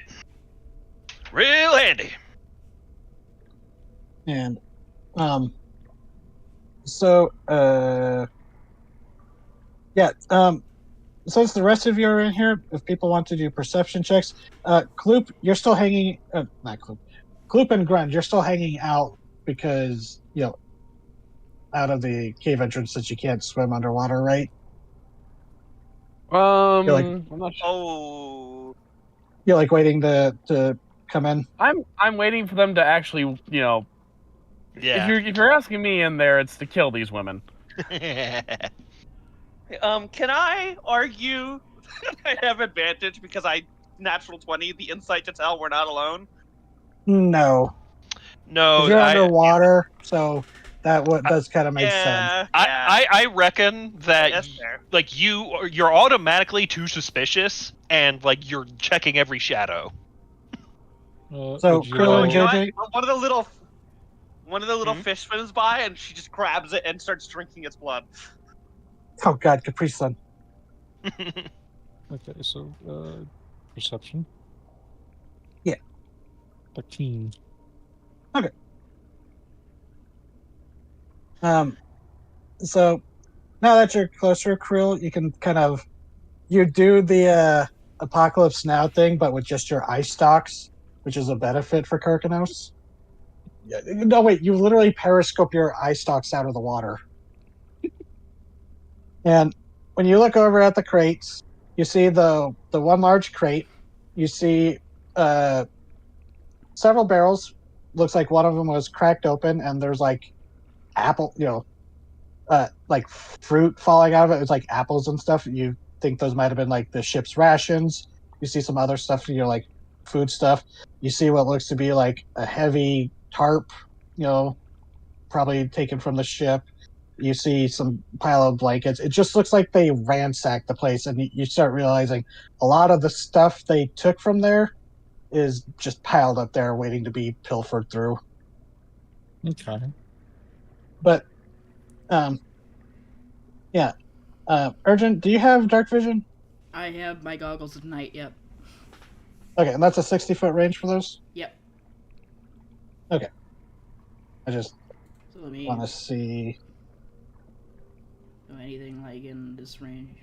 Real handy. And, since the rest of you are in here, if people want to do perception checks, Kloop, you're still hanging, not Kloop, Kloop and Grund, you're still hanging out because, out of the cave entrance since you can't swim underwater, right? I'm not sure. Oh. You're like waiting to come in? I'm waiting for them to actually, Yeah. If you're asking me in there, it's to kill these women. Can I argue I have advantage because I natural 20 the insight to tell we're not alone? No. No, you're underwater, so that does kind of make sense. I reckon that that's fair. Like you're automatically too suspicious, and like you're checking every shadow. So Krill and JJ, one of the little fish swims by, and she just grabs it and starts drinking its blood. Oh God, Capri Sun. Okay, so perception. Yeah. 13. Okay. So now that you're closer, Krill, you can you do the Apocalypse Now thing, but with just your eye stalks, which is a benefit for Kirkanos. Yeah, no, wait, you literally periscope your eye stalks out of the water. And when you look over at the crates, you see the one large crate. You see several barrels. Looks like one of them was cracked open, and there's like apple, like fruit falling out of it. It's like apples and stuff. You think those might have been like the ship's rations. You see some other stuff, like food stuff. You see what looks to be like a heavy tarp, probably taken from the ship. You see some pile of blankets. It just looks like they ransacked the place, and you start realizing a lot of the stuff they took from there is just piled up there waiting to be pilfered through. Okay. But, yeah. Urgent, do you have dark vision? I have my goggles at night. Yep. Okay, and that's a 60-foot range for those? Yep. Okay. I just So let me want to see. do anything like in this range.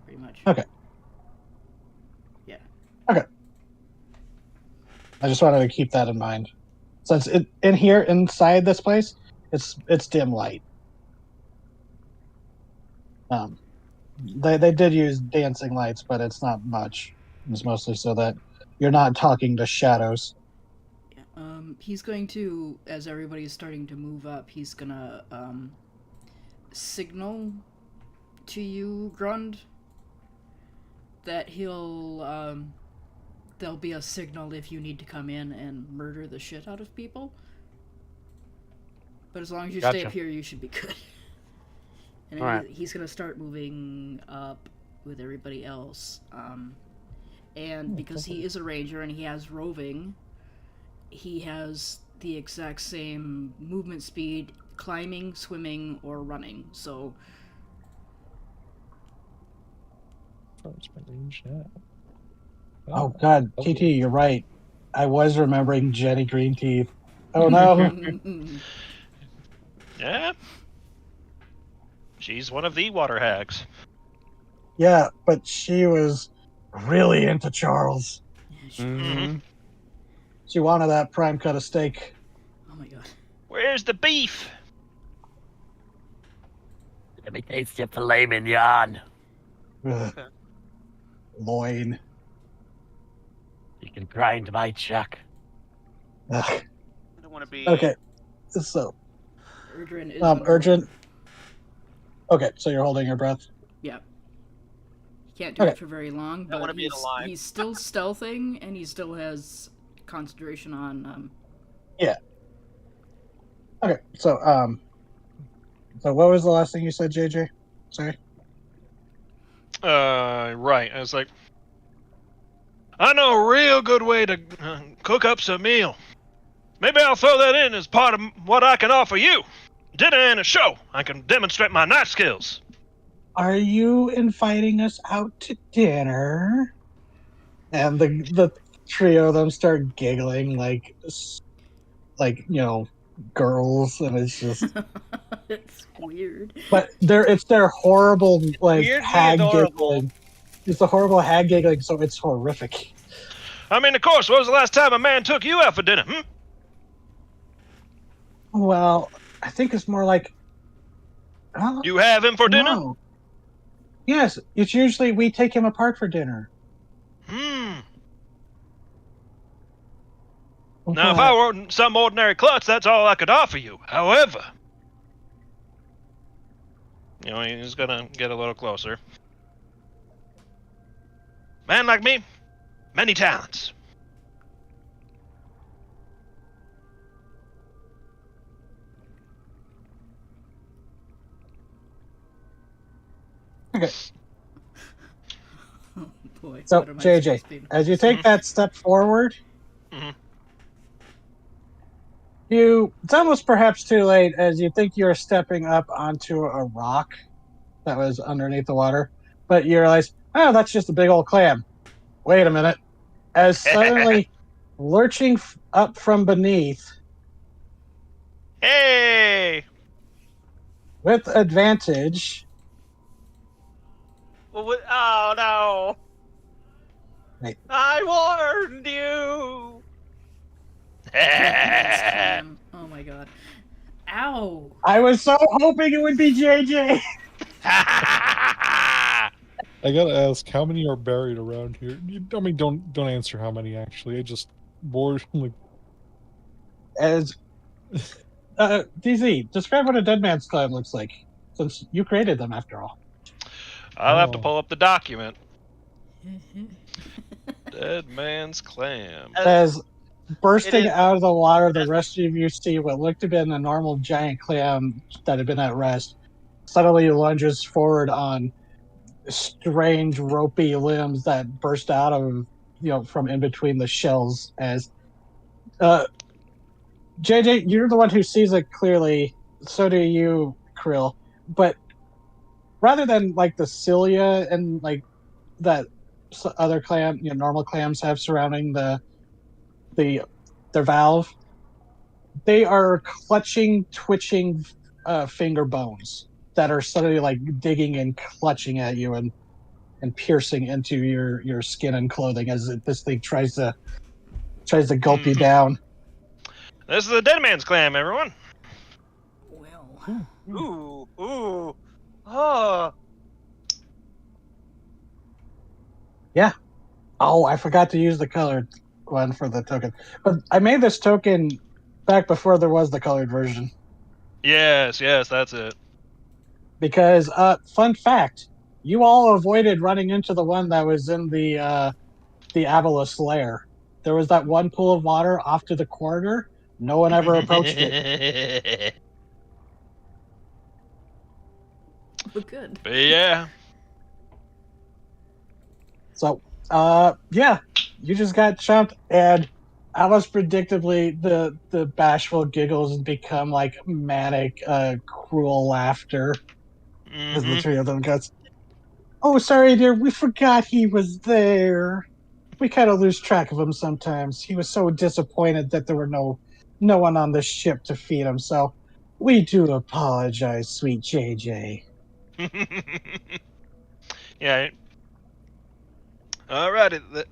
Pretty much. Okay. Yeah. Okay. I just wanted to keep that in mind. Since in here, inside this place, it's dim light. They did use dancing lights, but it's not much. It's mostly so that you're not talking to shadows. Yeah. He's going to, as everybody's starting to move up, he's gonna signal to you, Grund, that he'll there'll be a signal if you need to come in and murder the shit out of people. But as long as you stay Gotcha. up here, you should be good. And Alright. he's gonna start moving up with everybody else. And because he is a ranger and he has roving, he has the exact same movement speed, climbing, swimming, or running. So Where's my range now? Oh God, TT, you're right. I was remembering Jenny Green Teeth. Oh no. Yeah. She's one of the water hags. Yeah, but she was really into Charles. Mm-hmm. She wanted that prime cut of steak. Oh my god. Where's the beef? Let me taste your filet mignon. Ugh. Loin. You can grind my chuck. Ugh. I don't want to be. Okay, so Urdrin is urgent. Okay, so you're holding your breath. Yeah. He can't do Okay. it for very long, I wanna but be in a line. he's still stealthing and he still has concentration on Okay, so what was the last thing you said, JJ? Sorry. Right. I was like, I know a real good way to cook up some meal. Maybe I'll throw that in as part of what I can offer you. Dinner and a show. I can demonstrate my knife skills. Are you inviting us out to dinner? And the trio of them start giggling like girls, and it's just. it's weird. But it's their horrible Weirdly hag adorable. giggling. It's a horrible hag giggling, so it's horrific. I mean, of course, when was the last time a man took you out for dinner? Well, I think it's more like. Oh, You have him for dinner? no. Yes, it's usually we take him apart for dinner. Now, if I were some ordinary klutz, that's all I could offer you. However, he's gonna get a little closer. Man like me, many talents. Okay. Oh boy. So, what am I JJ, supposed to be? as you take that step forward, Mhm. it's almost perhaps too late as you think you're stepping up onto a rock that was underneath the water, but you realize, oh, that's just a big old clam. Wait a minute. As suddenly lurching up from beneath Hey! with advantage. Oh no! Wait. I warned you. Oh my god. Ow! I was so hoping it would be JJ. I gotta ask, how many are buried around here? I mean, don't answer how many actually. I just bored like. As DZ, describe what a dead man's clam looks like, since you created them after all. I'll have to Oh. pull up the document. Dead man's clam. As bursting It is- out of the water, the rest of you see what looked to have been a normal giant clam that had been at rest. Suddenly lunges forward on strange ropey limbs that burst out of from in between the shells. As JJ, you're the one who sees it clearly. So do you, Krill. But rather than like the cilia and like that other clam, normal clams have surrounding the their valve, they are clutching, twitching finger bones that are suddenly like digging and clutching at you and piercing into your skin and clothing as this thing tries to gulp you down. This is the Dead Man's Clam, everyone. Well, Ooh. Oh. Yeah. Oh, I forgot to use the colored one for the token. But I made this token back before there was the colored version. Yes, that's it. Because, fun fact, you all avoided running into the one that was in the Abolus lair. There was that one pool of water off to the corner. No one ever approached it. but good. But yeah. So, yeah, you just got chumped, and almost predictably, the bashful giggles become like manic, cruel laughter as the three of them goes, "Oh, sorry, dear, we forgot he was there. We kind of lose track of him sometimes. He was so disappointed that there were no one on the ship to feed him. So, we do apologize, sweet JJ." Yeah. Alrighty.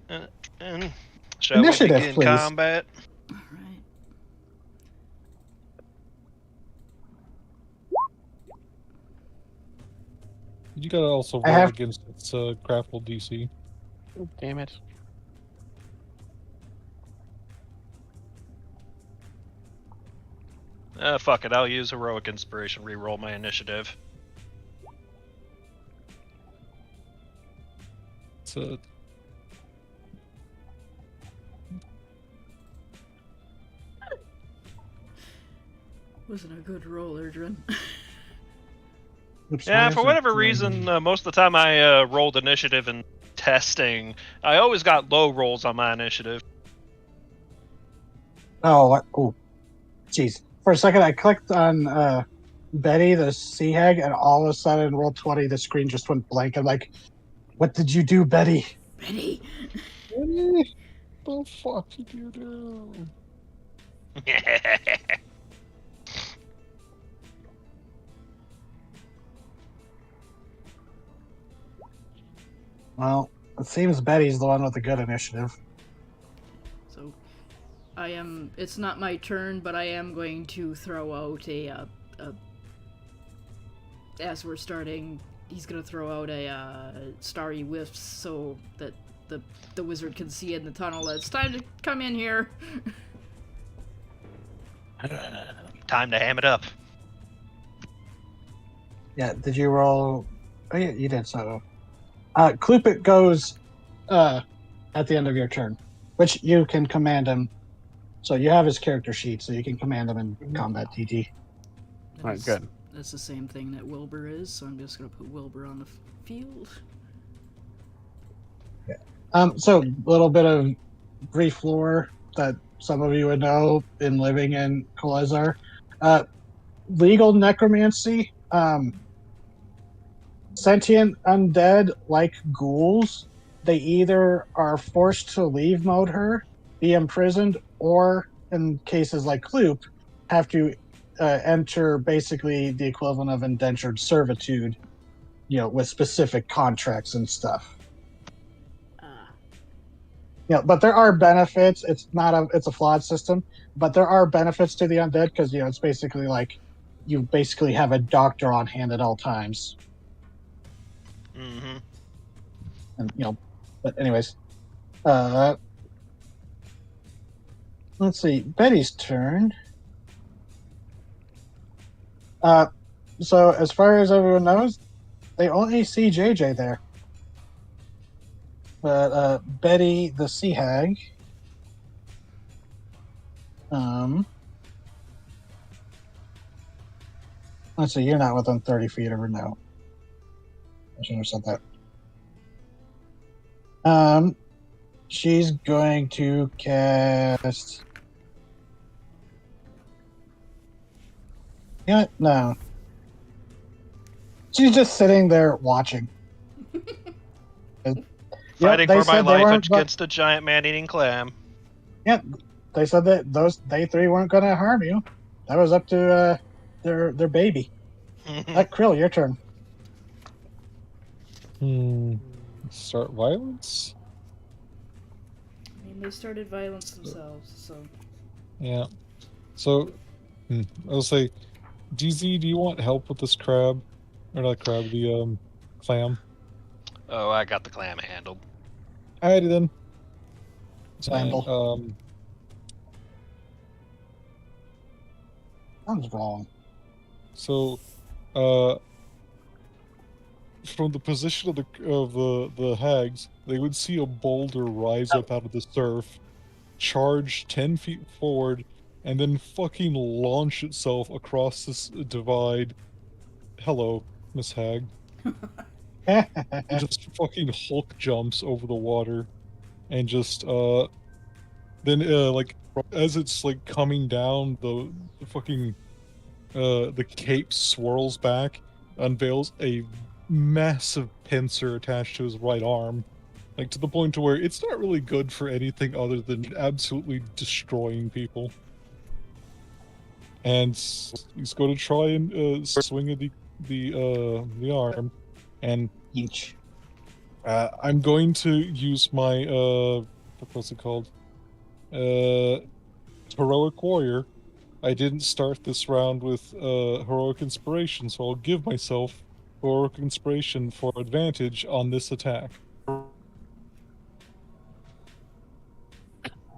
And shall Initiative, we begin please. combat? All right. You gotta also I roll have- against its grapple DC. Damn it. Fuck it. I'll use Heroic Inspiration, reroll my initiative. It's a Wasn't a good roll, Erdrin. Oops, Yeah, why for is whatever it- reason, most of the time I rolled initiative in testing. I always got low rolls on my initiative. Oh, jeez. For a second, I clicked on Betty, the sea hag, and all of a sudden, roll 20, the screen just went blank. I'm like, what did you do, Betty? Betty. what the fuck did you do? Well, it seems Betty's the one with the good initiative. So, I am. It's not my turn, but I am going to throw out a as we're starting, he's gonna throw out a starry wisps so that the wizard can see in the tunnel. It's time to come in here. Time to ham it up. Yeah, did you roll? Oh, yeah, you did so. Klupit goes at the end of your turn, which you can command him. So you have his character sheet, so you can command him in combat TT. Alright, good. That's the same thing that Wilbur is, so I'm just gonna put Wilbur on the field. So a little bit of brief lore that some of you would know in living in Kolazar. Legal necromancy. Sentient undead like ghouls. They either are forced to leave Modhur, be imprisoned, or in cases like Kloop, have to enter basically the equivalent of indentured servitude, with specific contracts and stuff. But there are benefits. It's a flawed system, but there are benefits to the undead because it's basically like you basically have a doctor on hand at all times. Mm-hmm. And but anyways, let's see, Betty's turn. So as far as everyone knows, they only see JJ there. But Betty, the sea hag, let's see, you're not within 30 feet of her now. I shouldn't have said that. She's going to cast. No. She's just sitting there watching. Fighting they for my said they life weren't against a giant man-eating clam. Yeah, they said that they three weren't going to harm you. That was up to their baby. Krill, your turn. Start violence? I mean, they started violence themselves, so. Yeah. So, I'll say, DZ, do you want help with this crab? Or not crab, the clam? Oh, I got the clam handled. Alrighty then. Slamble. Sounds wrong. So, from the position of the hags, they would see a boulder rise up out of the surf, charge 10 feet forward, and then fucking launch itself across this divide. Hello, Miss Hag. It just fucking Hulk jumps over the water, and just then like as it's like coming down, the fucking the cape swirls back, unveils a massive pincer attached to his right arm, like to the point to where it's not really good for anything other than absolutely destroying people. And he's going to try and swing at the arm, and Each. I'm going to use my what's it called? Heroic Warrior. I didn't start this round with heroic inspiration, so I'll give myself heroic inspiration for advantage on this attack. All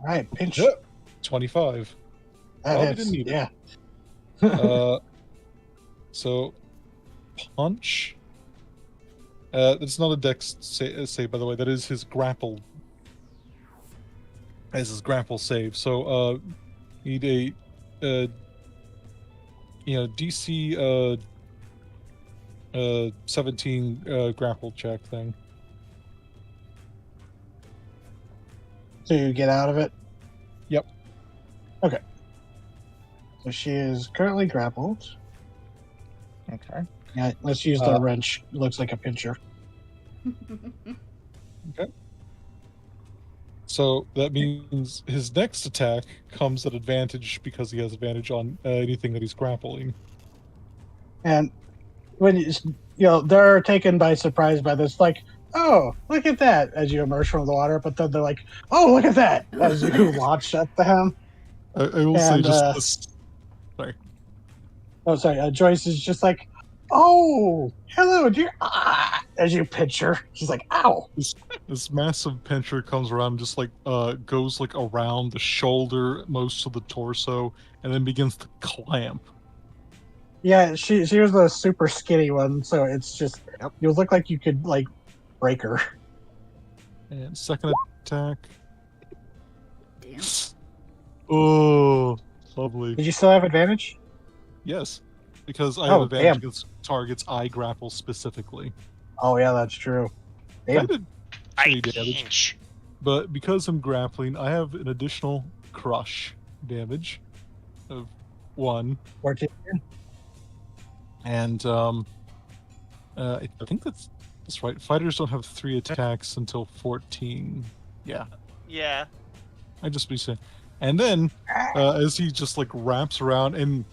right, pinch. Yep. 25. That Probably hits. didn't need it. Yeah. So punch. That's not a dex save, by the way. That is his grapple. As his grapple save. So need a DC 17 grapple check thing. So you get out of it? Yep. Okay. So she is currently grappled. Okay. Yeah, let's use the wrench. It looks like a pincher. Okay. So that means his next attack comes at advantage because he has advantage on anything that he's grappling. And when they're taken by surprise by this, like, oh, look at that, as you emerge from the water. But then they're like, oh, look at that, as you launch at them. I will say just this. Sorry. Oh, sorry. Joyce is just like, oh, hello, dear. Ah, as you pinch her, she's like, ow. This massive pincher comes around, and just like goes like around the shoulder, most of the torso, and then begins to clamp. Yeah, she was the super skinny one, so it's just you look like you could like break her. And second attack. Damn. Oh, lovely. Did you still have advantage? Yes, because I have advantage damn. against targets I grapple specifically. Oh yeah, that's true. I Damn. did I 3 damage, pinch. but because I'm grappling, I have an additional crush damage of 1. 14. And I think that's right. Fighters don't have 3 attacks until 14. Yeah, Yeah. I just be saying. And then as he just like wraps around, and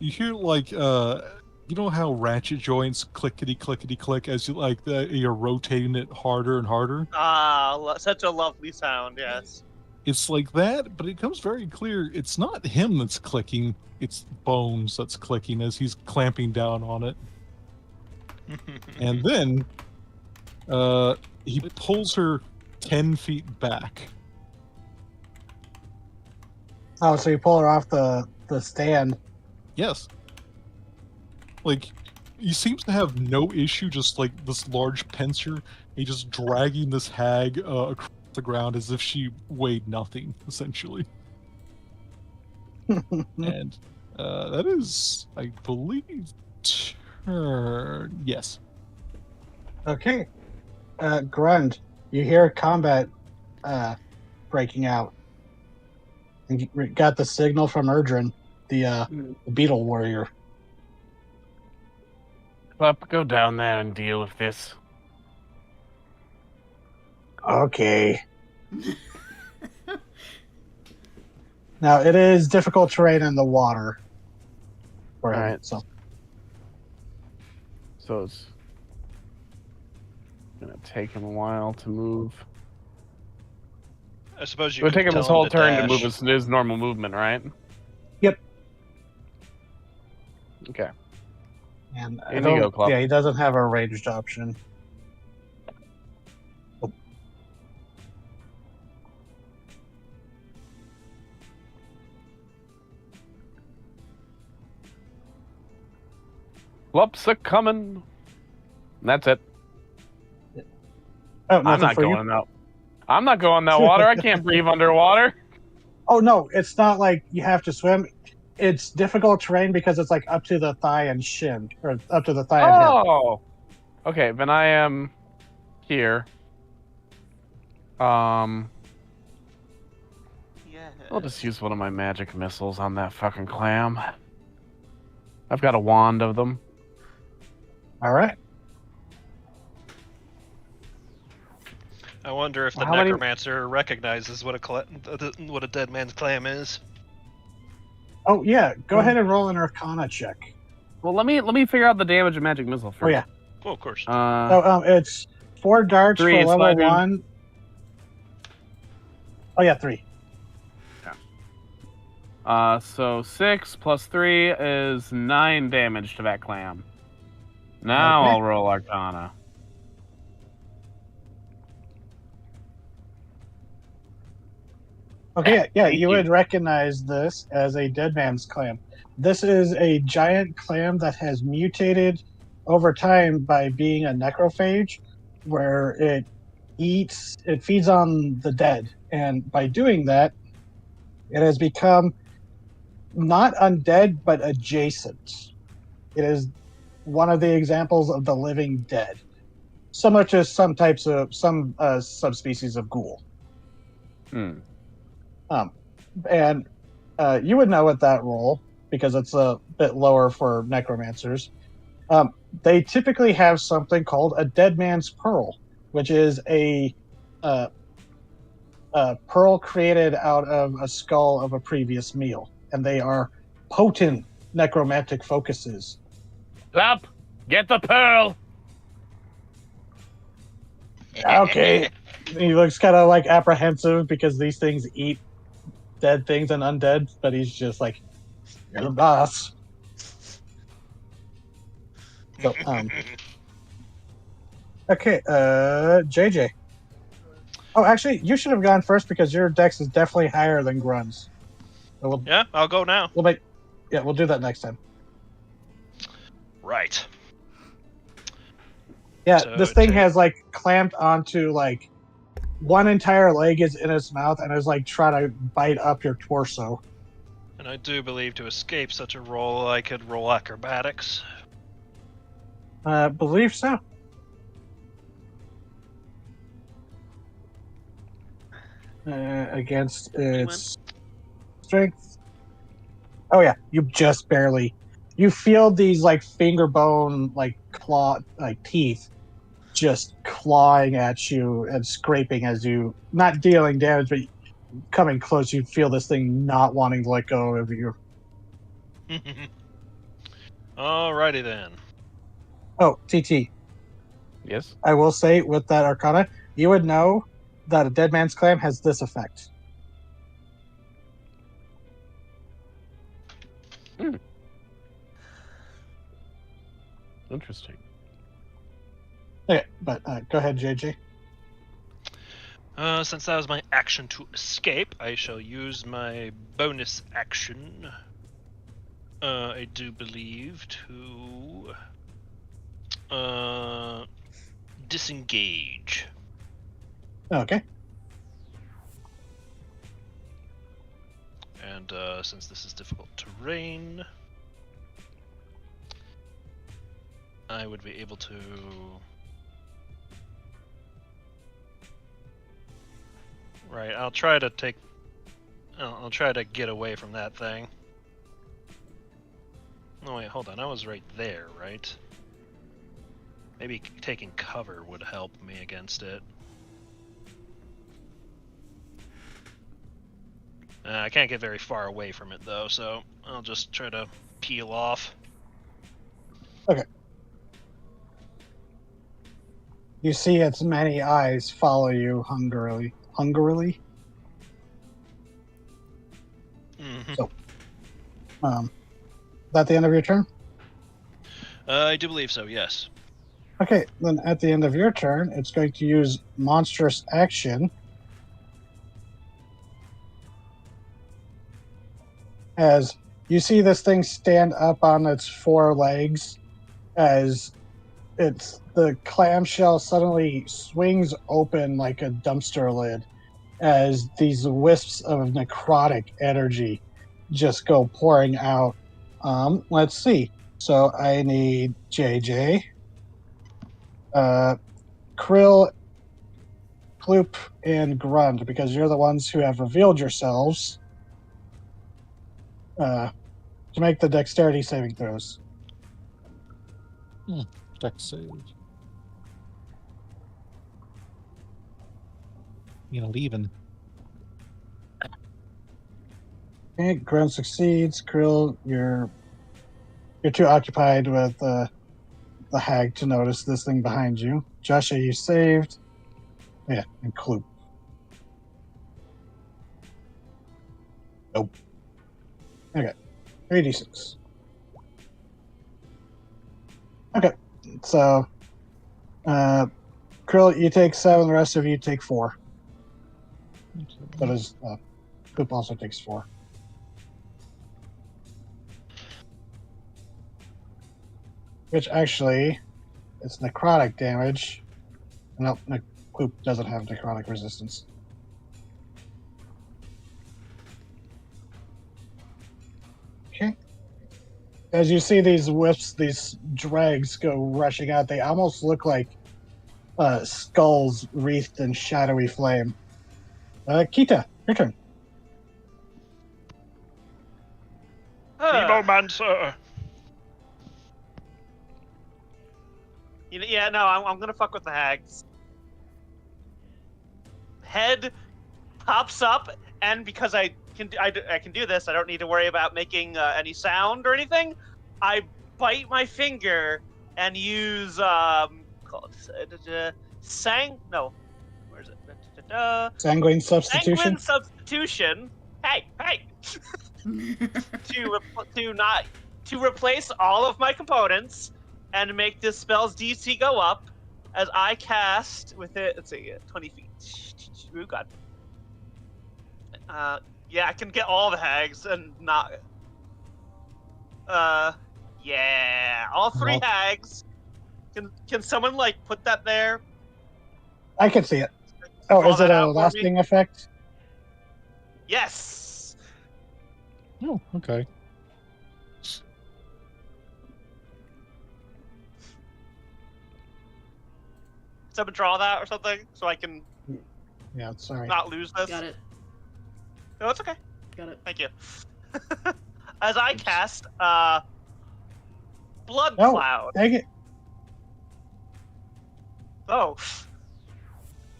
you hear like you know how ratchet joints clickety click as you like you're rotating it harder and harder. Ah, such a lovely sound. Yes. It's like that, but it comes very clear. It's not him that's clicking. It's Bones that's clicking as he's clamping down on it. And then he pulls her 10 feet back. Oh, so you pull her off the stand. Yes. Like, he seems to have no issue just like this large pincer. He just dragging this hag across the ground as if she weighed nothing, essentially. And that is, I believe, turn. Yes. Okay. Grund, you hear combat breaking out. And you got the signal from Erdrin, the beetle warrior. Up, go down there and deal with this. Okay. Now, it is difficult terrain in the water. For him, Alright. so. So it's gonna take him a while to move. I suppose you It would could take him tell his whole to turn to dash. move his normal movement, right? Yep. Okay. And I In you go, don't, Club. yeah, he doesn't have a ranged option. Whoops, a coming. That's it. Oh, I'm nothing not for you? going out. I'm not going in that water. I can't breathe underwater. Oh, no, it's not like you have to swim. It's difficult terrain because it's like up to the thigh and shin, or up to the thigh and hip. Oh. Okay, then I am here. Yeah. I'll just use one of my magic missiles on that fucking clam. I've got a wand of them. All right. I wonder if the How many- necromancer recognizes what a dead man's clam is. Oh, yeah, go ahead and roll an Arcana check. Well, let me figure out the damage of magic missile first. Oh, yeah. Oh, of course. So it's 4 darts 3 for is level 5. 1. Oh, yeah, 3. So 6 plus 3 is 9 damage to that clam. Now Okay. I'll roll Arcana. Okay, yeah, Thank you you. would recognize this as a dead man's clam. This is a giant clam that has mutated over time by being a necrophage, where it feeds on the dead. And by doing that, it has become not undead, but adjacent. It is one of the examples of the living dead, similar to some subspecies of ghoul. Hmm. And you would know at that roll because it's a bit lower for necromancers. They typically have something called a dead man's pearl, which is a pearl created out of a skull of a previous meal, and they are potent necromantic focuses. Up! Get the pearl! Okay, he looks kind of like apprehensive because these things eat dead things and undead, but he's just like, "You're the boss." So, okay, JJ. Oh, actually, you should have gone first because your dex is definitely higher than Grun's. So Yeah, I'll go now. we'll do that next time. Right. Yeah, So this it thing take- has like clamped onto like one entire leg is in its mouth and is like trying to bite up your torso. And I do believe to escape such a roll, I could roll acrobatics. Believe so. Against its strength. Oh yeah, you just barely. You feel these like finger bone like claw like teeth just clawing at you and scraping as you not dealing damage, but coming close. You feel this thing not wanting to let go of you. Alrighty then. Oh, TT. Yes? I will say with that Arcana, you would know that a dead man's clam has this effect. Interesting. Okay, but go ahead, JJ. Since that was my action to escape, I shall use my bonus action. I do believe to disengage. Okay. And since this is difficult terrain, I would be able to. Right, I'll try to take. I'll try to get away from that thing. No, wait, hold on. I was right there, right? Maybe taking cover would help me against it. I can't get very far away from it though, so I'll just try to peel off. You see its many eyes follow you hungrily. Hungrily? Mhm. So, that the end of your turn? I do believe so, yes. Okay, then at the end of your turn, it's going to use monstrous action as you see this thing stand up on its four legs as the clamshell suddenly swings open like a dumpster lid as these wisps of necrotic energy just go pouring out. Let's see. So I need JJ, Krill, Kloop, and Grund because you're the ones who have revealed yourselves to make the dexterity saving throws. Dex save. Leaving. Okay, Grund succeeds. Krill, you're too occupied with the hag to notice this thing behind you. Joshua, you saved. Yeah, and Kloop. Nope. Okay, 3d6. Okay, so Krill, you take 7. The rest of you take 4. But as Kloop also takes 4. Which actually, it's necrotic damage. Nope, Kloop doesn't have necrotic resistance. Okay. As you see these wisps, these dregs go rushing out, they almost look like skulls wreathed in shadowy flame. Kita, your turn. Evomancer! Yeah, no, I'm gonna fuck with the hags. Head pops up, and because I can do this, I don't need to worry about making any sound or anything. I bite my finger and use where is it? Sanguine substitution. Sanguine substitution. Hey, to replace all of my components and make this spell's DC go up as I cast with it. Let's see, 20 feet. Oh god. Yeah, I can get all the hags and not. Yeah, all 3 hags. Can someone put that there? I can see it. Oh, Draw is it that a out for me? lasting effect? Yes. Oh, okay. Someone draw that or something so I can Yeah, sorry. not lose this. Got it. No, it's okay. Got it. Thank you. As I cast Blood Oh, Cloud. dang it. Oh.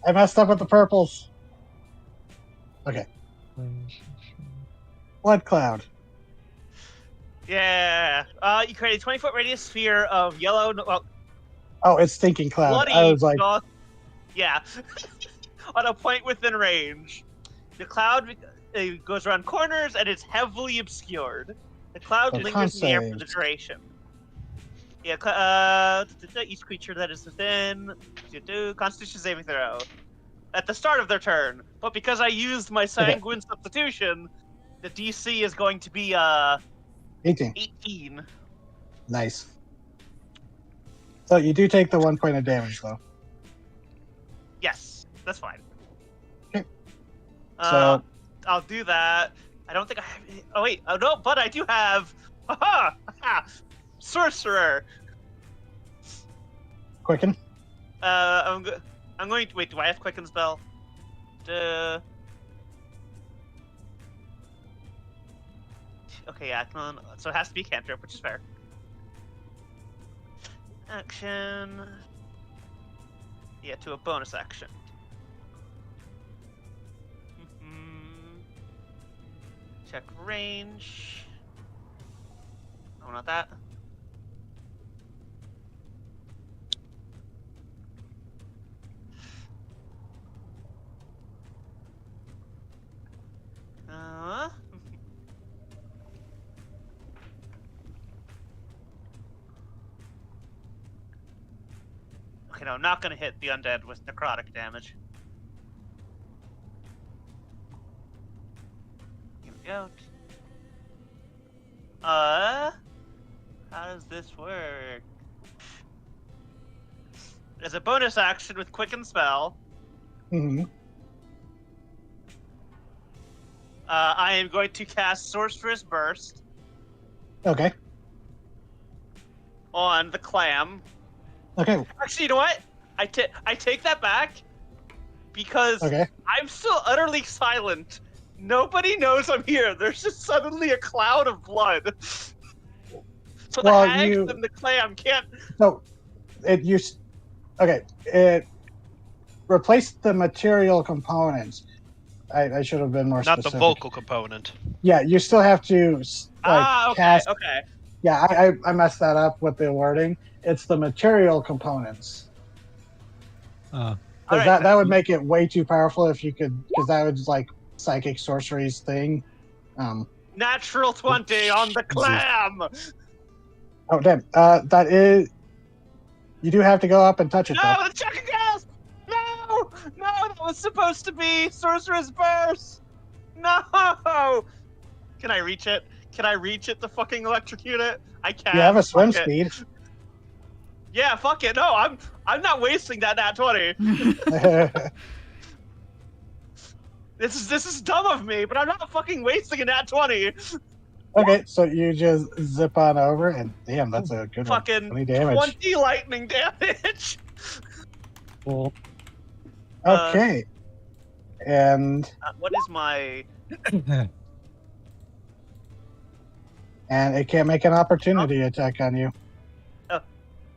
I messed up with the purples. Okay. Blood Cloud. Yeah. You create a 20-foot radius sphere of yellow. Oh, it's Thinking Cloud. Bloody. I was like, Yeah. On a point within range. The cloud goes around corners and it's heavily obscured. The cloud Oh, lingers in the air for con the saves. duration. Yeah, each creature that is within Constitution saving throw at the start of their turn. But because I used my Sanguine substitution, the DC is going to be 18. 18. Nice. So you do take the 1 point of damage, though. Yes, that's fine. Okay. So I'll do that. I don't think I have. Oh wait, oh no, but I do have. Haha! Sorcerer. Quicken. I'm going to wait. Do I have Quicken spell? Okay, yeah. So it has to be a cantrip, which is fair. Action. Yeah, to a bonus action. Check range. Oh, not that. Okay, no, I'm not gonna hit the undead with necrotic damage. Here we go. How does this work? As a bonus action with Quicken Spell, Hmm. I am going to cast Sorcerer's Burst Okay. on the clam. Okay. Actually, you know what? I take that back because Okay. I'm still utterly silent. Nobody knows I'm here. There's just suddenly a cloud of blood. So the Well, hags you- and the clam can't. So it replaced the material components. I should have been more Not specific. the vocal component. Yeah, you still have to Okay, cast. okay. Yeah, I messed that up with the wording. It's the material components. Uh, Because Alright, that would make it way too powerful if you could, because that was like psychic sorcery's thing. Natural 20 on the clam. Oh damn. That is. You do have to go up and touch it though. No, the chucking gas. No, that was supposed to be Sorcerer's Burst. No. Can I reach it? Can I reach it to fucking electrocute it? I can. You have a swim Fuck it. speed. Yeah, fuck it. No, I'm not wasting that nat 20. This is dumb of me, but I'm not fucking wasting a nat 20. Okay, so you just zip on over, and damn, that's a good one. Fucking 20 damage. 20 lightning damage. well, Okay. And What is my? it can't make an opportunity attack on you.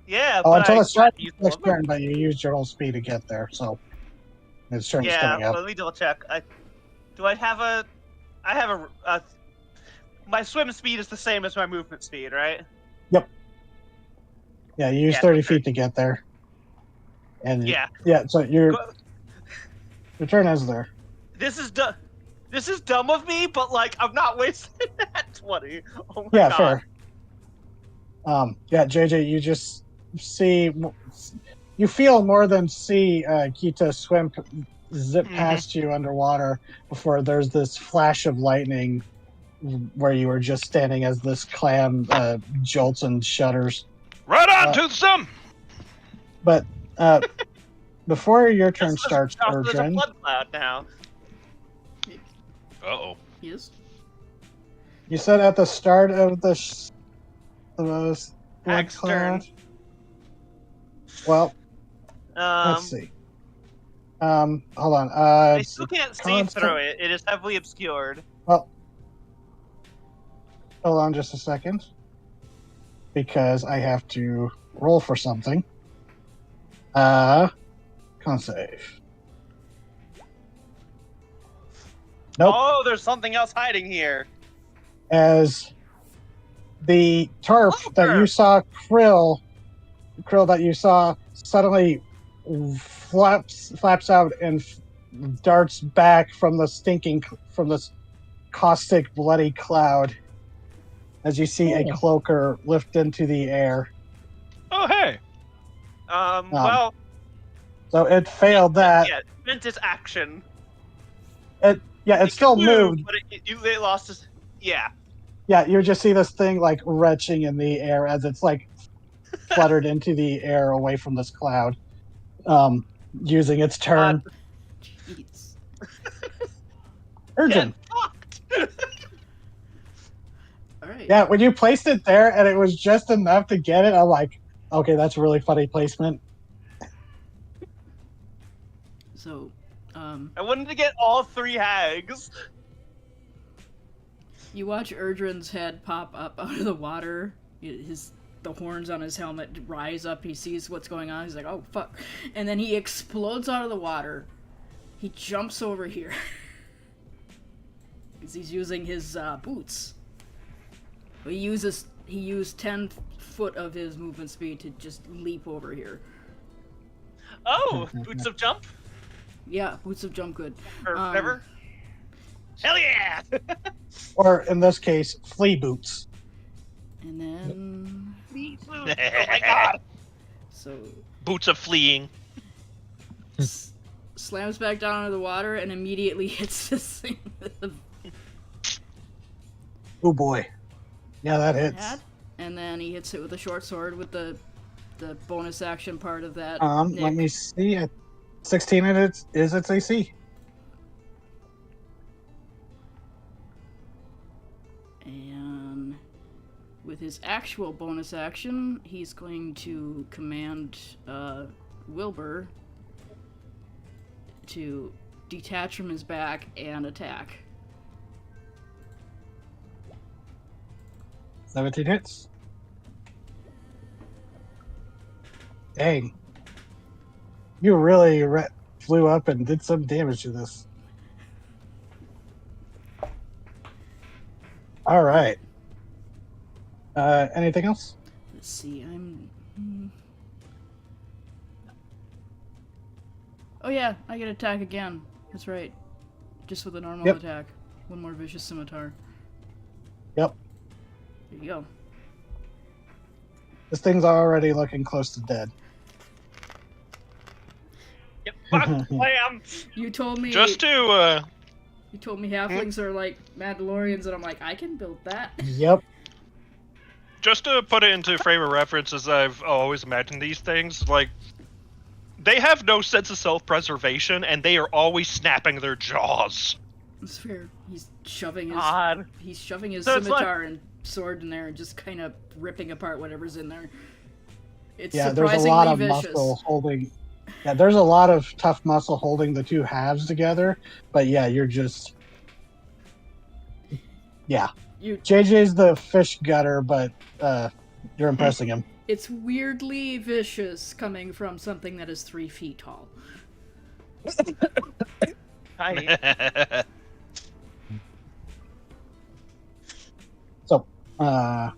Yeah, Oh, but until I it starts used next all of it. turn, but you used your whole speed to get there, so its turn's Yeah, coming up. let me double check. Do I have a? I have a. My swim speed is the same as my movement speed, right? Yeah, you use Yeah, 30 okay. feet to get there. And Yeah. so your Go- turn is there. This is dumb of me, but like I'm not wasting that 20. Oh my Yeah, god. fair. JJ, you just see, you feel more than see Kita zip past you underwater before there's this flash of lightning where you were just standing as this clam jolts and shudders. Right on, Toothsome! But before your turn There's starts, a Erdrin, blood cloud now. Uh-oh. Yes. you said at the start of the blood Hag's turn. cloud. Well, let's see. Hold on. I still can't see constant- through it. It is heavily obscured. Well, hold on just a second. Because I have to roll for something. Con save. Nope. Oh, there's something else hiding here. As the turf that you saw, Krill that you saw suddenly flaps out and darts back from this caustic, bloody cloud. As you see a cloaker lift into the air. Oh, hey! Well, So it failed that. yeah, it spent its action. It still moved. But it lost its. Yeah. Yeah, you just see this thing like retching in the air as it's like fluttered into the air away from this cloud. Using its turn. Jeez. Urgent. Fucked. All right. Yeah, when you placed it there and it was just enough to get it, I'm like, okay, that's really funny placement. So, I wanted to get all 3 hags. you watch Erdrin's head pop up out of the water. the horns on his helmet rise up. He sees what's going on. He's like, oh, fuck. And then he explodes out of the water. He jumps over here. Because he's using his boots. He used 10 foot of his movement speed to just leap over here. Oh, boots of jump Yeah, boots of jump good. or whatever. Hell yeah! Or in this case, flea boots. And then... Oh my god! So... Boots of fleeing. slams back down into the water and immediately hits this thing with the Oh boy. Yeah, that hits. pad. And then he hits it with a short sword with the bonus action part of that. Let Nick. me see. At 16 is its AC. And with his actual bonus action, he's going to command Wilbur to detach from his back and attack. 17 hits. Dang. You really flew up and did some damage to this. All right. Anything else? Let's see, Oh yeah, I get attack again. That's right. Just with a normal Yep. attack. One more vicious scimitar. Yep. There you go. This thing's already looking close to dead. Yep, fuck, blam! You told me Just to You told me halflings are like Mandalorians, and I'm like, I can build that. Yep. put it into frame of reference, as I've always imagined these things, like they have no sense of self-preservation, and they are always snapping their jaws. It's fair. He's shoving his God. So it's scimitar and sword in there and just kind of ripping apart whatever's in there. It's Yeah, there's a surprisingly lot of vicious. muscle holding. Yeah, there's a lot of tough muscle holding the two halves together. But yeah, you're just. Yeah. JJ's the fish gutter, but you're impressing him. It's weirdly vicious coming from something that is 3 feet tall. Hi. So, That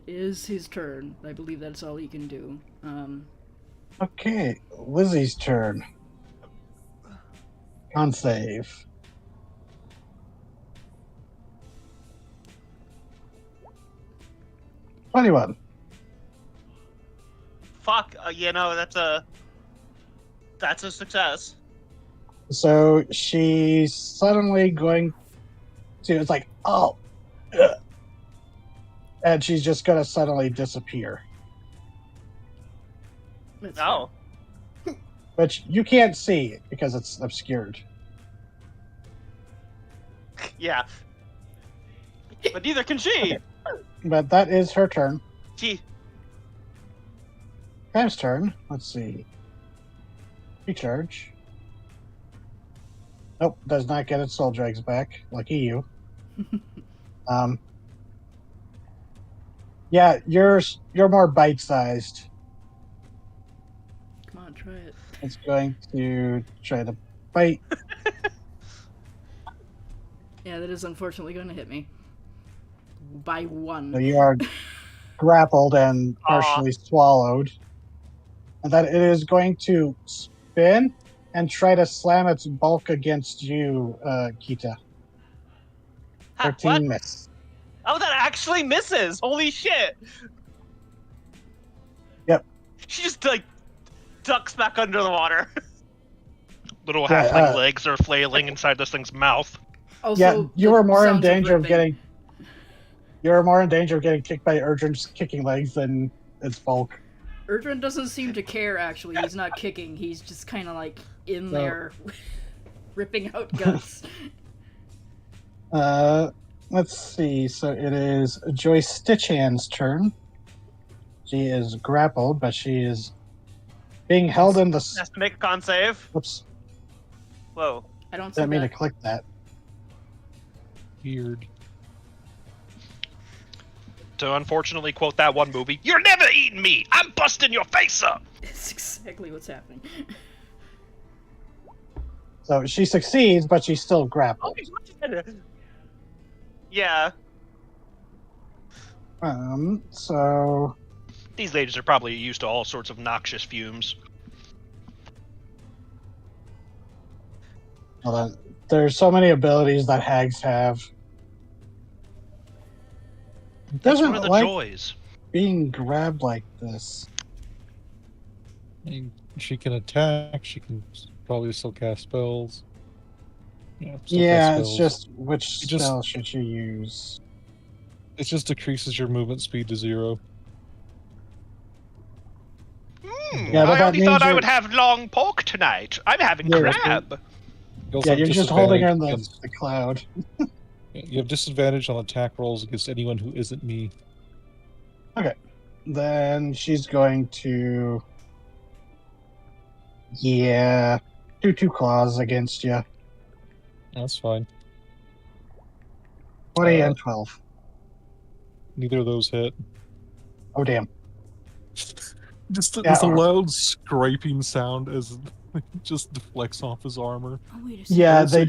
is his turn. I believe that's all he can do. okay, Lizzie's turn. Con save. $21. Fuck, that's a success. So she's suddenly going to. It's like, oh, ugh. And she's just gonna suddenly disappear. That's No. Which you can't see because it's obscured. Yeah. But neither can she. But that is her turn. She. Pam's turn. Let's see. Recharge. Nope, does not get its soul dregs back. Lucky you. Yeah, you're more bite-sized. Come on, try it. It's going to try to bite. Yeah, that is unfortunately going to hit me. By 1. So you are grappled and partially swallowed. And that it is going to spin and try to slam its bulk against you, Kita. Ha, 13 what? miss. Oh, that actually misses! Holy shit! Yep. She just, ducks back under the water. Little Yeah, halfling legs are flailing inside this thing's mouth. Also, Yeah, you the were more in sounds danger of ripping. getting. You were more in danger of getting kicked by Urdrin's kicking legs than its bulk. Urdrin doesn't seem to care, actually. He's not kicking. He's just kind of like in No. there ripping out guts. Let's see. So it is Joyce Stitchhand's turn. She is grappled, but she is being held in the. Has to make a con save. Whoops! Whoa. I don't see Didn't mean to that. click that. Weird. to unfortunately quote that one movie, "You're never eating me! I'm busting your face up!" It's exactly what's happening. So she succeeds, but she's still grappled. Yeah. So These ladies are probably used to all sorts of noxious fumes. hold on. There's so many abilities that hags have. It That's doesn't one of the like joys. being grabbed like this. I mean, she can attack. She can probably still cast spells. Yeah, still Yeah, cast it's spells. just which It just- spell should she use? It just decreases your movement speed to 0. Yeah, but I that only means thought I you're- would have long pork tonight. I'm having Yeah, crab. You also Yeah, have you're just holding her in disadvantage the against- cloud. You have disadvantage on attack rolls against anyone who isn't me. Then she's going to, do 2 claws against you. That's fine. 20 and 12. Neither of those hit. Oh damn! Just Yeah, there's a or- loud scraping sound as it just deflects off his armor. Oh, wait a second. Yeah, will say-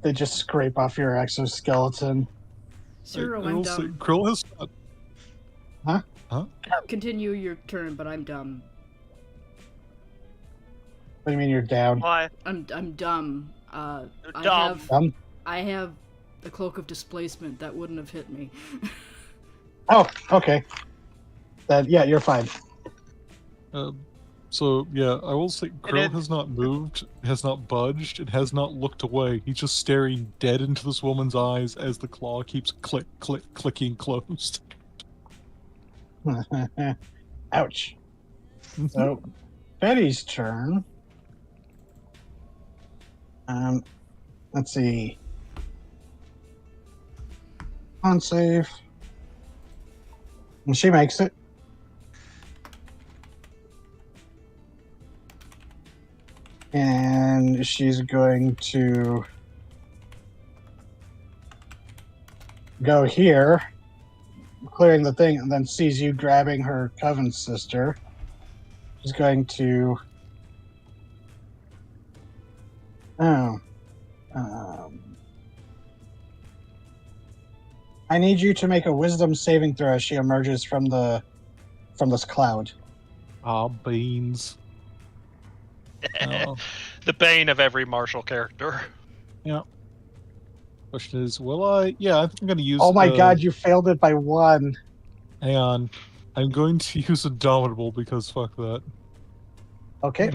they just scrape off your exoskeleton. Cyril, I I'm will say, dumb. Krill has not. Continue your turn, but I'm dumb. What do you mean you're down? Why? I'm dumb. You're I dumb. have Dumb? I have a cloak of displacement that wouldn't have hit me. Oh, okay. Then yeah, you're fine. So yeah, I will say Krill it- has not moved, has not budged, and has not looked away. He's just staring dead into this woman's eyes as the claw keeps clicking closed. Ouch. So, Betty's turn. Let's see. On save. And she makes it. And she's going to go here, clearing the thing, and then sees you grabbing her coven sister. She's going to. Oh. I need you to make a wisdom saving throw as she emerges from this cloud. Ah, beans. Oh, The bane of every martial character. question is, will I? Yeah, I think I'm going to use. Oh my god, you failed it by 1. Hang on. I'm going to use Indomitable because fuck that. Okay.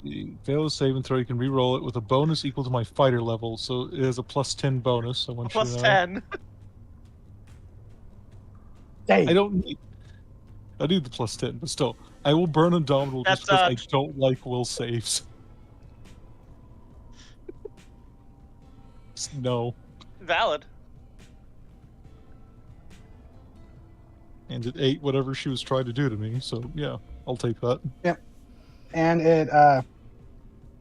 You fail a save and throw, you can re-roll it with a bonus equal to my fighter level, so it has a plus 10 bonus. I want you Plus to know. 10. Hey, I don't need. I need the plus 10, but still, I will burn Indomitable just That's, because I don't like will saves. No. Valid. And it ate whatever she was trying to do to me, so yeah, I'll take that. and it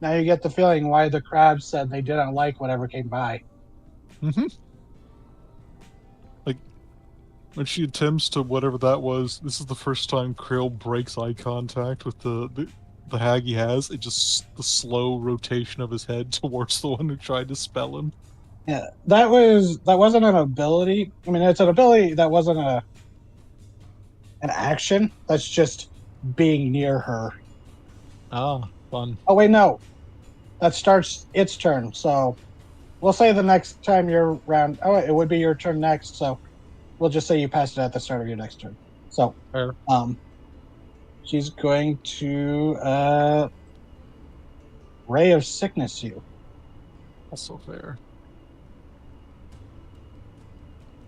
now you get the feeling why the crabs said they didn't like whatever came by. Mm-hmm. Like, when she attempts to whatever that was, this is the first time Krill breaks eye contact with the hag he has. It just, the slow rotation of his head towards the one who tried to spell him. Yeah, that wasn't an ability. I mean, it's an ability that wasn't an action. That's just being near her. Ah, fun. Oh wait, no, that starts its turn. So we'll say the next time you're round. Oh, it would be your turn next. So we'll just say you passed it at the start of your next turn. So Fair. she's going to Ray of Sickness you. Also fair.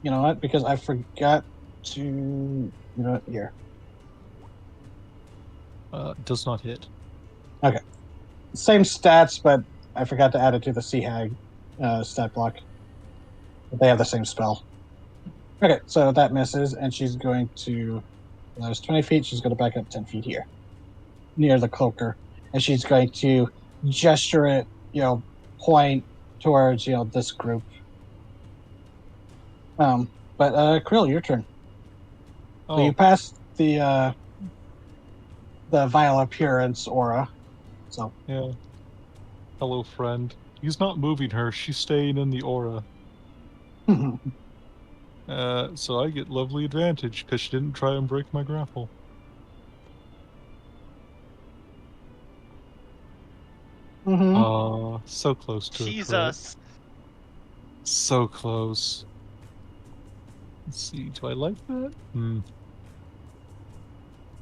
You know what? Because I forgot to. You know what? Here. Does not hit. Same stats, but I forgot to add it to the Sea Hag stat block. But they have the same spell. Okay, so that misses, and she's going to. That was 20 feet. She's going to back up 10 feet here, near the cloaker, and she's going to gesture it. Point towards this group. But Krill, your turn. So you Oh, passed the vile appearance aura. So yeah. Hello, friend. He's not moving her. She's staying in the aura. So I get lovely advantage because she didn't try and break my grapple. So close to a crit. Jesus. So close. Let's see. Do I like that?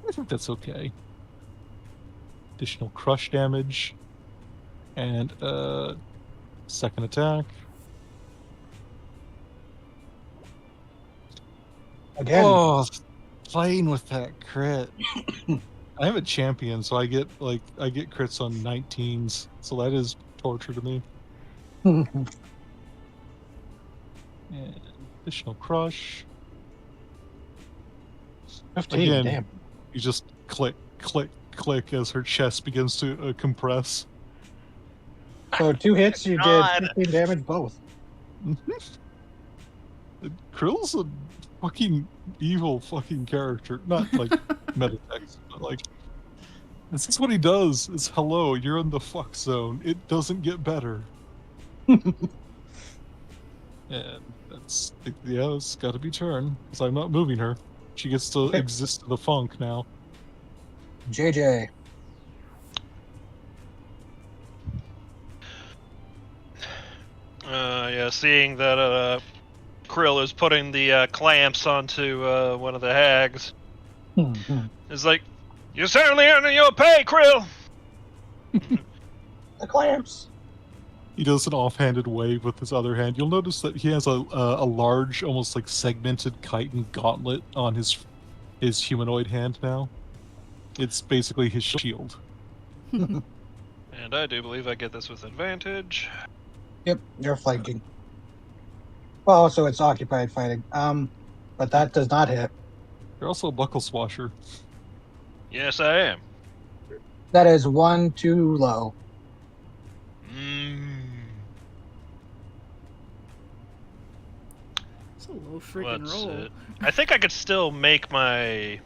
I think that's okay. Additional crush damage. And second attack. Again, Oh, playing with that crit. I have a champion, so I get crits on 19s. So that is torture to me. And additional crush. 15, Again, damn. you just click, click, click as her chest begins to compress. So 2 hits, you God. did 15 damage both. Krill's a fucking evil fucking character. Not like metatext, but like this is what he does. Is hello, you're in the fuck zone. It doesn't get better. And that's it's got to be turn because I'm not moving her. She gets to Okay. exist in the funk now. JJ. Yeah, seeing that Krill is putting the clamps onto one of the hags, is like, you're certainly earning your pay, Krill. The clamps. He does an offhanded wave with his other hand. You'll notice that he has a large, almost like segmented chitin gauntlet on his humanoid hand now. It's basically his shield. And I do believe I get this with advantage. Yep, you're flanking. Well, so it's occupied fighting. But that does not hit. You're also a buckle swasher. Yes, I am. That is 1 too low. It's a low freaking roll. I think I could still make my...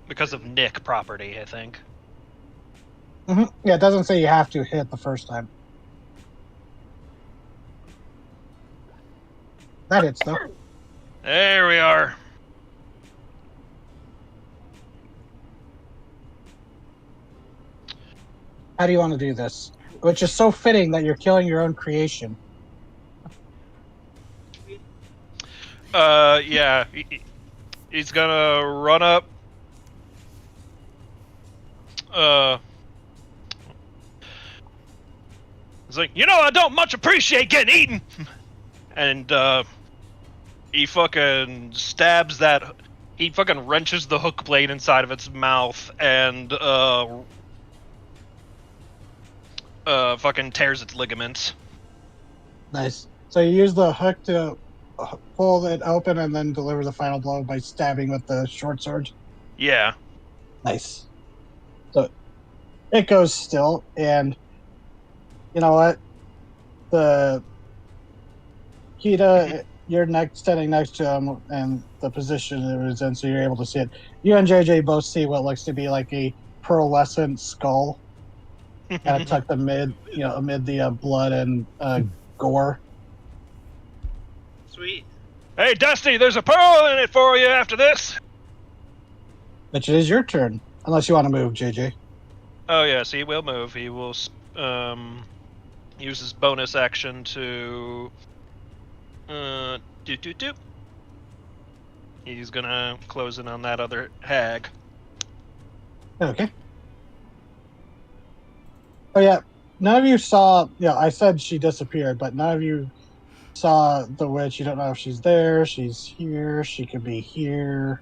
Because of Nick property, I think. Yeah, it doesn't say you have to hit the first time. That hits, though. There we are. How do you want to do this? Which is so fitting that you're killing your own creation. Yeah. He's gonna run up. He's like, I don't much appreciate getting eaten. And, he fucking stabs that. He fucking wrenches the hook blade inside of its mouth and, fucking tears its ligaments. Nice. So you use the hook to pull it open and then deliver the final blow by stabbing with the short sword? Yeah. Nice. So it goes still, and you know what? The Kita, you're standing next to him, and the position it was in, so you're able to see it. You and JJ both see what looks to be like a pearlescent skull, kind of tucked amid the blood and gore. Sweet. Hey, Dusty, there's a pearl in it for you after this. Which it is your turn, unless you want to move, JJ. Oh, yes, he will move. He will use his bonus action to... He's gonna close in on that other hag. Okay. Oh, yeah. None of you saw... Yeah, I said she disappeared, but none of you saw the witch. You don't know if she's there, she's here, she could be here.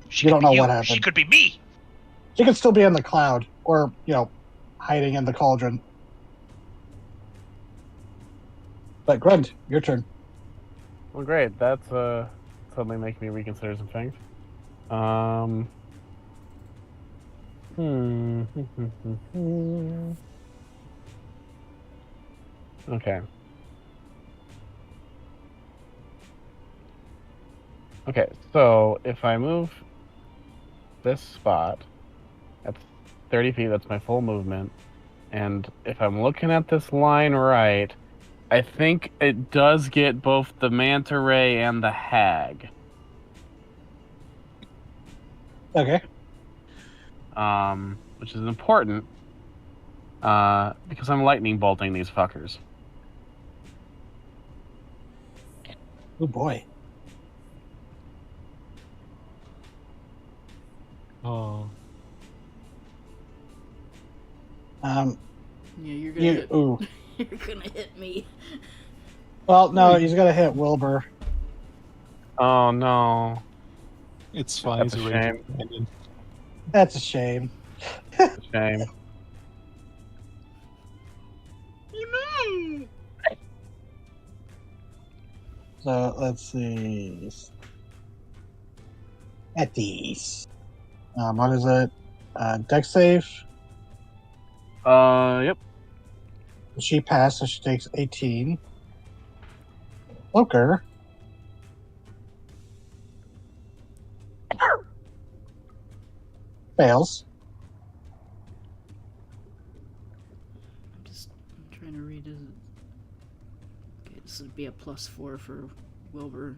You don't know what happened. She could be me. She could still be in the cloud, or, hiding in the cauldron. But Grund, your turn. Well, great. That's suddenly making me reconsider some things. Okay. Okay, so if I move this spot, that's 30 feet, that's my full movement. And if I'm looking at this line right, I think it does get both the manta ray and the hag. Okay. Which is important, because I'm lightning bolting these fuckers. Oh boy. Oh, Um. Yeah, you're gonna You. hit. Ooh. You're gonna hit me. Well, no, he's gonna hit Wilbur. Oh no, it's fine. that's He's a a ranged shame. companion. That's a shame. That's a shame. Oh no! So let's see. At these. What is it? Deck save. Yep. She passed, so she takes 18. Cloaker. Fails. I'm trying to read his. Okay, this would be a +4 for Wilbur.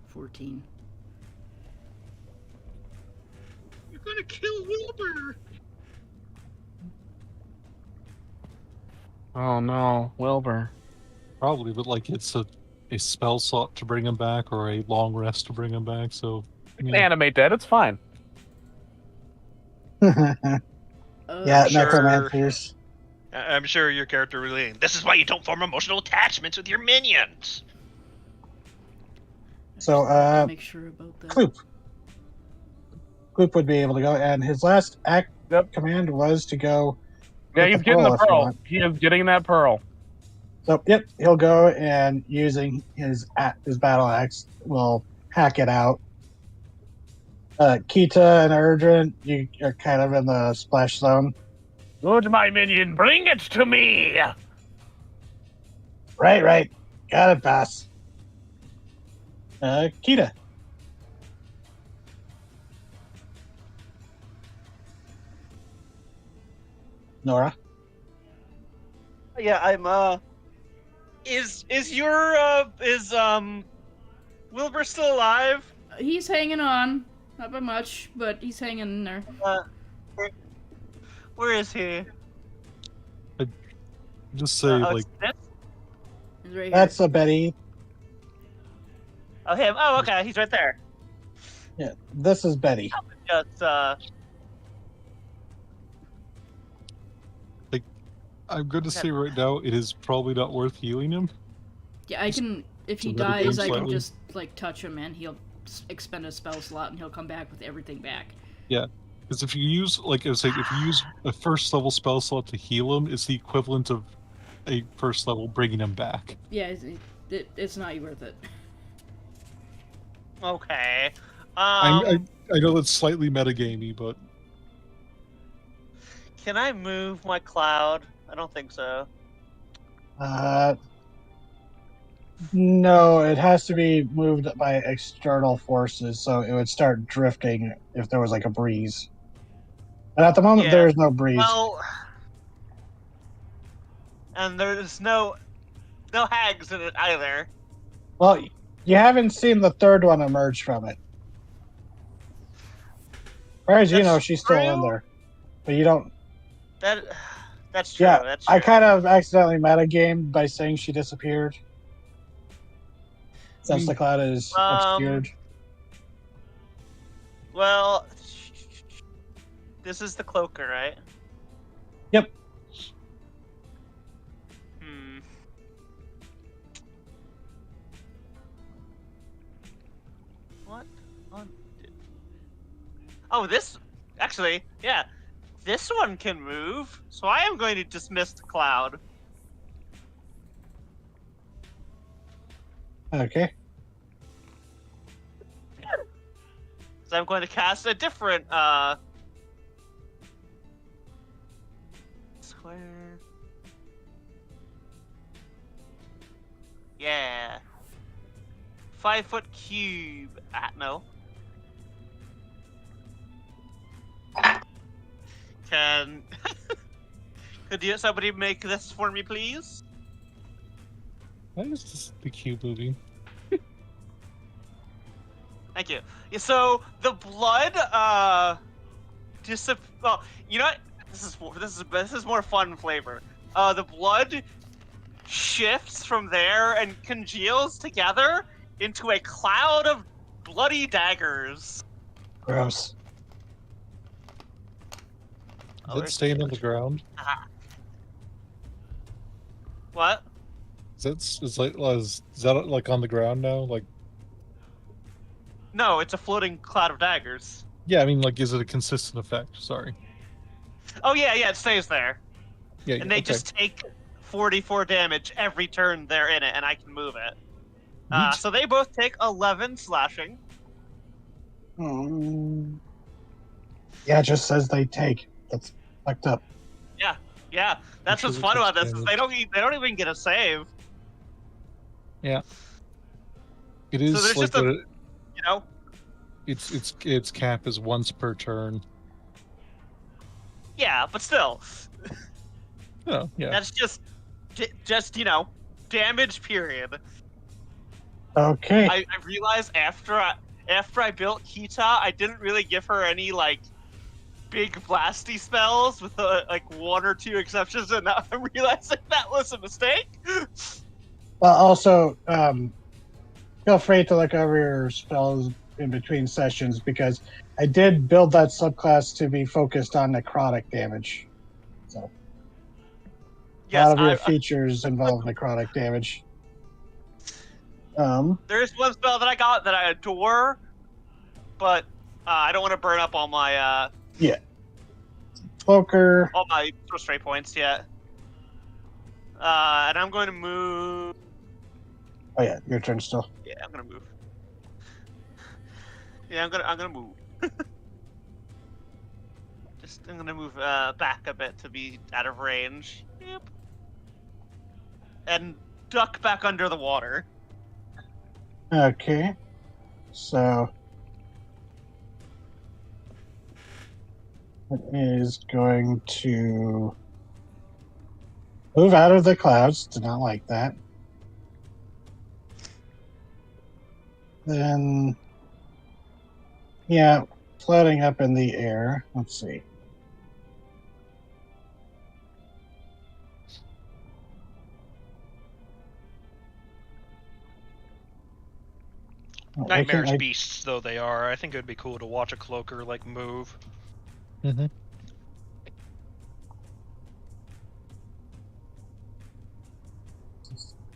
14. You're gonna kill Wilbur! Oh no, Wilbur. Probably, but like it's a spell slot to bring him back or a long rest to bring him back. So Animate that, it's fine. Yeah, Sure. necromancers. I'm sure your character really. This is why you don't form emotional attachments with your minions. So, I just have to make sure about that. Kloop. Kloop would be able to go, and his last command was to go. Yeah, get he's getting the if you pearl. want. He is getting that pearl. So, yep, he'll go and using his battle axe will hack it out. Kita and Erdrin, you are kind of in the splash zone. Good, my minion, bring it to me! Right. Got it, boss. Kita. Nora. Yeah, I'm is Wilbur still alive? He's hanging on. Not by much, but he's hanging in there. Where is he? just say Oh, like it's this? He's right here. That's a Betty. Oh, him. Oh, okay, he's right there. Yeah, this is Betty. Just I'm going to say right now, it is probably not worth healing him. Yeah, I can. If he to mitigate him dies, I can slightly. just like touch him and he'll expend a spell slot and he'll come back with everything back. Because if you use, like I was saying, if you use a first level spell slot to heal him, it's the equivalent of a first level bringing him back. Yeah, it's not worth it. okay. I know that's slightly metagamey, but Can I move my cloud? I don't think so. No, it has to be moved by external forces, so it would start drifting if there was like a breeze. And at the moment, Yeah. there is no breeze. Well, and there's no hags in it either. Well, you haven't seen the third one emerge from it. As far as you That's know, she's still in true. there, but you don't. That's true. Yeah, that's true. I kind of accidentally metagamed by saying she disappeared. Since the cloud is obscured. Well, this is the cloaker, right? Yep. What? Oh, this actually, yeah. This one can move, so I am going to dismiss the cloud. Okay. So I'm going to cast a different square. Yeah. 5-foot cube. No. Can could somebody make this for me, please? Why is this the cube moving? Thank you. Yeah, so the blood, well, you know what? This is more fun flavor. The blood shifts from there and congeals together into a cloud of bloody daggers. Gross. Is it staying on the ground? What? Is that like on the ground now? Like, No, it's a floating cloud of daggers. yeah, I mean, like, is it a consistent effect? Sorry. Oh yeah, it stays there. Yeah, And they okay. just take 44 damage every turn they're in it, and I can move it. Neat. So they both take 11 slashing. Yeah, it just says they take. That's fucked up. Yeah, that's Which what's is fun about this. Is damage. they don't even get a save. It is So there's like just you know. its cap is once per turn. Yeah, but still, Oh, yeah. that's just damage. Period. Okay. I realized after I built Kita, I didn't really give her any like big blasty spells with like 1 or 2 exceptions, and now I'm realizing that was a mistake. Well, also, feel free to look over your spells in between sessions because I did build that subclass to be focused on necrotic damage. So a lot of your features involve necrotic damage. There's one spell that I got that I adore, but I don't want to burn up all my Cloaker. all my straight points yet. And I'm going to move. Oh yeah, your turn still. Yeah, I'm gonna move. Yeah, I'm gonna move. I'm gonna move back a bit to be out of range. Yep. And duck back under the water. Okay. So it is going to move out of the clouds. Did not like that. Then, yeah, floating up in the air. Let's see. Nightmarish beasts, though they are, I think it would be cool to watch a cloaker like move. Mm-hmm.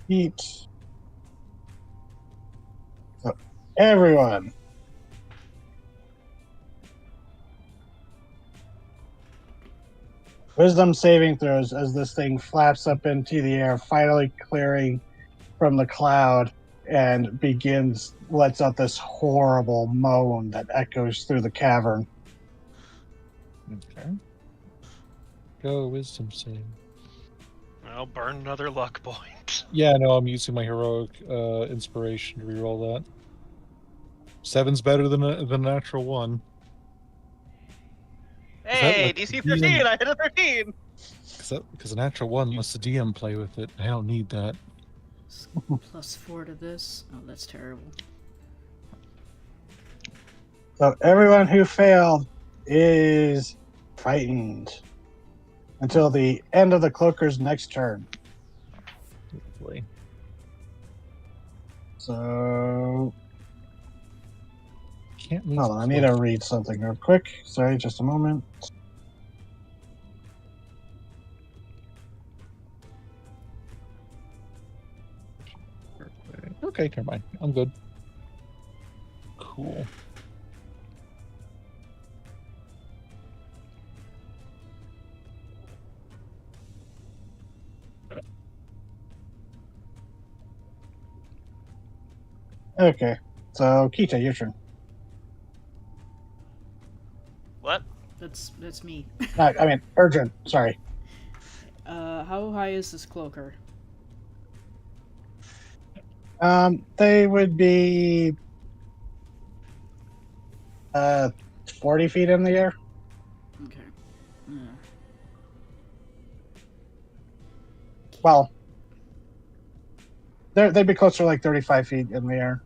Feet. So, everyone. Wisdom saving throws as this thing flaps up into the air, finally clearing from the cloud and lets out this horrible moan that echoes through the cavern. Okay. Go wisdom save. I'll burn another luck point. Yeah, no, I'm using my heroic inspiration to reroll that. 7's better than a natural 1. Hey, like DC DM? 13! I hit a 13! Because a natural 1 lets the DM play with it. I don't need that. +4 to this. Oh, that's terrible. So everyone who failed is frightened until the end of the cloaker's next turn. Lovely. So Can't move. hold on, I need to read something real quick. Sorry, just a moment. Okay, never mind. I'm good. Cool. Okay, so Kita, your turn. What? That's me. I mean, Urgent, sorry. How high is this cloaker? They would be 40 feet in the air. Okay. Yeah. Well, they'd be closer to like 35 feet in the air.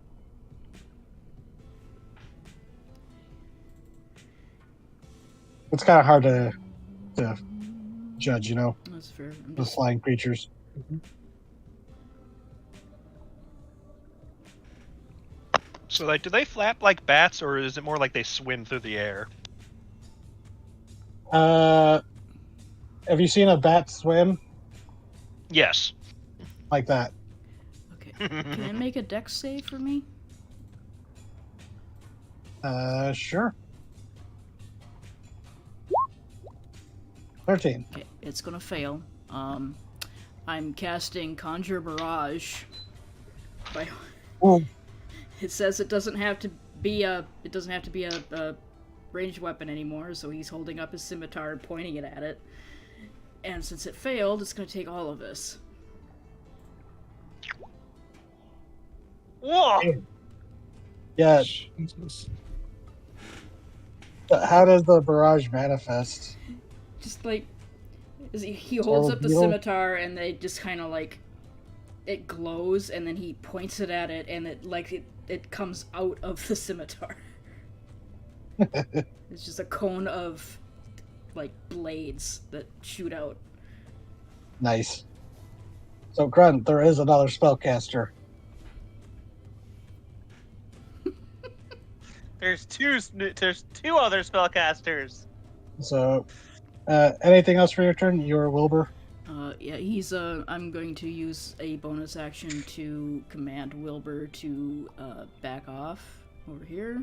It's kind of hard to judge, you know, That's fair. I'm the just flying creatures. So, like, do they flap like bats, or is it more like they swim through the air? Have you seen a bat swim Yes. like that? okay. Can I make a dex save for me? Sure. 13. Okay, it's gonna fail. I'm casting Conjure Barrage. By Oh. it says it doesn't have to be a ranged weapon anymore, so he's holding up his scimitar and pointing it at it. And since it failed, it's gonna take all of this. Whoa! Yeah. Jesus. How does the barrage manifest? Just like he holds up the beetle? scimitar and they just kind of like it glows, and then he points it at it, and it comes out of the scimitar. It's just a cone of like blades that shoot out. Nice. So, Grunt, there is another spellcaster. There's two other spellcasters. So, anything else for your turn? Your Wilbur? Yeah, he's I'm going to use a bonus action to command Wilbur to back off over here.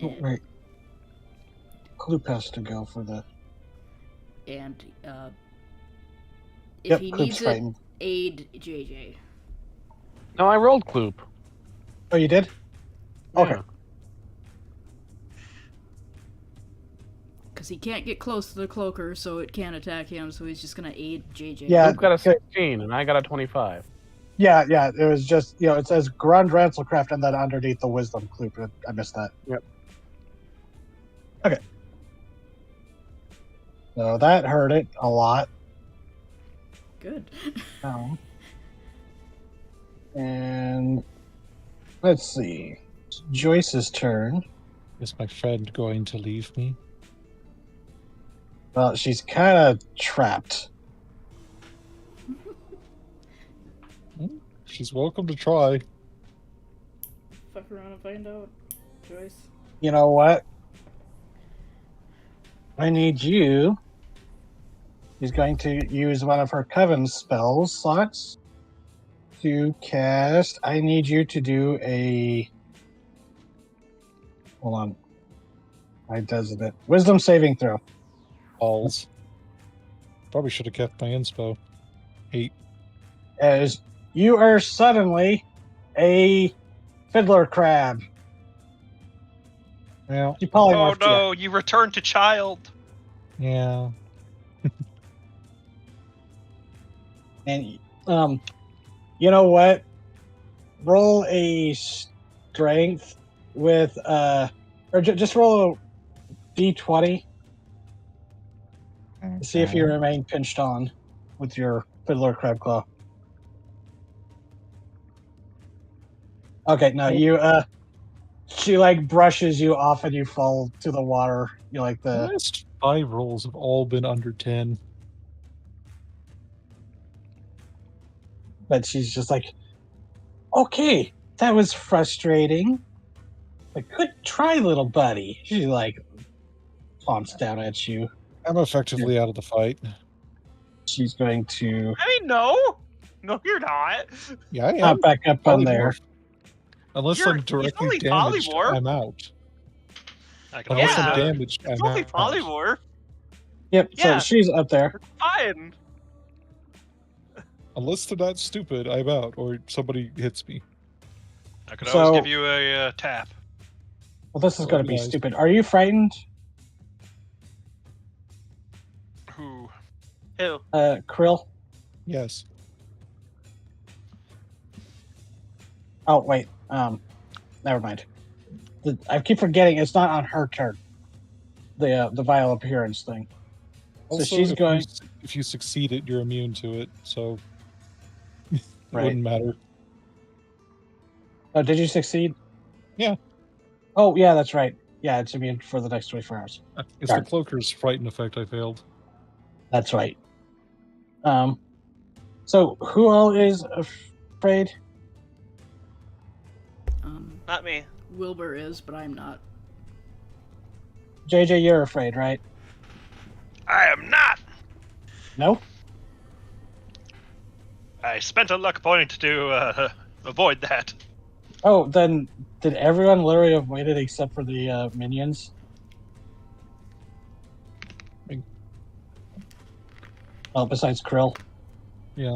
Oh, And, right. Kloop has to go for the. and if Yep, he Kloop's needs it, frightened. aid JJ. No, I rolled Kloop. Oh, you did? Okay. Yeah. Because he can't get close to the cloaker, so it can't attack him, so he's just gonna aid JJ. Yeah. Kloop got a okay. 16, and I got a 25. Yeah. It was just, it says Grund Rancelcraft and then underneath the Wisdom Kloop. I missed that. Yep. Okay. So that hurt it a lot. Good. And let's see. Joyce's turn. Is my friend going to leave me? Well, she's kind of trapped. She's welcome to try. Fuck around and find out, Joyce. You know what? I need you. She's going to use one of her Coven spells slots to cast. I need you to do a. Hold on. Why doesn't it? Wisdom saving throw. Balls. Probably should have kept my inspo. 8. As you are suddenly a fiddler crab. Well, She Oh polymorphed no, you returned to child. yeah. you. And you know what? Roll a strength with or just roll a d20 to see if you remain pinched on with your fiddler crab claw. Okay, no, you she like brushes you off and you fall to the water. You like The the last 5 rolls have all been under 10. but she's just like, okay, that was frustrating. But good try, little buddy. She like plumps down at you. I'm effectively out of the fight. She's going to I mean, no, you're not. Yeah, I am. hop back up on there. Polymorph. Unless You're- I'm he's directly only damaged, polymorph. I'm out. I can Unless also I'm Yeah. damaged, It's I'm only out. polymorph. Yep, Yeah. so she's up there. Fine. Unless they're not stupid, I'm out, or somebody hits me. I could always So- give you a tap. Well, this is going to be Nice. stupid. Are you frightened, Who? Who? Krill? Yes. Oh wait. Never mind. I keep forgetting it's not on her turn. The vile appearance thing. Also, so she's going. if you succeed it, you're immune to it, so it Right. wouldn't matter. Oh, did you succeed? Yeah. Oh, yeah, that's right. Yeah, it's immune for the next 24 hours. It's the cloaker's frighten effect I failed. That's right. So who all is afraid? Not me. Wilbur is, but I'm not. JJ, you're afraid, right? I am not. No? I spent a luck point to avoid that. Oh, then did everyone literally avoid it except for the minions? Oh, besides Krill. Yeah.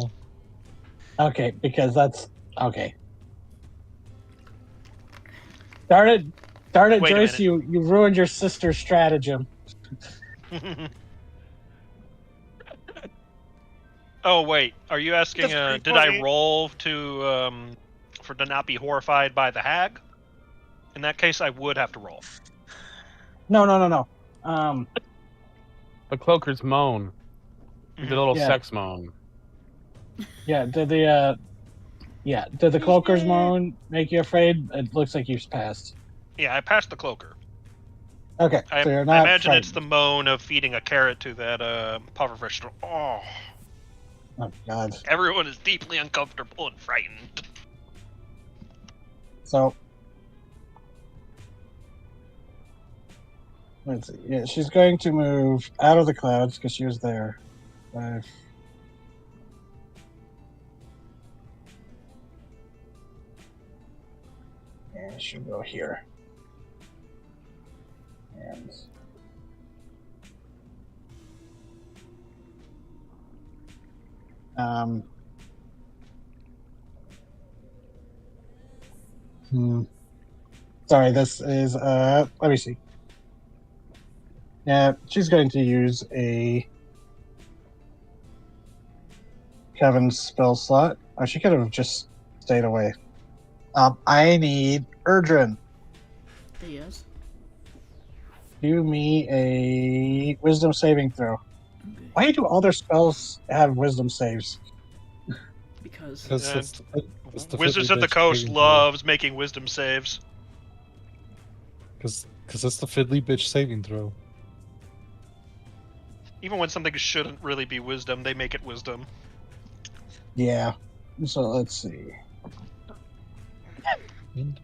Okay, because that's okay. Darn it, Wait a Joyce! minute. You ruined your sister's stratagem. Oh wait, are you asking? That's pretty Did I funny. roll to not be horrified by the hag? In that case, I would have to roll. No. The cloaker's moan. He did a little Yeah. sex moan. Yeah, did the cloaker's moan make you afraid? It looks like you've passed. Yeah, I passed the cloaker. Okay, I so you're not imagine frightened. it's the moan of feeding a carrot to that pufferfish. Oh, Oh God. everyone is deeply uncomfortable and frightened. So let's see. Yeah, she's going to move out of the clouds because she was there. 5. And she'll go here. And sorry, this is let me see. Yeah, she's going to use a Kevin's spell slot. Oh, she could have just stayed away. I need Erdrin. Yes. Do me a wisdom saving throw. Why do all their spells have wisdom saves? Because Because it's the Wizards fiddly of the bitch Coast saving throw. loves making wisdom saves. Because it's the fiddly bitch saving throw. Even when something shouldn't really be wisdom, they make it wisdom. Yeah. So let's see.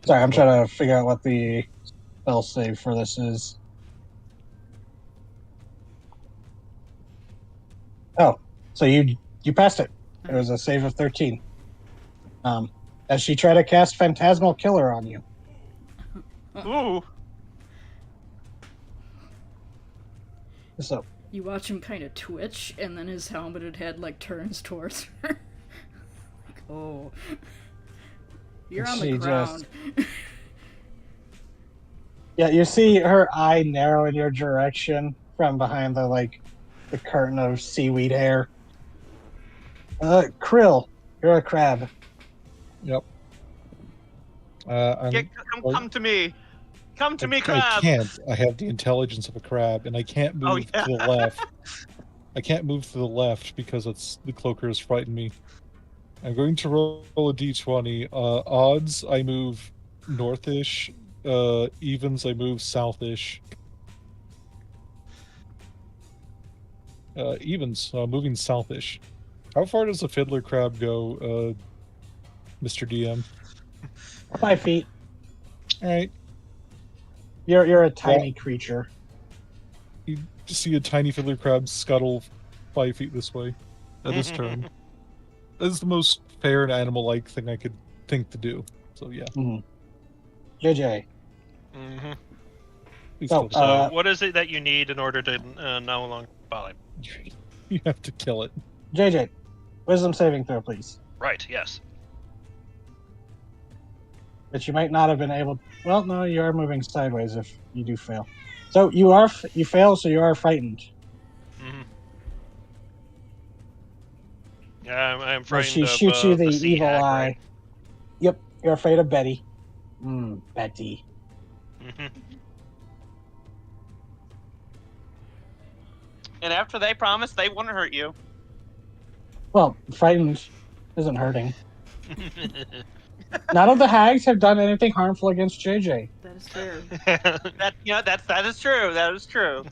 Sorry, I'm trying to figure out what the spell save for this is. Oh, so you passed it. It was a save of 13. As she tried to cast Phantasmal Killer on you. Ooh. So you watch him kind of twitch, and then his helmeted head like turns towards her. Like, oh, you're on the She ground. yeah, you see her eye narrow in your direction from behind the curtain of seaweed hair. Krill, you're a crab. Yep. Come to me. Come to me, I crab. can't. I have the intelligence of a crab, and I can't move Oh, yeah. to the left. I can't move to the left because the cloaker has frightened me. I'm going to roll a d20. Odds, I move northish. Evens, I move southish. Evens, moving southish. How far does the fiddler crab go, Mr. DM? 5 feet. All right. You're a tiny creature. You see a tiny fiddler crab scuttle 5 feet this way at his turn. That is the most fair and animal-like thing I could think to do. So yeah. JJ. Mm-hmm. Please So, kill it. So, what is it that you need in order to no longer follow? You have to kill it. JJ, wisdom saving throw, please. Right. Yes. But you might not have been able. Well, no, you are moving sideways if you do fail. So you fail, so you are frightened. Mm-hmm. Yeah, I'm Well, frightened she of shoots you the sea evil hag, eye. right? Yep, You're afraid of Betty. Betty. And after they promise they won't hurt you. Well, frightened isn't hurting. None of the hags have done anything harmful against JJ. That is fair. That is true. That is true.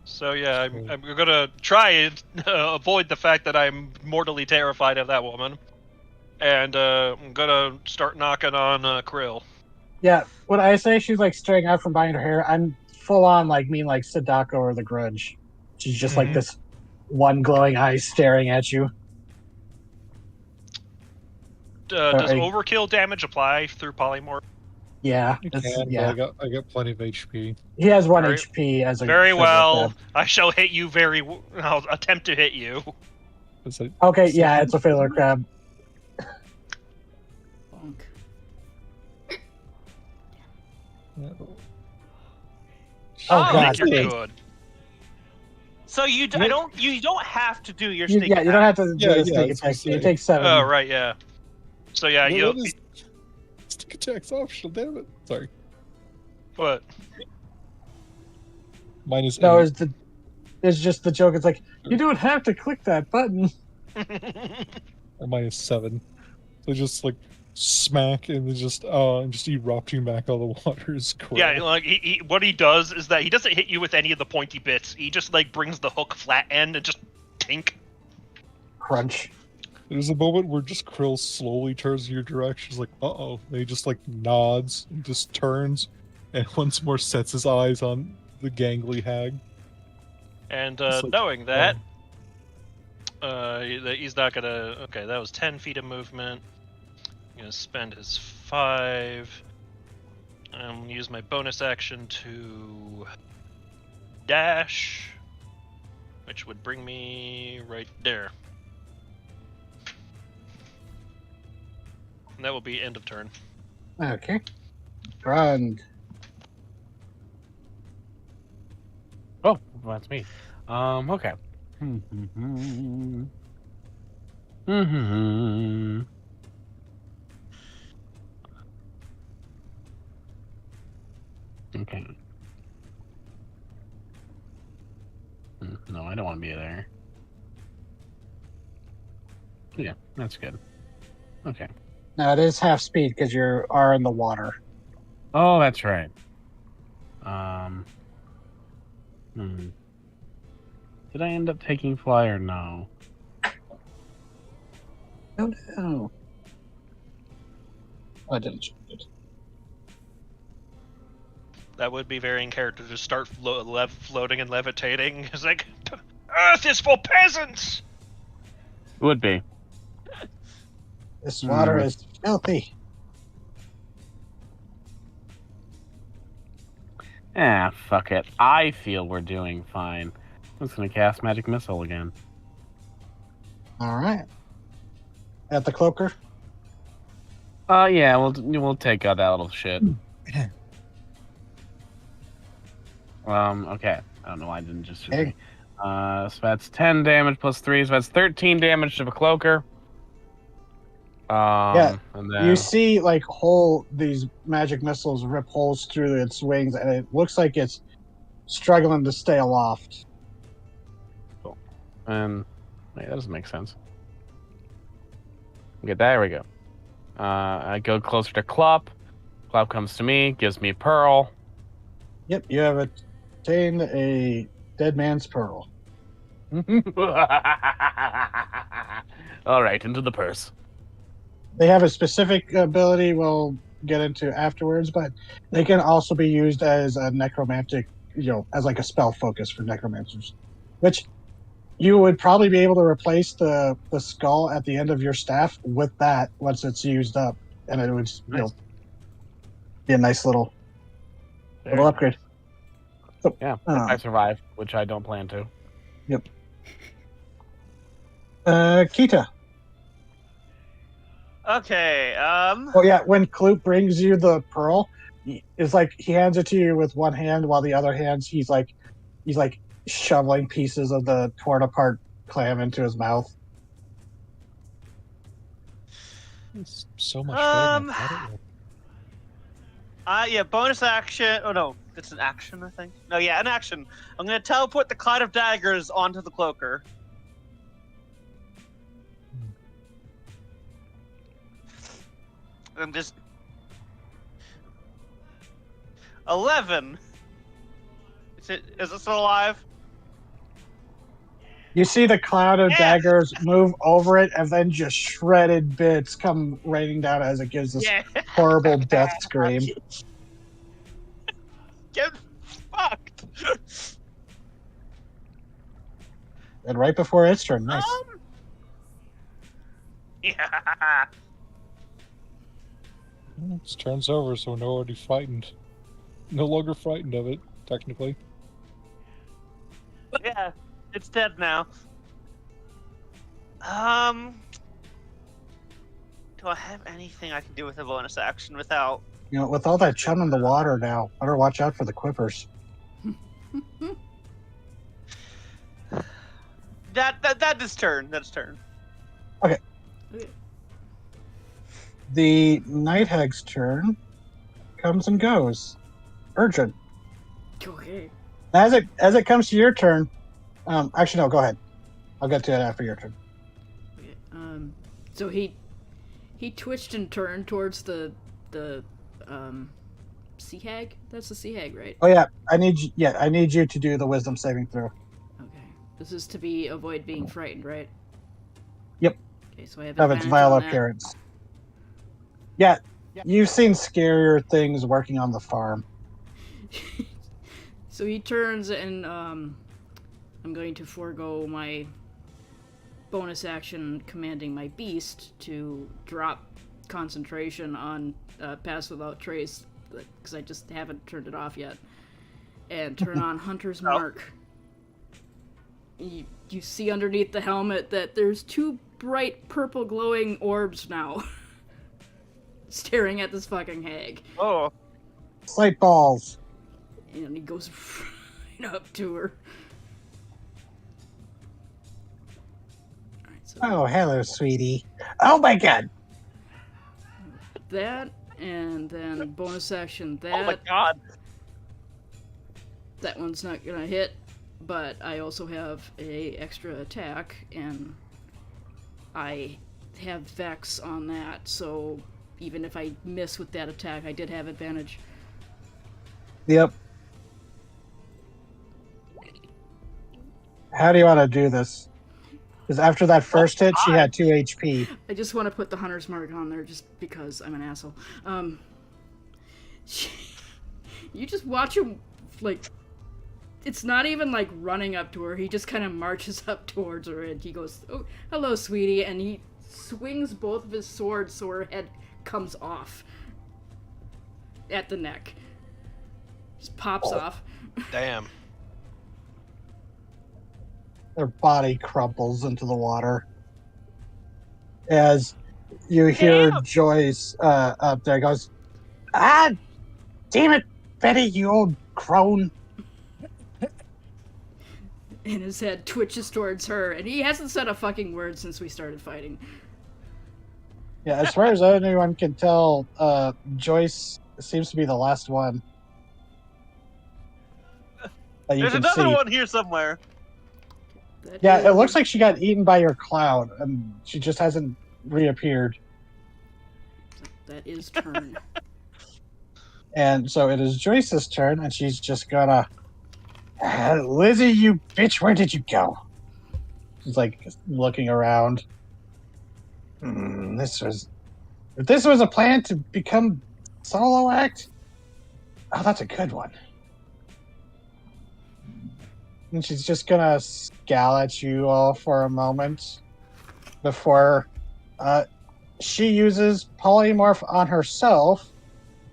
So yeah, I'm gonna try and avoid the fact that I'm mortally terrified of that woman, and I'm gonna start knocking on Krill. Yeah, when I say she's like straying out from behind her hair, I'm full on like Sadako or The Grudge. She's just like this one glowing eye staring at you. Does overkill damage apply through polymorph? Yeah, You can, yeah. but I got plenty of HP. He has 1 Very- HP as a Very physical well. crab. I shall hit you I'll attempt to hit you. It's like, Okay, yeah, it's a failure crab. Bonk. yeah. Oh, Oh, I God. think you're Okay. good. So you don't have to do your You, sneak yeah, you don't attack. have to do Yeah, the yeah, sneak I was gonna attack. You say. take 7. Oh right, yeah. So yeah, What you. is stick attack's optional, damn it. Sorry. What? Minus No, 8. it's just the joke. It's like, you don't have to click that button. Or minus 7. So just like smack and then just erupting back all the water is cool. Yeah, like what he does is that he doesn't hit you with any of the pointy bits. He just like brings the hook flat end and just tink. Crunch. There's a moment where just Krill slowly turns in your direction. He's like, uh-oh. And he just like nods and just turns and once more sets his eyes on the gangly hag. And It's like, knowing that, he's not gonna. Okay, that was 10 feet of movement. I'm gonna spend his 5. I'm gonna use my bonus action to dash, which would bring me right there. And that will be end of turn. Okay. Grand. Oh, that's me. Okay. Okay. No, I don't want to be there. Yeah, that's good. Okay. Now it is half speed because you are in the water. Oh, that's right. Did I end up taking fly or no? Oh no. I didn't check it. That would be very in character to start floating and levitating. It's like, Earth is for peasants! Would be. This water is filthy. Ah, fuck it. I feel we're doing fine. I'm just gonna cast Magic Missile again. Alright. At the cloaker? Yeah, we'll take out that little shit. Okay. I don't know why I didn't just... Hey. So that's 10 damage plus 3, so that's 13 damage to the cloaker. Yeah, and then... You see like these magic missiles rip holes through its wings, and it looks like it's struggling to stay aloft. And wait, that doesn't make sense. Okay, there we go. I go closer to Clop. Clop comes to me, gives me Pearl. Yep, you have attained a dead man's pearl. All right, into the purse. They have a specific ability we'll get into afterwards, but they can also be used as a necromantic, as like a spell focus for necromancers, which you would probably be able to replace the skull at the end of your staff with that once it's used up, and it would Nice. Be a nice little upgrade. So, Yeah, I survive, which I don't plan to. Yep. Kita. Okay. Oh yeah, when Kloop brings you the pearl, it's like he hands it to you with one hand, while the other hand he's like shoveling pieces of the torn apart clam into his mouth. It's so much better than I thought it was. Yeah, bonus action. Oh no, it's an action, I think. No, yeah, an action. I'm gonna teleport the Cloud of Daggers onto the cloaker. I'm just 11. Is it still alive? You see the cloud of Yeah. daggers move over it, and then just shredded bits come raining down as it gives this Yeah. horrible death scream. Get fucked. And right before its turn, nice. Yeah. Its turn's over, so we're already frightened. No longer frightened of it, technically. Yeah, it's dead now. Do I have anything I can do with a bonus action without? You know, with all that chum in the water now, better watch out for the quippers. That is turn. That's turn. The Night Hag's turn comes and goes. Urgent. Okay. As it comes to your turn, actually no, go ahead. I'll get to it after your turn. Okay. So he twitched and turned towards the sea hag. That's the sea hag, right? Oh yeah, I need you to do the wisdom saving throw. Okay. This is to avoid being frightened, right? Yep. Okay, so I have Of its advantage vile on that. appearance. Yeah, you've seen scarier things working on the farm. So he turns and I'm going to forego my bonus action commanding my beast to drop concentration on Pass Without Trace, because I just haven't turned it off yet, and turn on Hunter's Mark. You see underneath the helmet that there's two bright purple glowing orbs now staring at this fucking hag. Oh. Slight balls. And he goes right up to her. Alright, so Oh, hello, sweetie. Oh my god. that, and then bonus action that. Oh my god. That one's not gonna hit, but I also have a extra attack, and I have Vex on that, so even if I miss with that attack, I did have advantage. Yep. How do you want to do this? Because after that first hit, she had 2 HP. I just want to put the Hunter's Mark on there just because I'm an asshole. You just watch him, like, it's not even like running up to her. He just kind of marches up towards her, and he goes, "Oh, hello, sweetie," and he swings both of his swords so her head comes off at the neck. Just pops off. Damn. Their body crumples into the water. As you hear Joyce up there goes, "Ah, damn it, Betty, you old crone." And his head twitches towards her, and he hasn't said a fucking word since we started fighting. Yeah, as far as anyone can tell, Joyce seems to be the last one. That you There's can another see. one here somewhere. Yeah, it looks like she got eaten by your cloud, and she just hasn't reappeared. That is turn. And so it is Joyce's turn, and she's just gonna... Lizzie, you bitch, where did you go? She's like looking around. If this was a plan to become solo act, oh, that's a good one. And she's just gonna scowl at you all for a moment before she uses polymorph on herself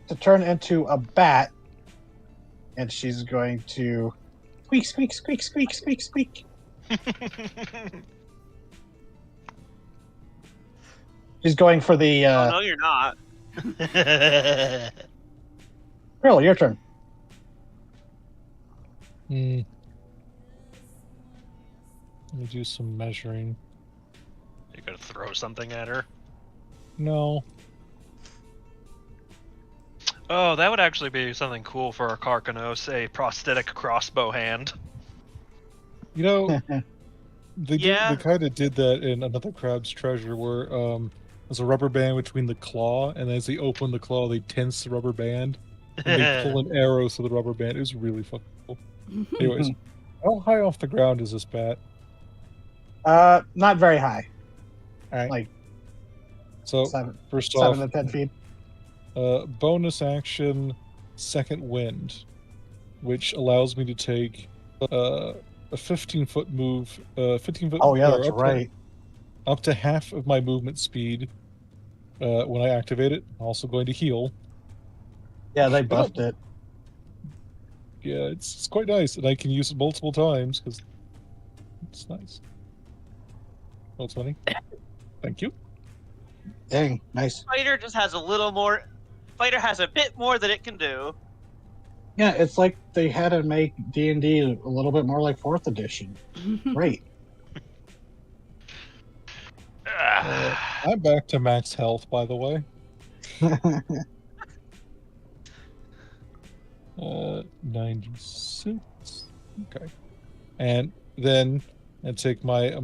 to turn into a bat, and she's going to squeak, squeak, squeak, squeak, squeak, squeak. She's going for the. Oh, no, you're not. Pearl, your turn. Let me do some measuring. You're gonna throw something at her? No. Oh, that would actually be something cool for a Karkanos, a prosthetic crossbow hand. You know, they Yeah. kind of did that in Another Crab's Treasure, where there's a rubber band between the claw, and as they open the claw, they tense the rubber band, and they pull an arrow to the rubber band. It was really fucking cool. Anyways, how high off the ground is this bat? Not very high. All right. Like So seven first off, to 10 feet. bonus action, Second Wind, which allows me to take a 15-foot move. 15-foot. Oh yeah, or that's up to- right. up to half of my movement speed when I activate it. I'm also going to heal. Yeah, they buffed it. Yeah, it's quite nice, and I can use it multiple times because it's nice. Well, 20. Thank you. Dang, nice. Fighter just has a little more. Fighter has a bit more that it can do. Yeah, it's like they had to make D&D a little bit more like 4th edition. Great. I'm back to max health, by the way. 96. Okay. And then I take my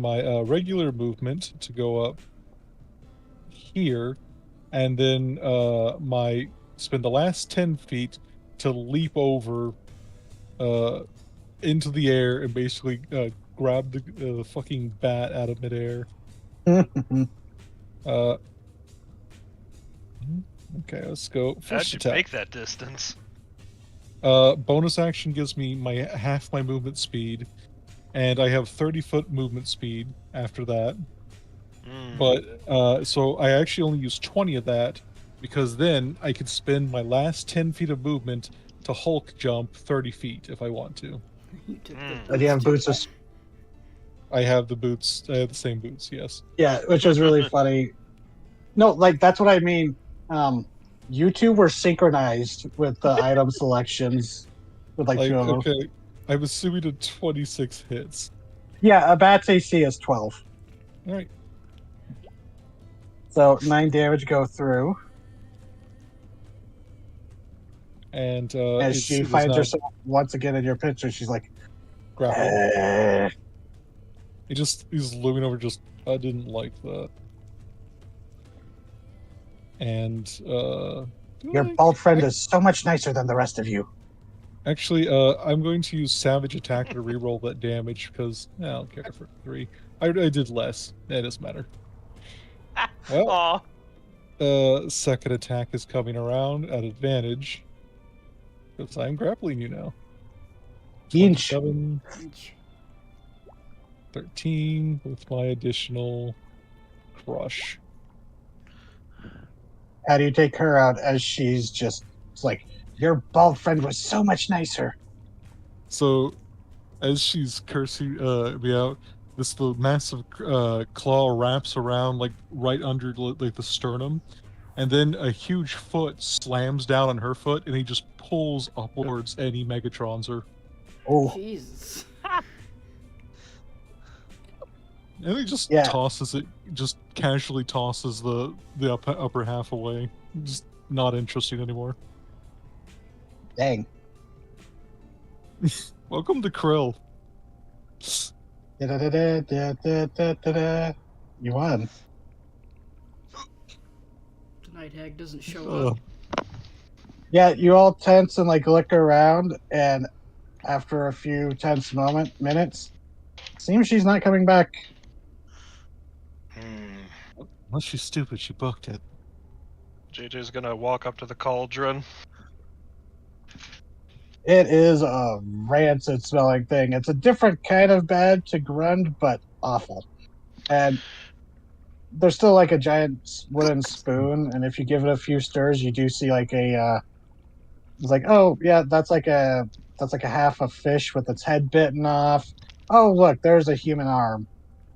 regular movement to go up here, and then spend the last 10 feet to leap over into the air and basically grab the fucking bat out of midair. Okay, let's go. How'd First you attack. make that distance? Bonus action gives me half my movement speed, and I have 30-foot movement speed after that. But so I actually only use 20 of that, because then I could spend my last 10 feet of movement to Hulk jump 30 feet if I want to. You took the Do you have boots? I have the boots. I have the same boots. Yes. Yeah, which was really funny. No, like that's what I mean. You two were synchronized with the item selections with like two of them. Okay, I'm assuming to 26 hits. Yeah, a bat's AC is 12. All right. So 9 damage go through. And As she finds herself once again in your picture, she's like, grappled. He's looming over. I didn't like that. And your bald friend is so much nicer than the rest of you. Actually, I'm going to use Savage Attack to reroll that damage because I don't care for 3. I did less. It doesn't matter. Well, second attack is coming around at advantage because I'm grappling you now. 27, 13 with my additional crush. How do you take her out as she's just it's like, your bald friend was so much nicer? So, as she's cursing me out, the massive claw wraps around like right under like the sternum, and then a huge foot slams down on her foot, and he just pulls upwards, and he Megatrons her. Oh, Jesus. And he just tosses it, just casually tosses the upper half away. Just not interesting anymore. Dang. Welcome to Krill. You won. The night hag doesn't show up. Yeah, you all tense and like look around, and after a few tense minutes, seems she's not coming back. Unless she's stupid, she booked it. JJ's gonna walk up to the cauldron. It is a rancid smelling thing. It's a different kind of bad to Grund, but awful. And there's still like a giant wooden spoon, and if you give it a few stirs, you do see like a it's like, oh yeah, that's like a half a fish with its head bitten off. Oh look, there's a human arm.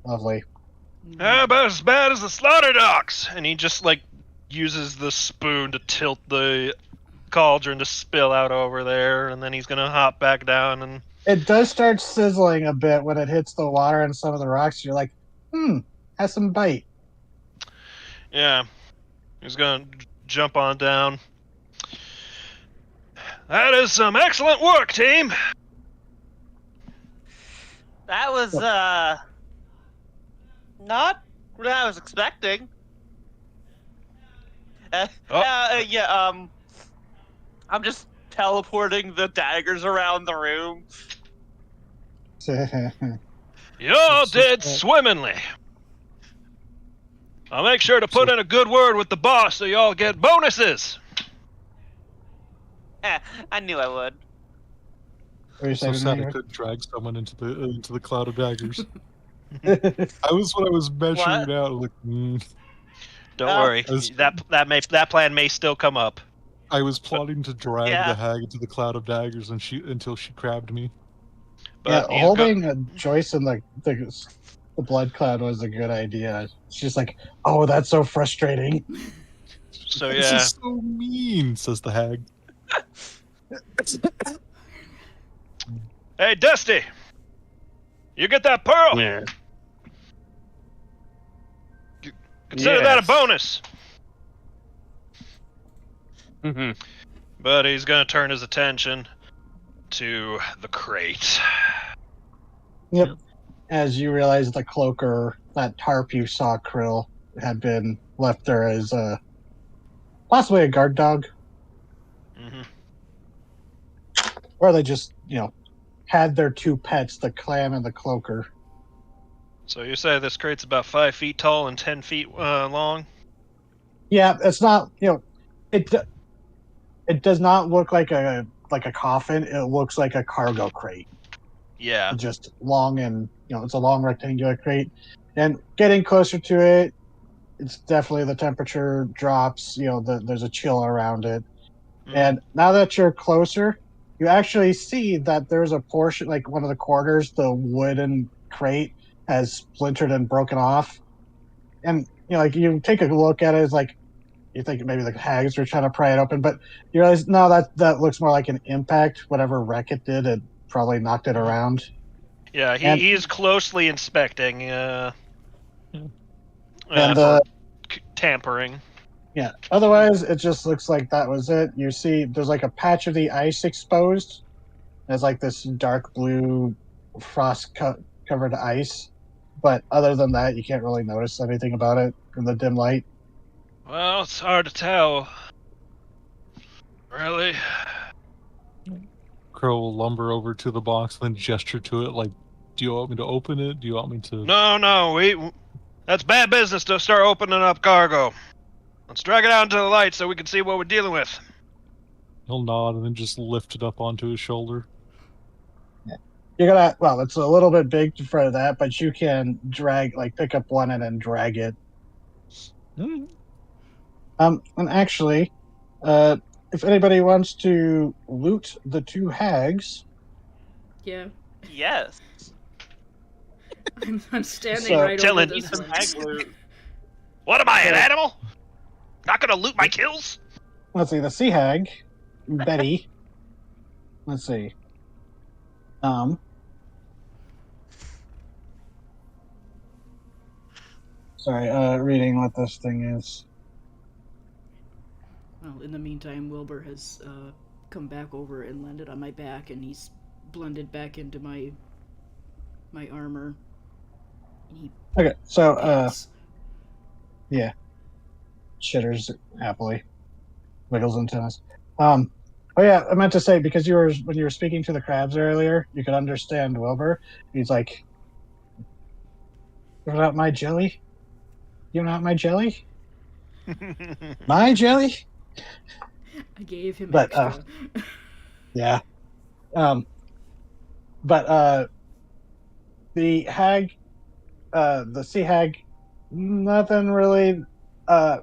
Lovely. About as bad as the slaughter docks! And he just like uses the spoon to tilt the cauldron to spill out over there, and then he's gonna hop back down and It does start sizzling a bit when it hits the water and some of the rocks. You're like, has some bite. yeah. He's gonna jump on down. That is some excellent work, team. That was not what I was expecting. I'm just teleporting the daggers around the room. You all It's so did small. swimmingly. I'll make sure to put in a good word with the boss so y'all get bonuses. I knew I would. What are you So saying, sad I Ingrid? couldn't drag someone into the cloud of daggers. I was measuring What? it out. Like, Don't Oh. worry, As- that plan may still come up. I was plotting to drag Yeah. the hag into the cloud of daggers, and until she grabbed me. But Yeah, holding Joyce in the blood cloud was a good idea. She's like, "Oh, that's so frustrating." So This yeah, is so mean, says the hag. hey Dusty, you get that pearl? Yeah. Consider that a Yes. bonus. Mm-hmm. But he's gonna turn his attention to the crate. Yep. As you realize, the cloaker, that tarp you saw, Krill, had been left there as possibly a guard dog, hmm or they just, had their two pets, the clam and the cloaker. So you say this crate's about 5 feet tall and 10 feet long? Yeah, it's not, it does not look like a coffin. It looks like a cargo crate. Yeah. Just long and it's a long rectangular crate, and getting closer to it, it's definitely the temperature drops. There's a chill around it, and now that you're closer, you actually see that there's a portion, like one of the quarters, the wooden crate has splintered and broken off, and like you take a look at it, it's like you think maybe the hags are trying to pry it open, but you realize no, that looks more like an impact. Whatever wreck it did, it probably knocked it around. Yeah, And- he's closely inspecting And for tampering. yeah, otherwise it just looks like that was it. You see there's like a patch of the ice exposed. There's like this dark blue frost covered ice, but other than that you can't really notice anything about it in the dim light. Well, it's hard to tell. Really? Crow will lumber over to the box, then gesture to it like, "Do you want me to open it? Do you want me to?" No, that's bad business to start opening up cargo. Let's drag it out into the light so we can see what we're dealing with. He'll nod and then just lift it up onto his shoulder. You're gonna it's a little bit big for that, but you can pick up one and then drag it. And actually, if anybody wants to loot the two hags, Yeah, Yes. I'm standing So- right over Dylan, this Some one. hag loot. What am I, an So- animal? Not gonna loot my kills? let's see, the sea hag, Betty. Let's see. Sorry, reading what this thing is. Well, in the meantime, Wilbur has come back over and landed on my back, and he's blended back into my armor. And he Okay, so pants. chitters happily, wiggles and tennis. Oh yeah, I meant to say, because when you were speaking to the crabs earlier, you could understand Wilbur. He's like, "You're not my jelly. You're not my jelly. My jelly." I gave him But, extra. Yeah. But the hag, the sea hag, nothing really.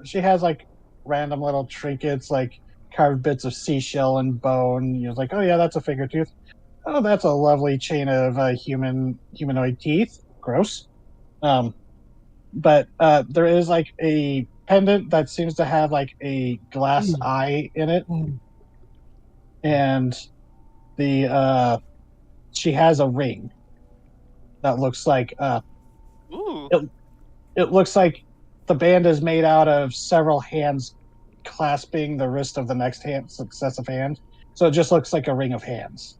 She has like random little trinkets, like carved bits of seashell and bone. You're like, oh yeah, that's a finger tooth. Oh, that's a lovely chain of humanoid teeth. Gross. But there is like a pendant that seems to have like a glass eye in it, and she has a ring that looks like Ooh. it looks like the band is made out of several hands clasping the wrist of the next successive hand. So it just looks like a ring of hands.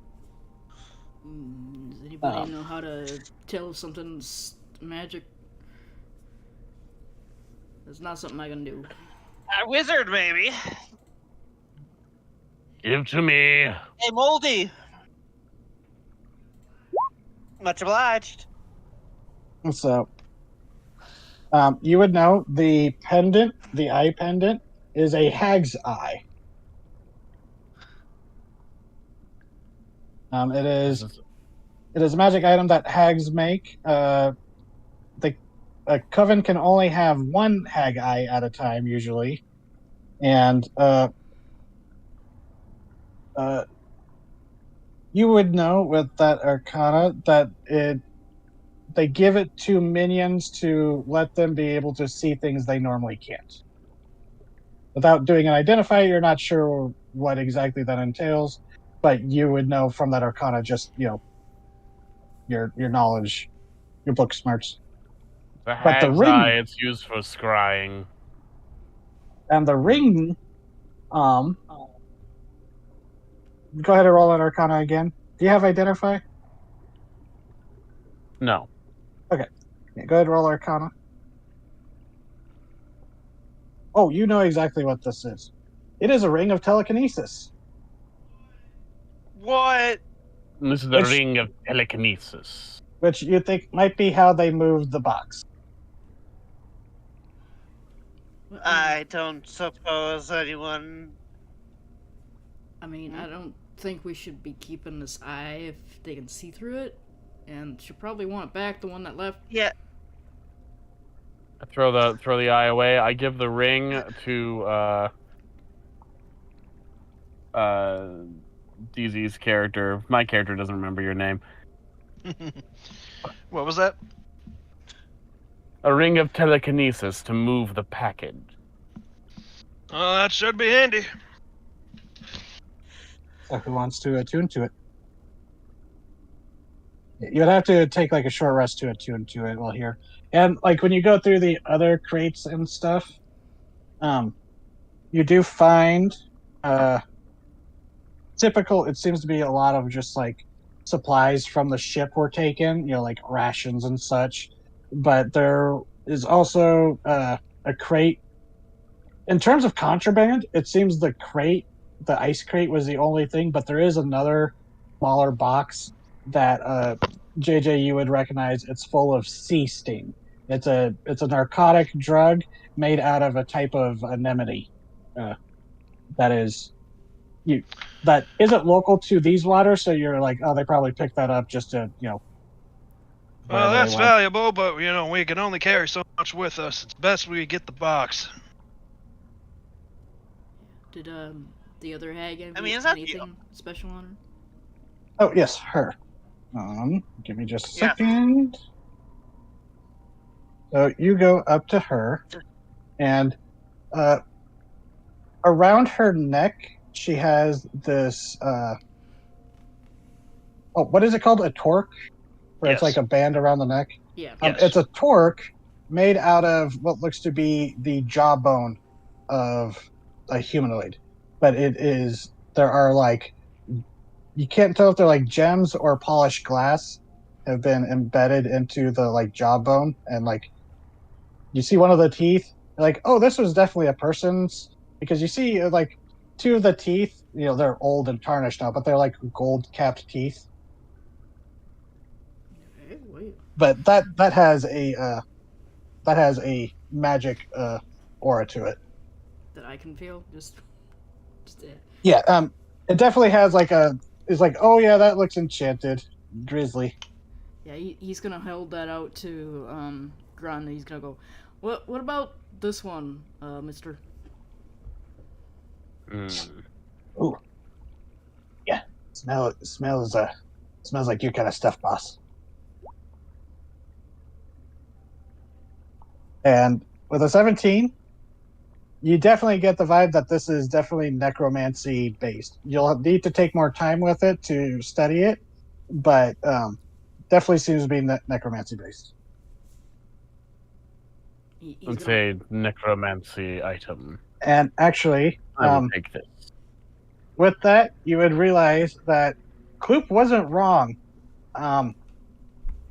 Does anybody know how to tell if something's magic? That's not something I can do. A wizard, maybe. Give to me. Hey, Moldy. Much obliged. So, you would know the pendant, the eye pendant, is a hag's eye. It is a magic item that hags make. A coven can only have one hag eye at a time, usually, and you would know with that arcana that they give it to minions to let them be able to see things they normally can't. Without doing an identifier, you're not sure what exactly that entails, but you would know from that arcana just, your knowledge, your book smarts. The But the hag's ring- eye, it's used for scrying. And the ring, go ahead and roll an arcana again. Do you have identify? No. Yeah, go ahead and roll arcana. Oh, you know exactly what this is. It is a ring of telekinesis. What? This is the ring of telekinesis. Which you think might be how they moved the box. I don't suppose anyone. I mean, I don't think we should be keeping this eye if they can see through it, and she'll probably want it back, the one that left. Yeah. I throw the eye away. I give the ring to DZ's character. My character doesn't remember your name. What was that? A ring of telekinesis to move the package. Oh, that should be handy. So who wants to attune to it? You'd have to take like a short rest to attune to it while here. And like when you go through the other crates and stuff, you do find typical, it seems to be a lot of just like supplies from the ship were taken, like rations and such. But there is also a crate. In terms of contraband, it seems the ice crate was the only thing, but there is another smaller box that JJ you would recognize. It's full of sea sting. It's a narcotic drug made out of a type of anemone that isn't local to these waters. So you're like, oh, they probably picked that up just to Well, that's valuable, but we can only carry so much with us. It's best we get the box. Did the other hag have is that anything special on her? Oh yes, her. Give me just a second. So you go up to her, and around her neck she has this. What is it called? A torque, where it's like a band around the neck. Yeah. It's a torque made out of what looks to be the jawbone of a humanoid, but there are like, you can't tell if they're like gems or polished glass have been embedded into the like jawbone, and like you see one of the teeth, like, oh, this was definitely a person's, because you see like two of the teeth, they're old and tarnished now, but they're like gold capped teeth. Hey, wait. But that has a magic aura to it. That I can feel, just Yeah, it definitely has like it's like, oh yeah, that looks enchanted, drizzly. Yeah, he's gonna hold that out to Grun, and he's gonna go, what about this one, mister? Ooh, yeah, smells like your kind of stuff, boss. And with a 17, you definitely get the vibe that this is definitely necromancy based. You'll need to take more time with it to study it, but definitely seems to be necromancy based. He's It's gonna, a necromancy item. And actually, I will take this. with that, you would realize that Kloop wasn't wrong.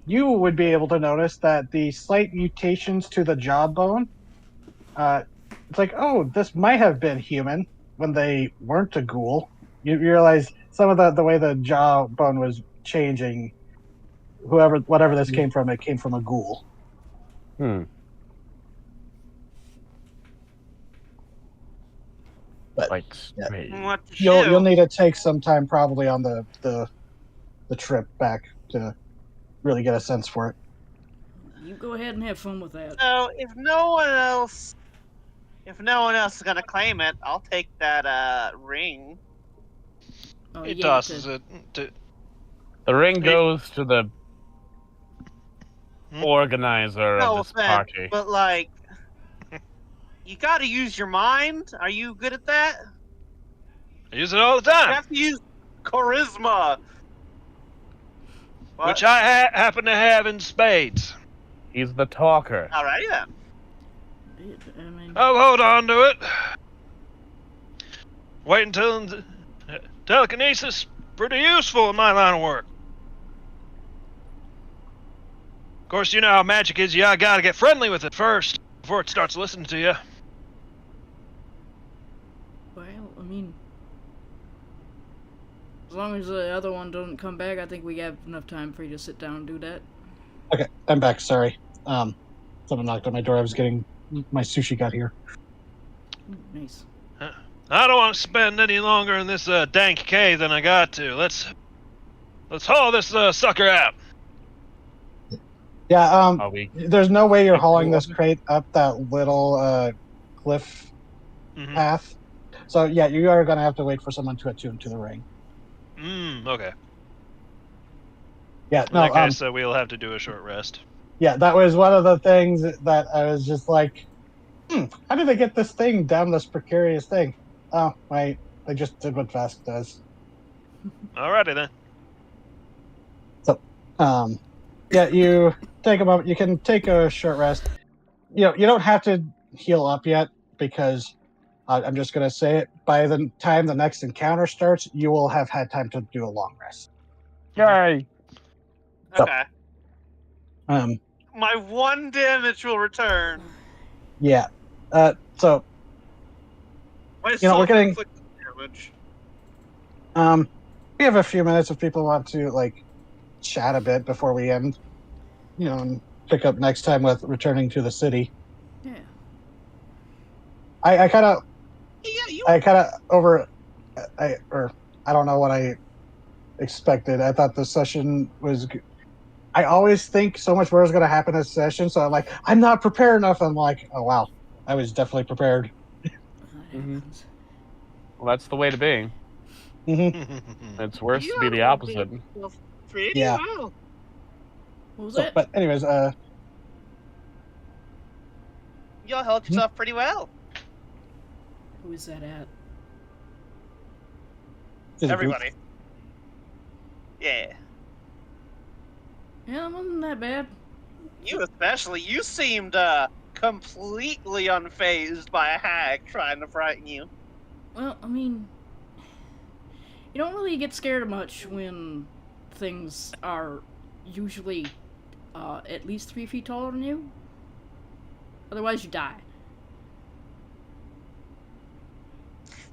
You would be able to notice that the slight mutations to the jawbone, it's like, oh, this might have been human when they weren't a ghoul. You realize some of the way the jawbone was changing. Whatever this came from, it came from a ghoul. Hmm. But Quite yeah. strange. What to You'll do? need to take some time probably on the trip back to really get a sense for it. you go ahead and have fun with that. So if no one else is gonna claim it, I'll take that ring. Oh, He yeah, tosses it to. The ring Hey. goes to the Hmm? organizer No of this offense, party. but like, you gotta use your mind. Are you good at that? I use it all the You time, have to use charisma. What? which I happen to have in spades. He's the talker. All right then. I mean, I'll hold on to it. Wait until telekinesis pretty useful in my line of work. Of course, you know how magic is. You gotta get friendly with it first before it starts listening to you. well, I mean, as long as the other one doesn't come back, I think we have enough time for you to sit down and do that. Okay, I'm back. Sorry. Someone knocked on my door. I was getting my sushi got here. Ooh, nice. I don't want to spend any longer in this dank cave than I got to. Let's haul this sucker out. Yeah. Are we? There's no way you're hauling this crate up that little cliff Mhm. path. So yeah, you are gonna have to wait for someone to attune to the ring. Okay. Yeah. In No. that case, we'll have to do a short rest. Yeah, that was one of the things that I was just like, how did they get this thing down this precarious thing? Oh, wait, they just did what Vask does. Alrighty then. Yeah, you take a moment. You can take a short rest. You don't have to heal up yet because I'm just going to say it. By the time the next encounter starts, you will have had time to do a long rest. Yay! So- Okay. My 1 damage will return. Yeah. So My we're getting- self-inflicted damage. we have a few minutes if people want to chat a bit before we end. And pick up next time with returning to the city. Yeah. I kind of Yeah, I don't know what I expected. I thought the session was. I always think so much more is going to happen in a session, so I'm like, I'm not prepared enough. I'm like, oh wow, I was definitely prepared. That Mhm. happens. Well, that's the way to be. It's worse to be the opposite. Pretty Yeah. well. What was So, that? but anyways, Y'all held yourself pretty well. Who is that at? Everybody. Yeah. Yeah, it wasn't that bad. You especially. You seemed completely unfazed by a hag trying to frighten you. Well, I mean, you don't really get scared much when things are usually at least 3 feet taller than you. Otherwise, you die.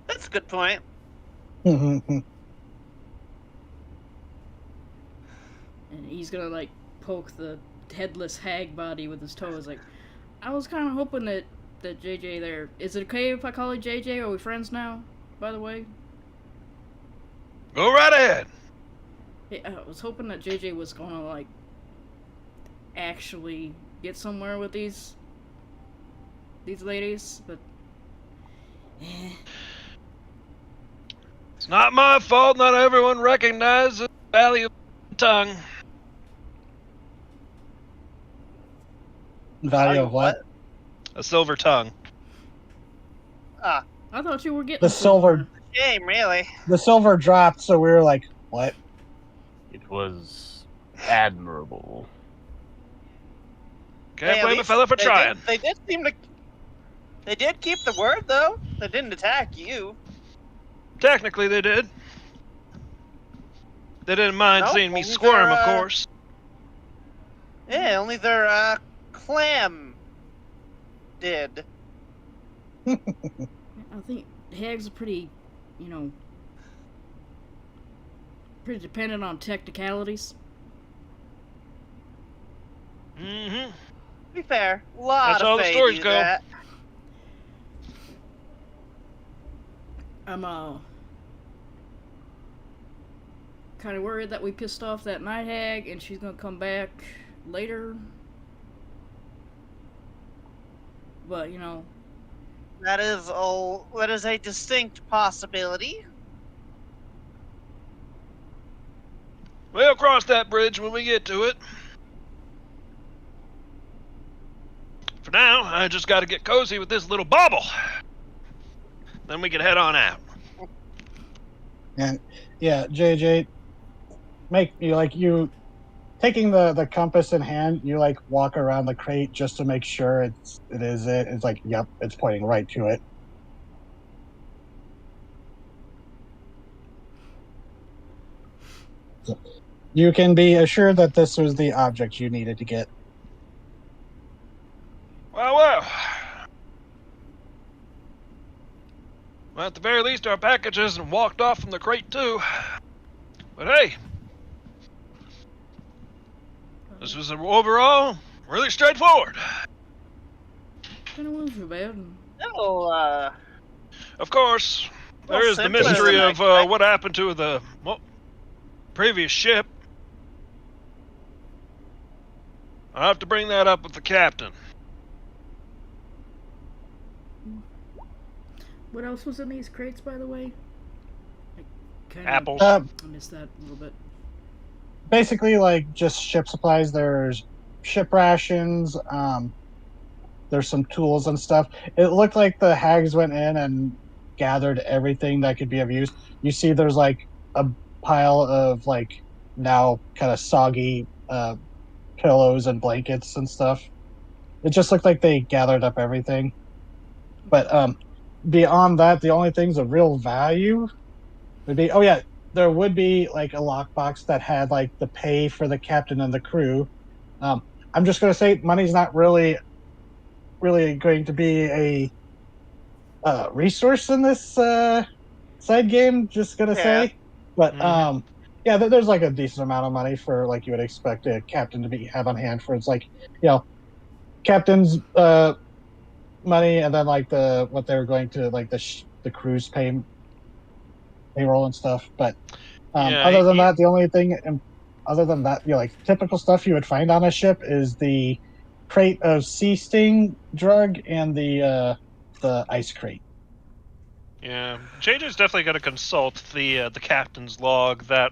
That's a good point. And he's gonna poke the headless hag body with his toes. I was kind of hoping that JJ there. Is it okay if I call you JJ? Are we friends now? By the way. Go right ahead. Hey, I was hoping that JJ was gonna actually get somewhere with these ladies, but It's not my fault not everyone recognizes the value of the tongue. value of what? A silver tongue. Ah, I thought you were getting The silver, shame, really. the silver dropped, so we were like, what? It was admirable. Can't Hey, at blame a least fella for trying. They did seem to. They did keep the word, though. They didn't attack you. Technically, they did. They didn't mind Nope, seeing me only squirm, their, of course. Yeah, only their clam did. I think hags are pretty, pretty dependent on technicalities. Mm-hmm. To be fair, a lot That's of how the Fae stories do go. that. I'm kind of worried that we pissed off that night hag and she's gonna come back later. But That is a distinct possibility. We'll cross that bridge when we get to it. For now, I just got to get cozy with this little bauble. Then we can head on out. And yeah, JJ, you taking the compass in hand, you like walk around the crate just to make sure it is it. It's like, yep, it's pointing right to it. So you can be assured that this was the object you needed to get. Well. Well, at the very least, our package hasn't walked off from the crate, too. But hey, this was overall really straightforward. kind of wasn't too bad. No, Of course, Well, there is the simpler mystery than I of expected. what happened to the previous ship. I'll have to bring that up with the captain. What else was in these crates, by the way? I kind Apples. Uh, I missed that a little bit. Basically, like just ship supplies. There's ship rations. There's some tools and stuff. It looked like the hags went in and gathered everything that could be of use. You see, there's like a pile of like now kind of soggy pillows and blankets and stuff. It just looked like they gathered up everything. But beyond that, the only things of real value would be, oh yeah, there would be like a lockbox that had like the pay for the captain and the crew. I'm just going to say money's not really going to be a resource in this side game. Just gonna Yeah. say, but Mhm. yeah, there's like a decent amount of money for like you would expect a captain to have on hand for. It's like captain's money, and then like what they were going to like the crew's payroll and stuff. But Yeah, other than that, the only thing other than that, like typical stuff you would find on a ship is the crate of sea sting drug and the ice crate. Yeah, JJ's definitely going to consult the captain's log that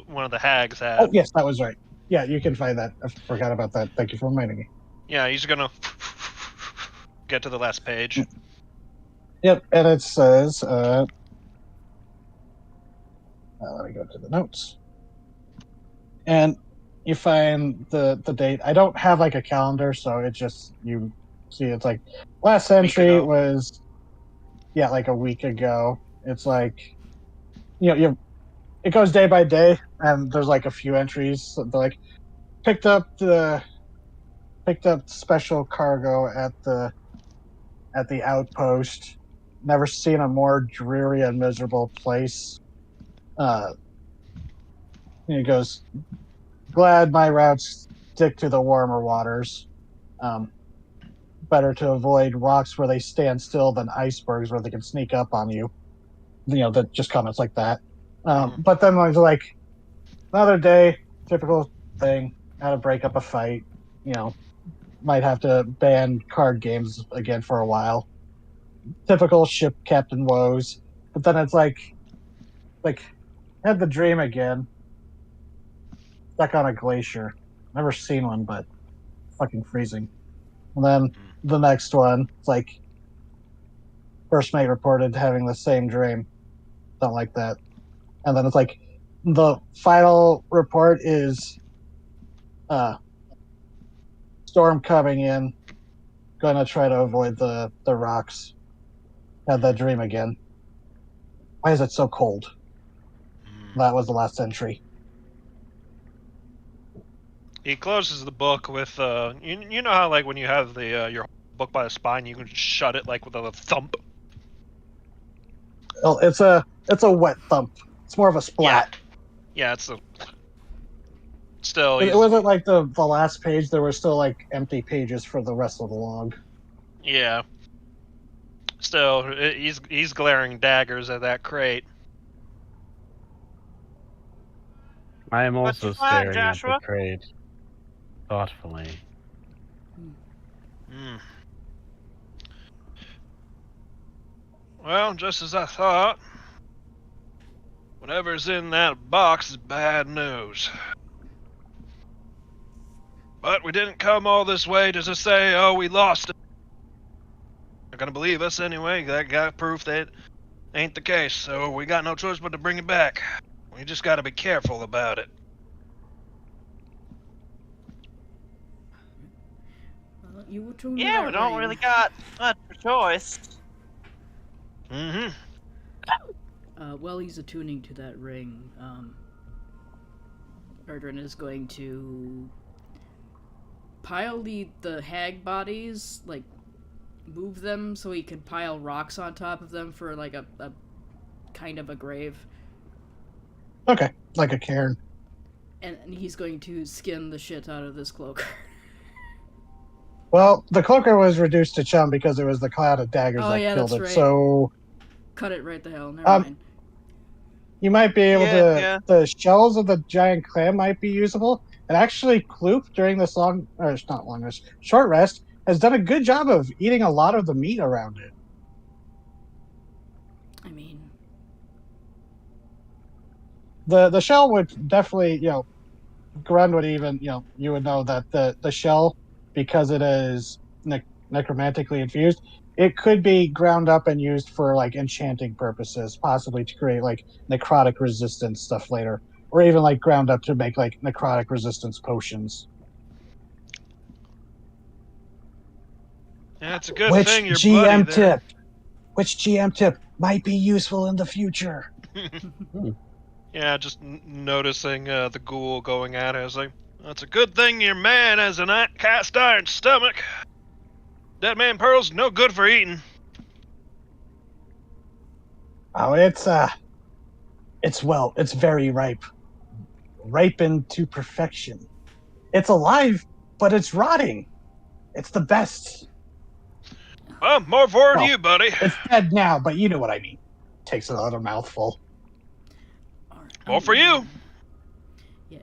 one of the hags had. Oh yes, that was right. Yeah, you can find that. I forgot about that. Thank you for reminding me. Yeah, he's going to get to the last page. Yep, and it says, let me go to the notes. And you find the date. I don't have like a calendar, so it just, you see it's like last entry ago. was, like a week ago. It's like, it goes day by day, and there's like a few entries. So they're like, picked up special cargo at the outpost. Never seen a more dreary and miserable place. He goes, glad my routes stick to the warmer waters. Better to avoid rocks where they stand still than icebergs where they can sneak up on you. That just comments like that. But then there's like another day, typical thing, how to break up a fight. Might have to ban card games again for a while. Typical ship captain woes. But then it's like had the dream again. Stuck on a glacier. Never seen one, but fucking freezing. And then the next one, it's like first mate reported having the same dream. Something like that. And then it's like the final report is storm coming in. Gonna try to avoid the rocks. Had that dream again. Why is it so cold? That was the last entry. He closes the book with you know how like when you have the your book by the spine, you can shut it like with a thump. Well, it's a wet thump. It's more of a splat. Yeah, it's a. Still, It wasn't like the last page. There were still like empty pages for the rest of the log. yeah. Still, he's glaring daggers at that crate. I am also What's that, staring at the Joshua? crate thoughtfully. Well, just as I thought. Whatever's in that box is bad news. But we didn't come all this way just to say, oh, we lost it. They're gonna believe us anyway. That got proof that ain't the case, so we got no choice but to bring it back. We just gotta be careful about it. Well, you were tuned to Yeah, that we don't ring. really got much of a choice. Mm-hmm. While he's attuning to that ring, Erdrin is going to pile the hag bodies, like, move them so he can pile rocks on top of them for, like, a kind of a grave. Okay, like a cairn. And he's going to skin the shit out of this cloaker. Well, the cloaker was reduced to chum because it was the cloud of daggers Oh, that yeah, killed that's it. right. So Cut it right the hell, never mind. you might be able to. Yeah. The shells of the giant clam might be usable. And actually, Kloop during this short rest has done a good job of eating a lot of the meat around it. I mean, The shell would definitely, Grun would even, you would know that the shell, because it is necromantically infused, it could be ground up and used for like enchanting purposes, possibly to create like necrotic resistance stuff later, or even like ground up to make like necrotic resistance potions. Yeah, it's a good thing your buddy Which GM tip might be useful in the future? Yeah, just noticing the ghoul going at it. I was like, that's a good thing your man has a cast iron stomach. Dead man pearls no good for eating. Oh, it's very ripe. Ripened to perfection. It's alive, but it's rotting. It's the best. Well, more for you, buddy. It's dead now, but you know what I mean. Takes another mouthful. More for you. Yeah,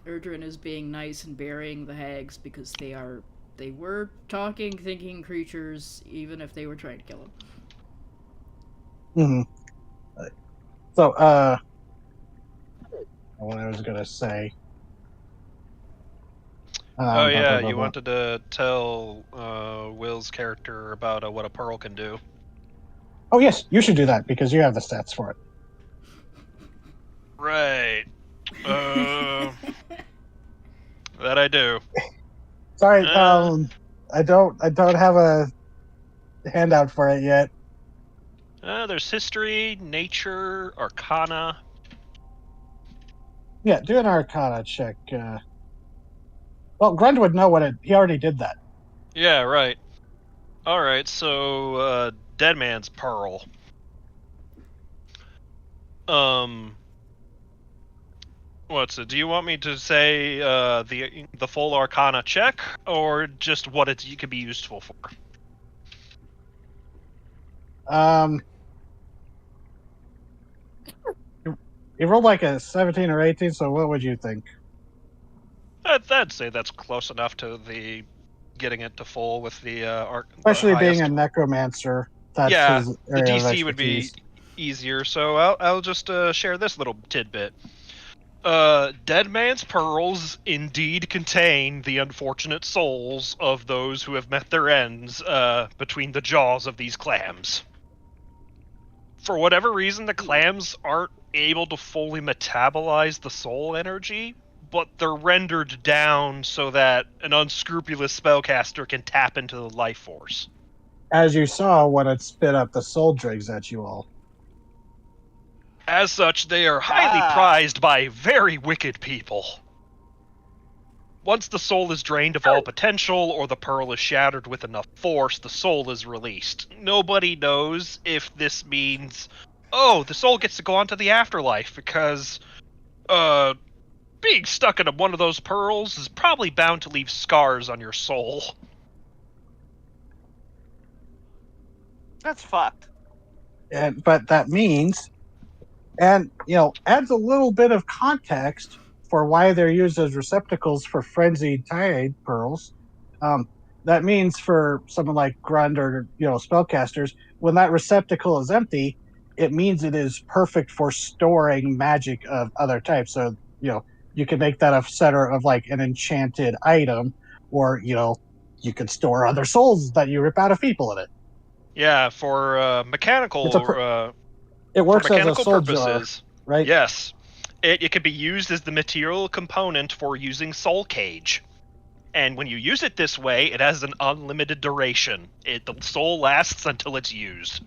Erdrin is being nice and burying the hags because they were talking, thinking creatures, even if they were trying to kill him. Mm-hmm. So, what I was gonna say. Oh yeah, you wanted to tell Will's character about what a pearl can do. Oh yes, you should do that because you have the stats for it. Right. That I do. Sorry, I don't have a handout for it yet. There's history, nature, arcana. Yeah, do an arcana check. Well, Grund would know what he already did that. Yeah, right. Alright, so, Dead Man's Pearl. What's it? Do you want me to say, the full arcana check, or just what it could be useful for? You rolled like a 17 or 18, so what would you think? I'd say that's close enough to the getting it to full with the Especially the being highest. a necromancer, that's Yeah, his the area of DC would be expertise. easier, so I'll just share this little tidbit. Dead Man's Pearls indeed contain the unfortunate souls of those who have met their ends between the jaws of these clams. For whatever reason, the clams aren't able to fully metabolize the soul energy, but they're rendered down so that an unscrupulous spellcaster can tap into the life force. As you saw when it spit up the soul dregs at you all. As such, they are highly prized by very wicked people. Once the soul is drained of all potential, or the pearl is shattered with enough force, the soul is released. Nobody knows if this means, oh, the soul gets to go on to the afterlife, because, being stuck in one of those pearls is probably bound to leave scars on your soul. That's fucked. But that means, and adds a little bit of context for why they're used as receptacles for frenzied tide pearls. That means for someone like Grund or spellcasters, when that receptacle is empty, it means it is perfect for storing magic of other types. So you can make that a center of like an enchanted item, or you could store other souls that you rip out of people in it. Yeah, for mechanical it works for mechanical as a soul purposes, jar, right? Yes. It can be used as the material component for using Soul Cage. And when you use it this way, it has an unlimited duration. The soul lasts until it's used.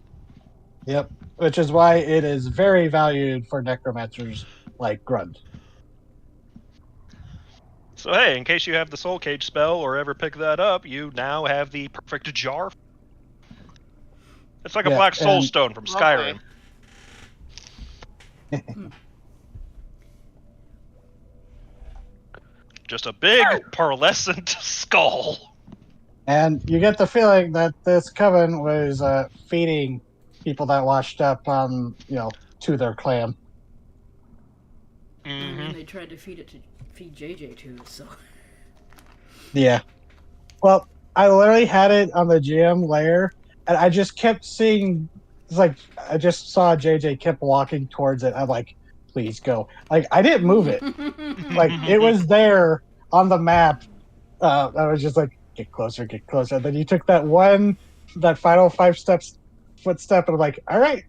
Yep. Which is why it is very valued for necromancers like Grund. So hey, in case you have the Soul Cage spell or ever pick that up, you now have the perfect jar. It's like a black soul stone from Skyrim. Just a big pearlescent skull. And you get the feeling that this coven was feeding people that washed up to their clan. And then they tried to feed JJ too, so. Yeah. Well, I literally had it on the GM layer, and I just kept seeing, I just saw JJ kept walking towards it. I'm like, please go. Like, I didn't move it. Like, it was there on the map. I was just like, get closer, get closer. And then you took that final 5 footstep, and I'm like, all right,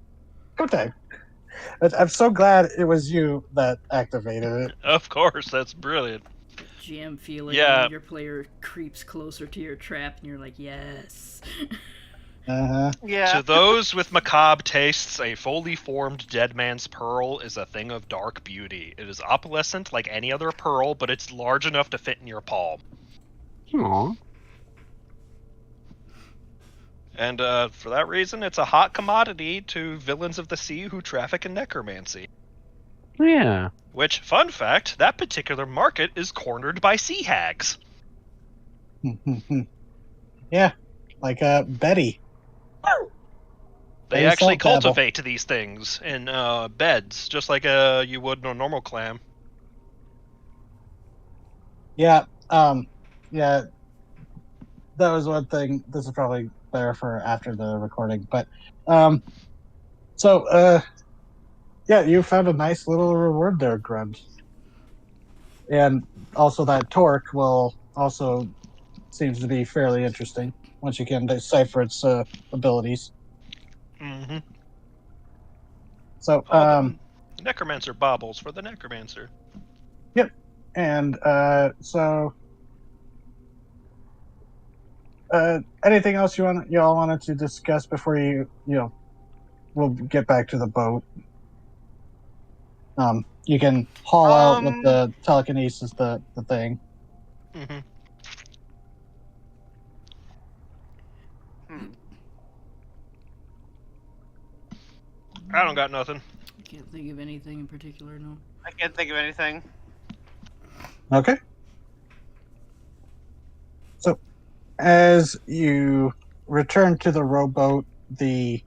go time. I'm so glad it was you that activated it. Of course, that's brilliant. GM feeling when your player creeps closer to your trap, and you're like, yes. Yeah. To those with macabre tastes, a fully formed dead man's pearl is a thing of dark beauty. It is opalescent like any other pearl, but it's large enough to fit in your palm. Aww. And for that reason, it's a hot commodity to villains of the sea who traffic in necromancy. Yeah. Which, fun fact, that particular market is cornered by sea hags. Yeah, like Betty. They actually cultivate these things in beds, just like you would in a normal clam. Yeah, yeah. That was one thing. This is probably better for after the recording, but yeah, you found a nice little reward there, Grunt. And also that torque seems to be fairly interesting once you can decipher its abilities. Mm-hmm. So, Necromancer baubles for the Necromancer. Yep. And anything else y'all wanted to discuss before we'll get back to the boat. You can haul out with the telekinesis, the thing. Mm-hmm. I don't got nothing. I can't think of anything in particular, no. I can't think of anything. Okay. So, as you return to the rowboat, the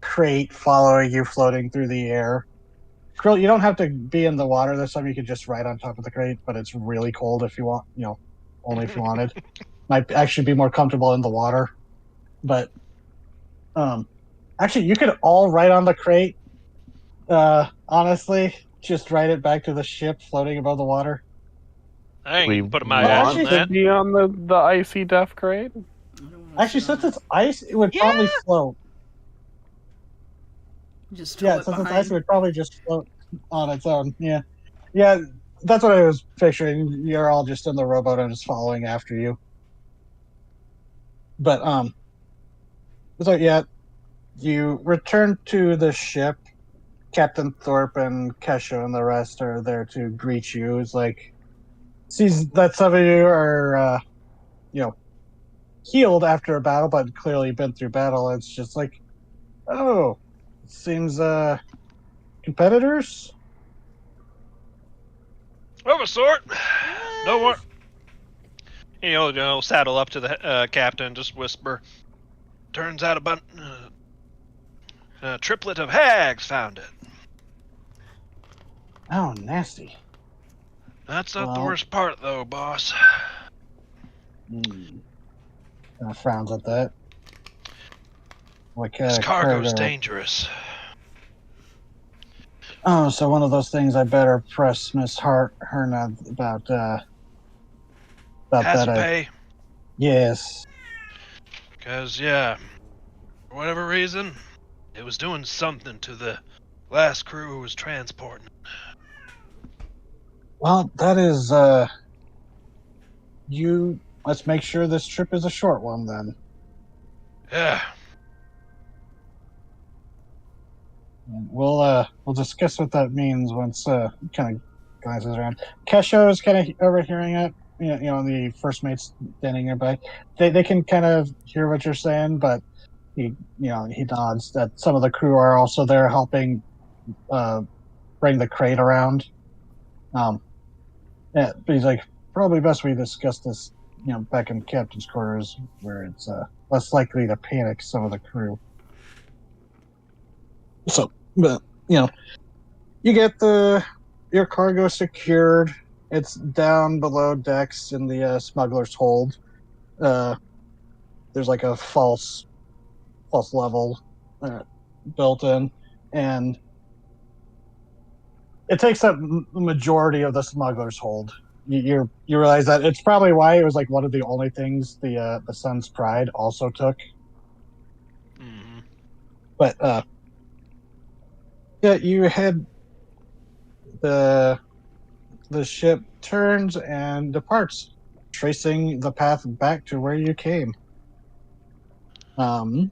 crate following you floating through the air. Krill, you don't have to be in the water this time. You can just ride on top of the crate, but it's really cold if you want, only if you wanted. Might actually be more comfortable in the water. But, actually, you could all ride on the crate. Honestly, just ride it back to the ship floating above the water. I ain't We putting my ass on want that. to be on the icy death crate. Actually, since it's ice, it would probably float. Just throw it since behind. it's ice, it would probably just float on its own. Yeah. that's what I was picturing. You're all just in the rowboat and just following after you. But so yeah, you return to the ship. Captain Thorpe and Kesha and the rest are there to greet you. It's like sees that some of you are healed after a battle, but clearly been through battle. It's just like, oh, it seems competitors. Of a sort. No more. He'll saddle up to the captain, just whisper. Turns out a triplet of hags found it. Oh, nasty. That's not the worst part, though, boss. Frowns at that. What kind This of cargo's cargo? dangerous. Oh, so one of those things I better press Miss Herna about Has that. to pay. Yes. Because, yeah, for whatever reason, it was doing something to the last crew who was transporting. Well, that is let's make sure this trip is a short one then. Yeah. And we'll discuss what that means once kind of glances around. Kesha is kind of overhearing it. The first mates standing nearby. They can kind of hear what you're saying, but he nods that some of the crew are also there helping bring the crate around. Yeah, but he's like, probably best we discuss this, back in captain's quarters where it's less likely to panic some of the crew. So, but you get your cargo secured. It's down below decks in the smuggler's hold. There's like a false level built in, and it takes up the majority of the smuggler's hold. You realize that it's probably why it was like one of the only things the Sun's Pride also took. Mm-hmm. But yeah, you head the ship turns and departs, tracing the path back to where you came. Is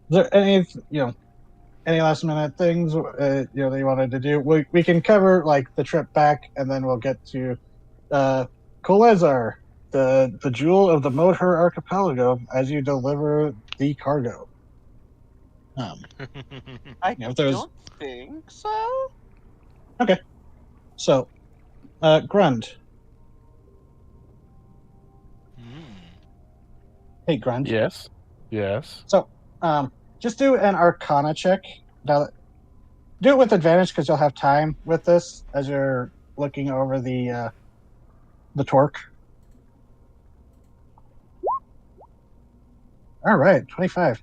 there any last minute things that you wanted to do? We can cover like the trip back, and then we'll get to Kolezar, the jewel of the Modhur archipelago, as you deliver the cargo. I if there's don't think so. okay, so Grund. Hey, Grund. Yes. Yes. So, just do an Arcana check. Now, do it with advantage because you'll have time with this as you're looking over the torque. All right, 25.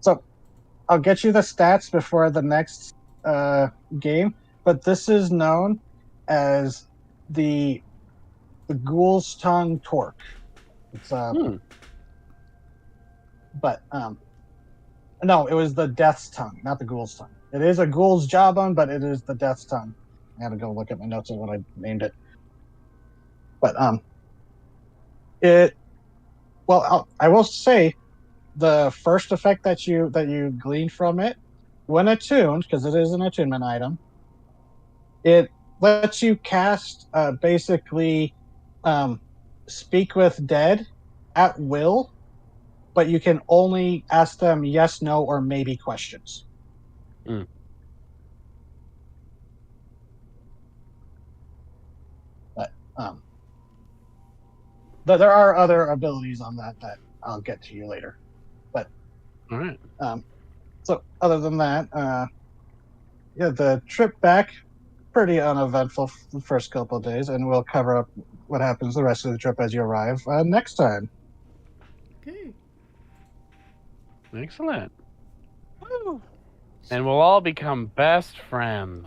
So, I'll get you the stats before the next game, but this is known as the Ghoul's Tongue torque. It's but no, it was the Death's Tongue, not the Ghoul's Tongue. It is a Ghoul's Jawbone, but it is the Death's Tongue. I had to go look at my notes of what I named it. But I will say the first effect that you glean from it, when attuned, because it is an attunement item, it lets you cast basically speak with dead at will, but you can only ask them yes, no, or maybe questions. But there are other abilities on that I'll get to you later. But all right. So other than that, the trip back, pretty uneventful the first couple of days, and we'll cover up what happens the rest of the trip as you arrive next time. Okay. Excellent. Woo. And we'll all become best friends.